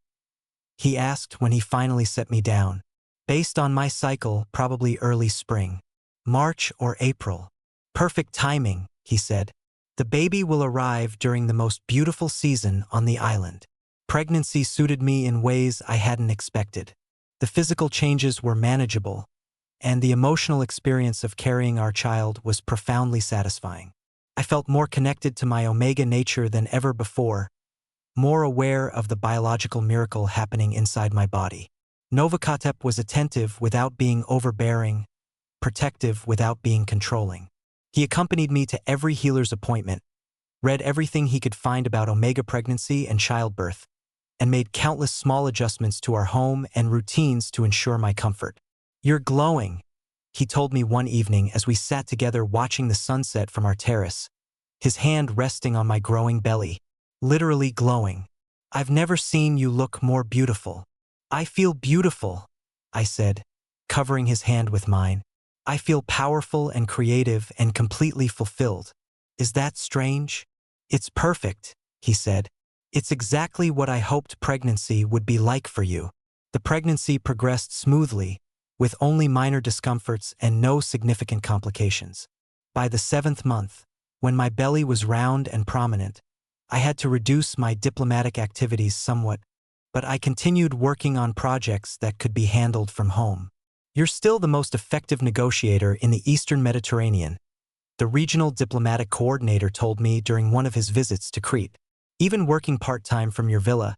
he asked when he finally set me down. Based on my cycle, probably early spring. March or April. Perfect timing, he said. The baby will arrive during the most beautiful season on the island. Pregnancy suited me in ways I hadn't expected. The physical changes were manageable, and the emotional experience of carrying our child was profoundly satisfying. I felt more connected to my omega nature than ever before, more aware of the biological miracle happening inside my body. Novakotep was attentive without being overbearing, protective without being controlling. He accompanied me to every healer's appointment, read everything he could find about omega pregnancy and childbirth, and made countless small adjustments to our home and routines to ensure my comfort. "You're glowing," he told me one evening as we sat together watching the sunset from our terrace, his hand resting on my growing belly. "Literally glowing. I've never seen you look more beautiful." "I feel beautiful," I said, covering his hand with mine. "I feel powerful and creative and completely fulfilled. Is that strange?" "It's perfect," he said. "It's exactly what I hoped pregnancy would be like for you." The pregnancy progressed smoothly, with only minor discomforts and no significant complications. By the 7th month, when my belly was round and prominent, I had to reduce my diplomatic activities somewhat, but I continued working on projects that could be handled from home. "You're still the most effective negotiator in the Eastern Mediterranean," the regional diplomatic coordinator told me during one of his visits to Crete. "Even working part-time from your villa,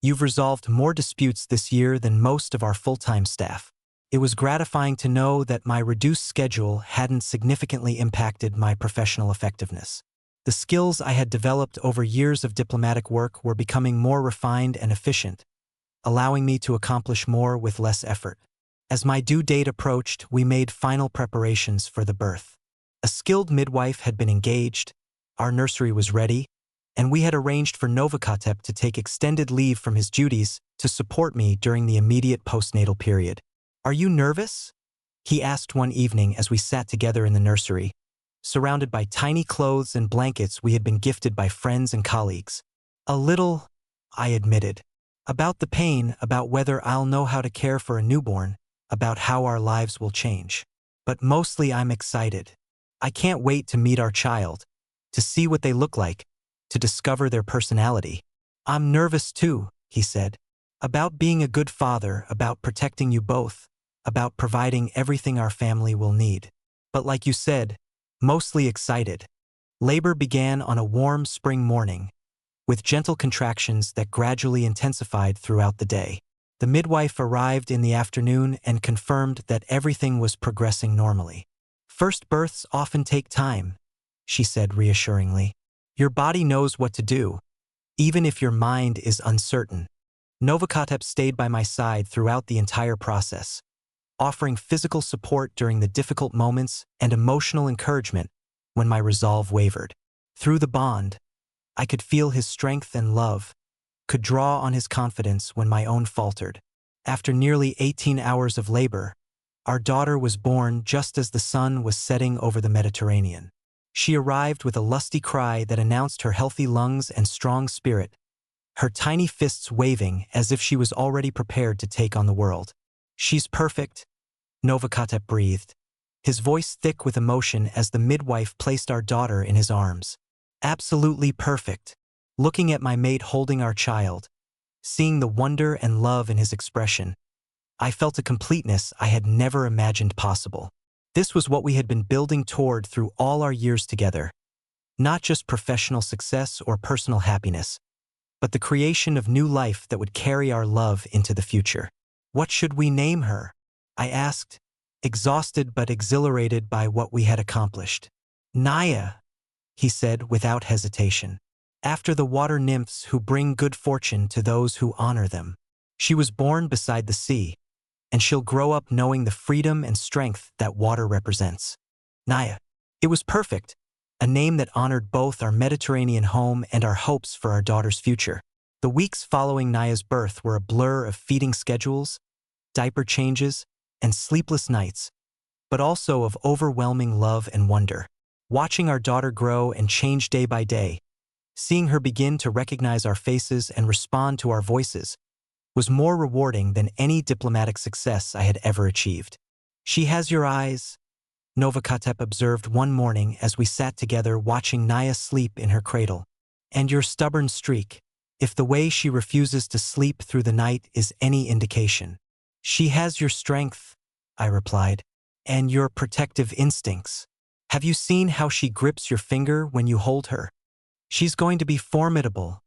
you've resolved more disputes this year than most of our full-time staff." It was gratifying to know that my reduced schedule hadn't significantly impacted my professional effectiveness. The skills I had developed over years of diplomatic work were becoming more refined and efficient, allowing me to accomplish more with less effort. As my due date approached, we made final preparations for the birth. A skilled midwife had been engaged, our nursery was ready, and we had arranged for Novakotep to take extended leave from his duties to support me during the immediate postnatal period. "Are you nervous?" he asked one evening as we sat together in the nursery, surrounded by tiny clothes and blankets we had been gifted by friends and colleagues. "A little," I admitted. "About the pain, about whether I'll know how to care for a newborn, about how our lives will change. But mostly I'm excited. I can't wait to meet our child, to see what they look like, to discover their personality." "I'm nervous too," he said. "About being a good father, about protecting you both, about providing everything our family will need. But like you said, mostly excited." Labor began on a warm spring morning, with gentle contractions that gradually intensified throughout the day. The midwife arrived in the afternoon and confirmed that everything was progressing normally. "First births often take time," she said reassuringly. "Your body knows what to do, even if your mind is uncertain." Novakotep stayed by my side throughout the entire process, offering physical support during the difficult moments and emotional encouragement when my resolve wavered. Through the bond, I could feel his strength and love, could draw on his confidence when my own faltered. After nearly 18 hours of labor, our daughter was born just as the sun was setting over the Mediterranean. She arrived with a lusty cry that announced her healthy lungs and strong spirit, her tiny fists waving as if she was already prepared to take on the world. "She's perfect," Novakotep breathed, his voice thick with emotion as the midwife placed our daughter in his arms. "Absolutely perfect." Looking at my mate holding our child, seeing the wonder and love in his expression, I felt a completeness I had never imagined possible. This was what we had been building toward through all our years together. Not just professional success or personal happiness, but the creation of new life that would carry our love into the future. "What should we name her?" I asked, exhausted but exhilarated by what we had accomplished. "Naya," he said without hesitation, "after the water nymphs who bring good fortune to those who honor them. She was born beside the sea, and she'll grow up knowing the freedom and strength that water represents." Naya. It was perfect, a name that honored both our Mediterranean home and our hopes for our daughter's future. The weeks following Naya's birth were a blur of feeding schedules, diaper changes, and sleepless nights, but also of overwhelming love and wonder. Watching our daughter grow and change day by day, seeing her begin to recognize our faces and respond to our voices, was more rewarding than any diplomatic success I had ever achieved. "She has your eyes," Novakatep observed one morning as we sat together watching Naya sleep in her cradle. "And your stubborn streak, if the way she refuses to sleep through the night is any indication." "She has your strength," I replied, "and your protective instincts. Have you seen how she grips your finger when you hold her?" "She's going to be formidable,"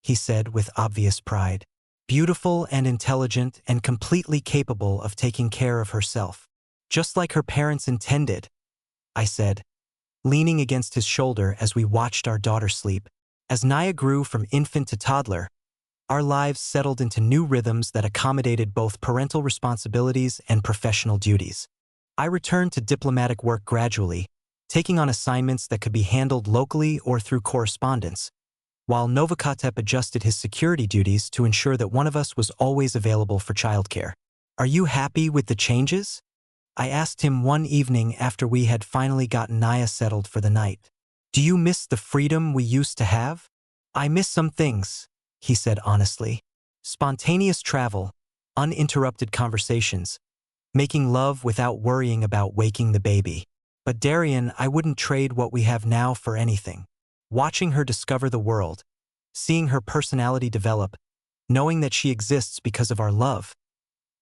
he said with obvious pride. "Beautiful and intelligent and completely capable of taking care of herself. Just like her parents intended," I said, leaning against his shoulder as we watched our daughter sleep. As Naya grew from infant to toddler, our lives settled into new rhythms that accommodated both parental responsibilities and professional duties. I returned to diplomatic work gradually, taking on assignments that could be handled locally or through correspondence, while Novakatep adjusted his security duties to ensure that one of us was always available for childcare. "Are you happy with the changes?" I asked him one evening after we had finally gotten Naya settled for the night. "Do you miss the freedom we used to have?" "I miss some things," he said honestly. "Spontaneous travel, uninterrupted conversations, making love without worrying about waking the baby. But Darian, I wouldn't trade what we have now for anything." Watching her discover the world, seeing her personality develop, knowing that she exists because of our love,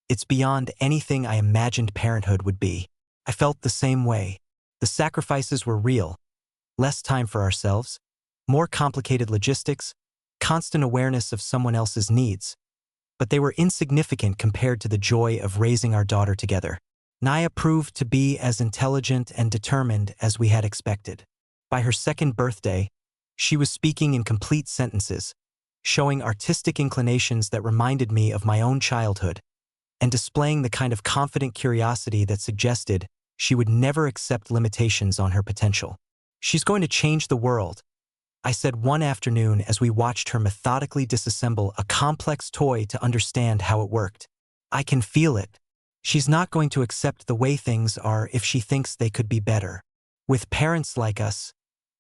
it's beyond anything I imagined parenthood would be. I felt the same way. The sacrifices were real. Less time for ourselves, more complicated logistics, constant awareness of someone else's needs. But they were insignificant compared to the joy of raising our daughter together. Naya proved to be as intelligent and determined as we had expected. By her second birthday, she was speaking in complete sentences, showing artistic inclinations that reminded me of my own childhood, and displaying the kind of confident curiosity that suggested she would never accept limitations on her potential. "She's going to change the world," I said one afternoon as we watched her methodically disassemble a complex toy to understand how it worked. "I can feel it. She's not going to accept the way things are if she thinks they could be better. With parents like us,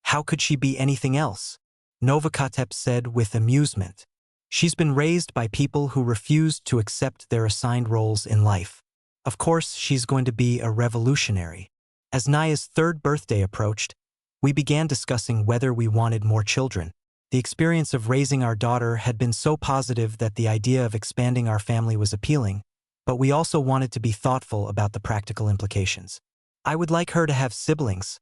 how could she be anything else?" Novakatep said with amusement. "She's been raised by people who refused to accept their assigned roles in life. Of course, she's going to be a revolutionary." As Naya's third birthday approached, we began discussing whether we wanted more children. The experience of raising our daughter had been so positive that the idea of expanding our family was appealing, but we also wanted to be thoughtful about the practical implications. "I would like her to have siblings,"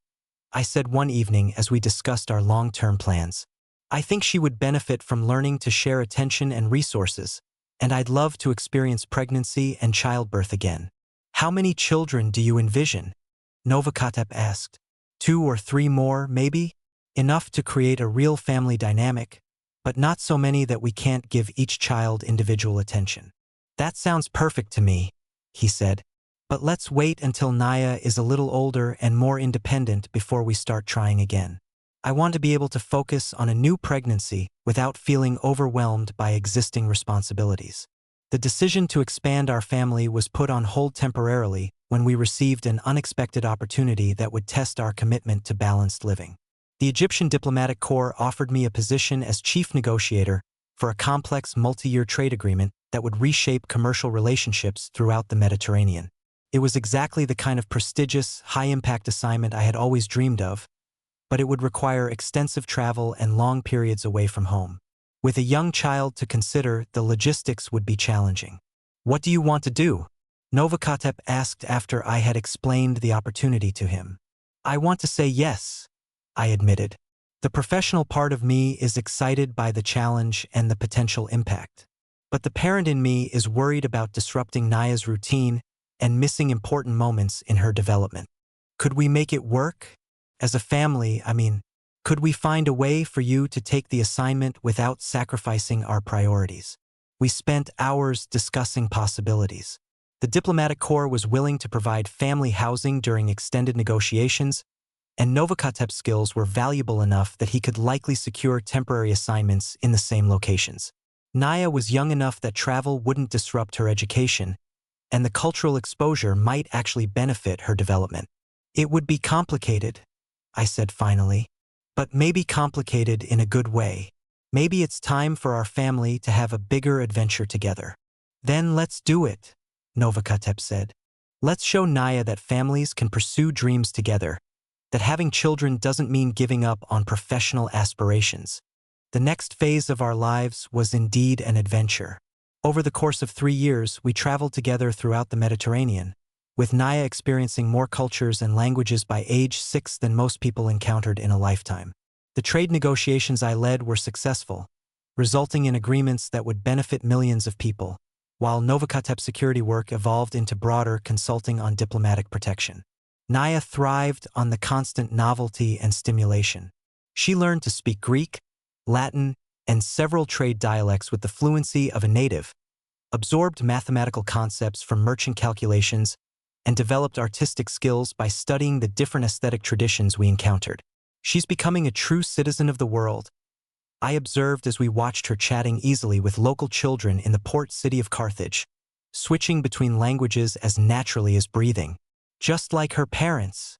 I said one evening as we discussed our long-term plans. "I think she would benefit from learning to share attention and resources, and I'd love to experience pregnancy and childbirth again." "How many children do you envision?" Novakatep asked. "2 or 3 more, maybe? Enough to create a real family dynamic, but not so many that we can't give each child individual attention." "That sounds perfect to me," he said. "But let's wait until Naya is a little older and more independent before we start trying again. I want to be able to focus on a new pregnancy without feeling overwhelmed by existing responsibilities." The decision to expand our family was put on hold temporarily when we received an unexpected opportunity that would test our commitment to balanced living. The Egyptian Diplomatic Corps offered me a position as chief negotiator for a complex multi-year trade agreement that would reshape commercial relationships throughout the Mediterranean. It was exactly the kind of prestigious, high-impact assignment I had always dreamed of, but it would require extensive travel and long periods away from home. With a young child to consider, the logistics would be challenging. "What do you want to do?" Novakatep asked after I had explained the opportunity to him. "I want to say yes," I admitted. "The professional part of me is excited by the challenge and the potential impact. But the parent in me is worried about disrupting Naya's routine and missing important moments in her development. Could we make it work? As a family, could we find a way for you to take the assignment without sacrificing our priorities?" We spent hours discussing possibilities. The Diplomatic Corps was willing to provide family housing during extended negotiations, and Novakatep's skills were valuable enough that he could likely secure temporary assignments in the same locations. Naya was young enough that travel wouldn't disrupt her education, and the cultural exposure might actually benefit her development. "It would be complicated," I said finally, "but maybe complicated in a good way." Maybe it's time for our family to have a bigger adventure together. Then let's do it, Novakatep said. Let's show Naya that families can pursue dreams together, that having children doesn't mean giving up on professional aspirations. The next phase of our lives was indeed an adventure. Over the course of 3 years, we traveled together throughout the Mediterranean, with Naya experiencing more cultures and languages by age 6 than most people encountered in a lifetime. The trade negotiations I led were successful, resulting in agreements that would benefit millions of people, while Novakatep's security work evolved into broader consulting on diplomatic protection. Naya thrived on the constant novelty and stimulation. She learned to speak Greek, Latin, and several trade dialects with the fluency of a native, absorbed mathematical concepts from merchant calculations, and developed artistic skills by studying the different aesthetic traditions we encountered. She's becoming a true citizen of the world, I observed as we watched her chatting easily with local children in the port city of Carthage, switching between languages as naturally as breathing. Just like her parents,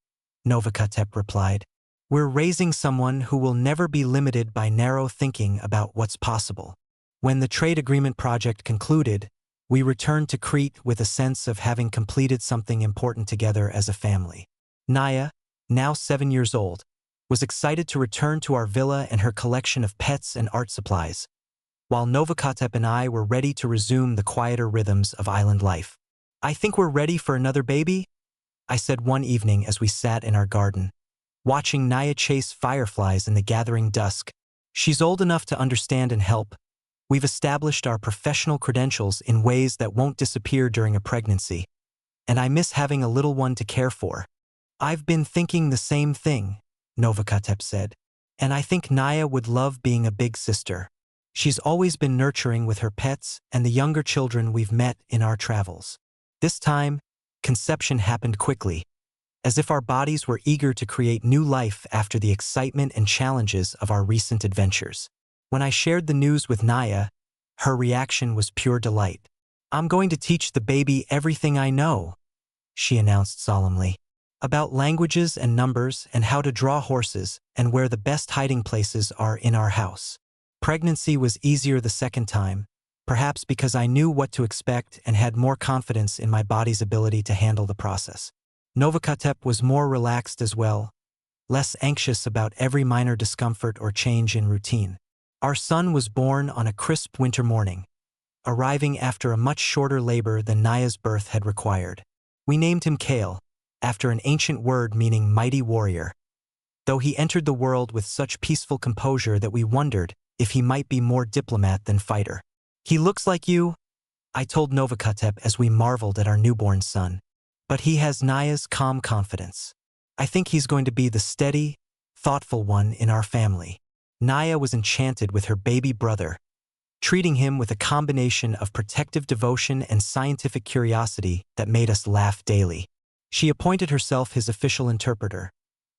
Novakatep replied. We're raising someone who will never be limited by narrow thinking about what's possible. When the trade agreement project concluded, we returned to Crete with a sense of having completed something important together as a family. Naya, now 7 years old, was excited to return to our villa and her collection of pets and art supplies, while Novakatep and I were ready to resume the quieter rhythms of island life. I think we're ready for another baby, I said one evening as we sat in our garden, watching Naya chase fireflies in the gathering dusk. She's old enough to understand and help. We've established our professional credentials in ways that won't disappear during a pregnancy, and I miss having a little one to care for. I've been thinking the same thing, Novakatep said, and I think Naya would love being a big sister. She's always been nurturing with her pets and the younger children we've met in our travels. This time, conception happened quickly, as if our bodies were eager to create new life after the excitement and challenges of our recent adventures. When I shared the news with Naya, her reaction was pure delight. I'm going to teach the baby everything I know, she announced solemnly, about languages and numbers and how to draw horses and where the best hiding places are in our house. Pregnancy was easier the second time, perhaps because I knew what to expect and had more confidence in my body's ability to handle the process. Novakatep was more relaxed as well, less anxious about every minor discomfort or change in routine. Our son was born on a crisp winter morning, arriving after a much shorter labor than Naya's birth had required. We named him Kale, after an ancient word meaning mighty warrior, though he entered the world with such peaceful composure that we wondered if he might be more diplomat than fighter. He looks like you, I told Novakatep as we marveled at our newborn son, but he has Naya's calm confidence. I think he's going to be the steady, thoughtful one in our family. Naya was enchanted with her baby brother, treating him with a combination of protective devotion and scientific curiosity that made us laugh daily. She appointed herself his official interpreter,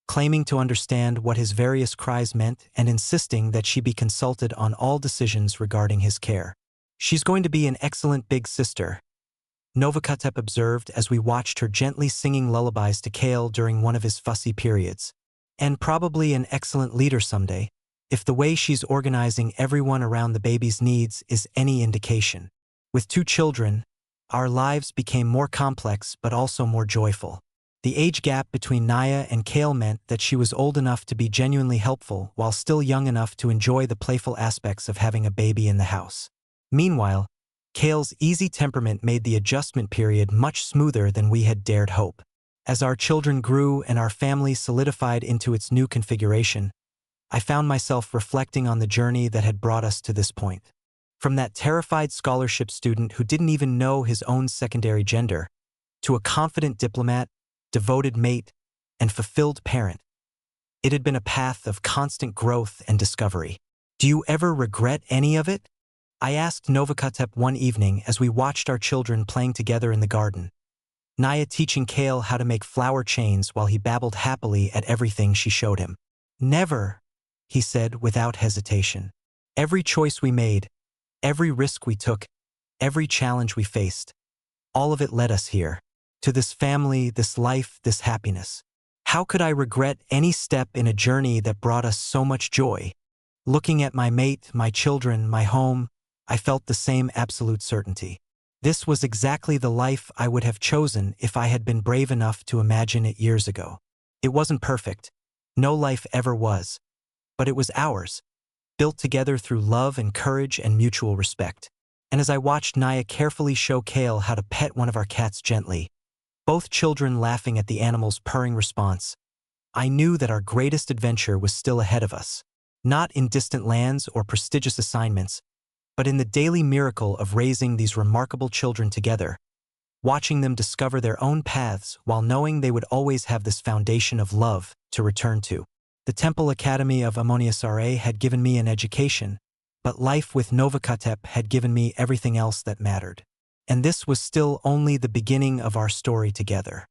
claiming to understand what his various cries meant and insisting that she be consulted on all decisions regarding his care. She's going to be an excellent big sister, Novakatep observed as we watched her gently singing lullabies to Kale during one of his fussy periods. And probably an excellent leader someday, if the way she's organizing everyone around the baby's needs is any indication. With 2 children, our lives became more complex but also more joyful. The age gap between Naya and Kale meant that she was old enough to be genuinely helpful while still young enough to enjoy the playful aspects of having a baby in the house. Meanwhile, Kale's easy temperament made the adjustment period much smoother than we had dared hope. As our children grew and our family solidified into its new configuration, I found myself reflecting on the journey that had brought us to this point. From that terrified scholarship student who didn't even know his own secondary gender, to a confident diplomat, devoted mate, and fulfilled parent. It had been a path of constant growth and discovery. Do you ever regret any of it? I asked Novakatep one evening as we watched our children playing together in the garden, Naya teaching Kale how to make flower chains while he babbled happily at everything she showed him. Never, he said without hesitation. Every choice we made, every risk we took, every challenge we faced, all of it led us here, to this family, this life, this happiness. How could I regret any step in a journey that brought us so much joy? Looking at my mate, my children, my home, I felt the same absolute certainty. This was exactly the life I would have chosen if I had been brave enough to imagine it years ago. It wasn't perfect. No life ever was. But it was ours, built together through love and courage and mutual respect. And as I watched Naya carefully show Kale how to pet one of our cats gently, both children laughing at the animal's purring response, I knew that our greatest adventure was still ahead of us. Not in distant lands or prestigious assignments, but in the daily miracle of raising these remarkable children together, watching them discover their own paths while knowing they would always have this foundation of love to return to. The Temple Academy of Ammonius had given me an education, but life with Novakatep had given me everything else that mattered. And this was still only the beginning of our story together.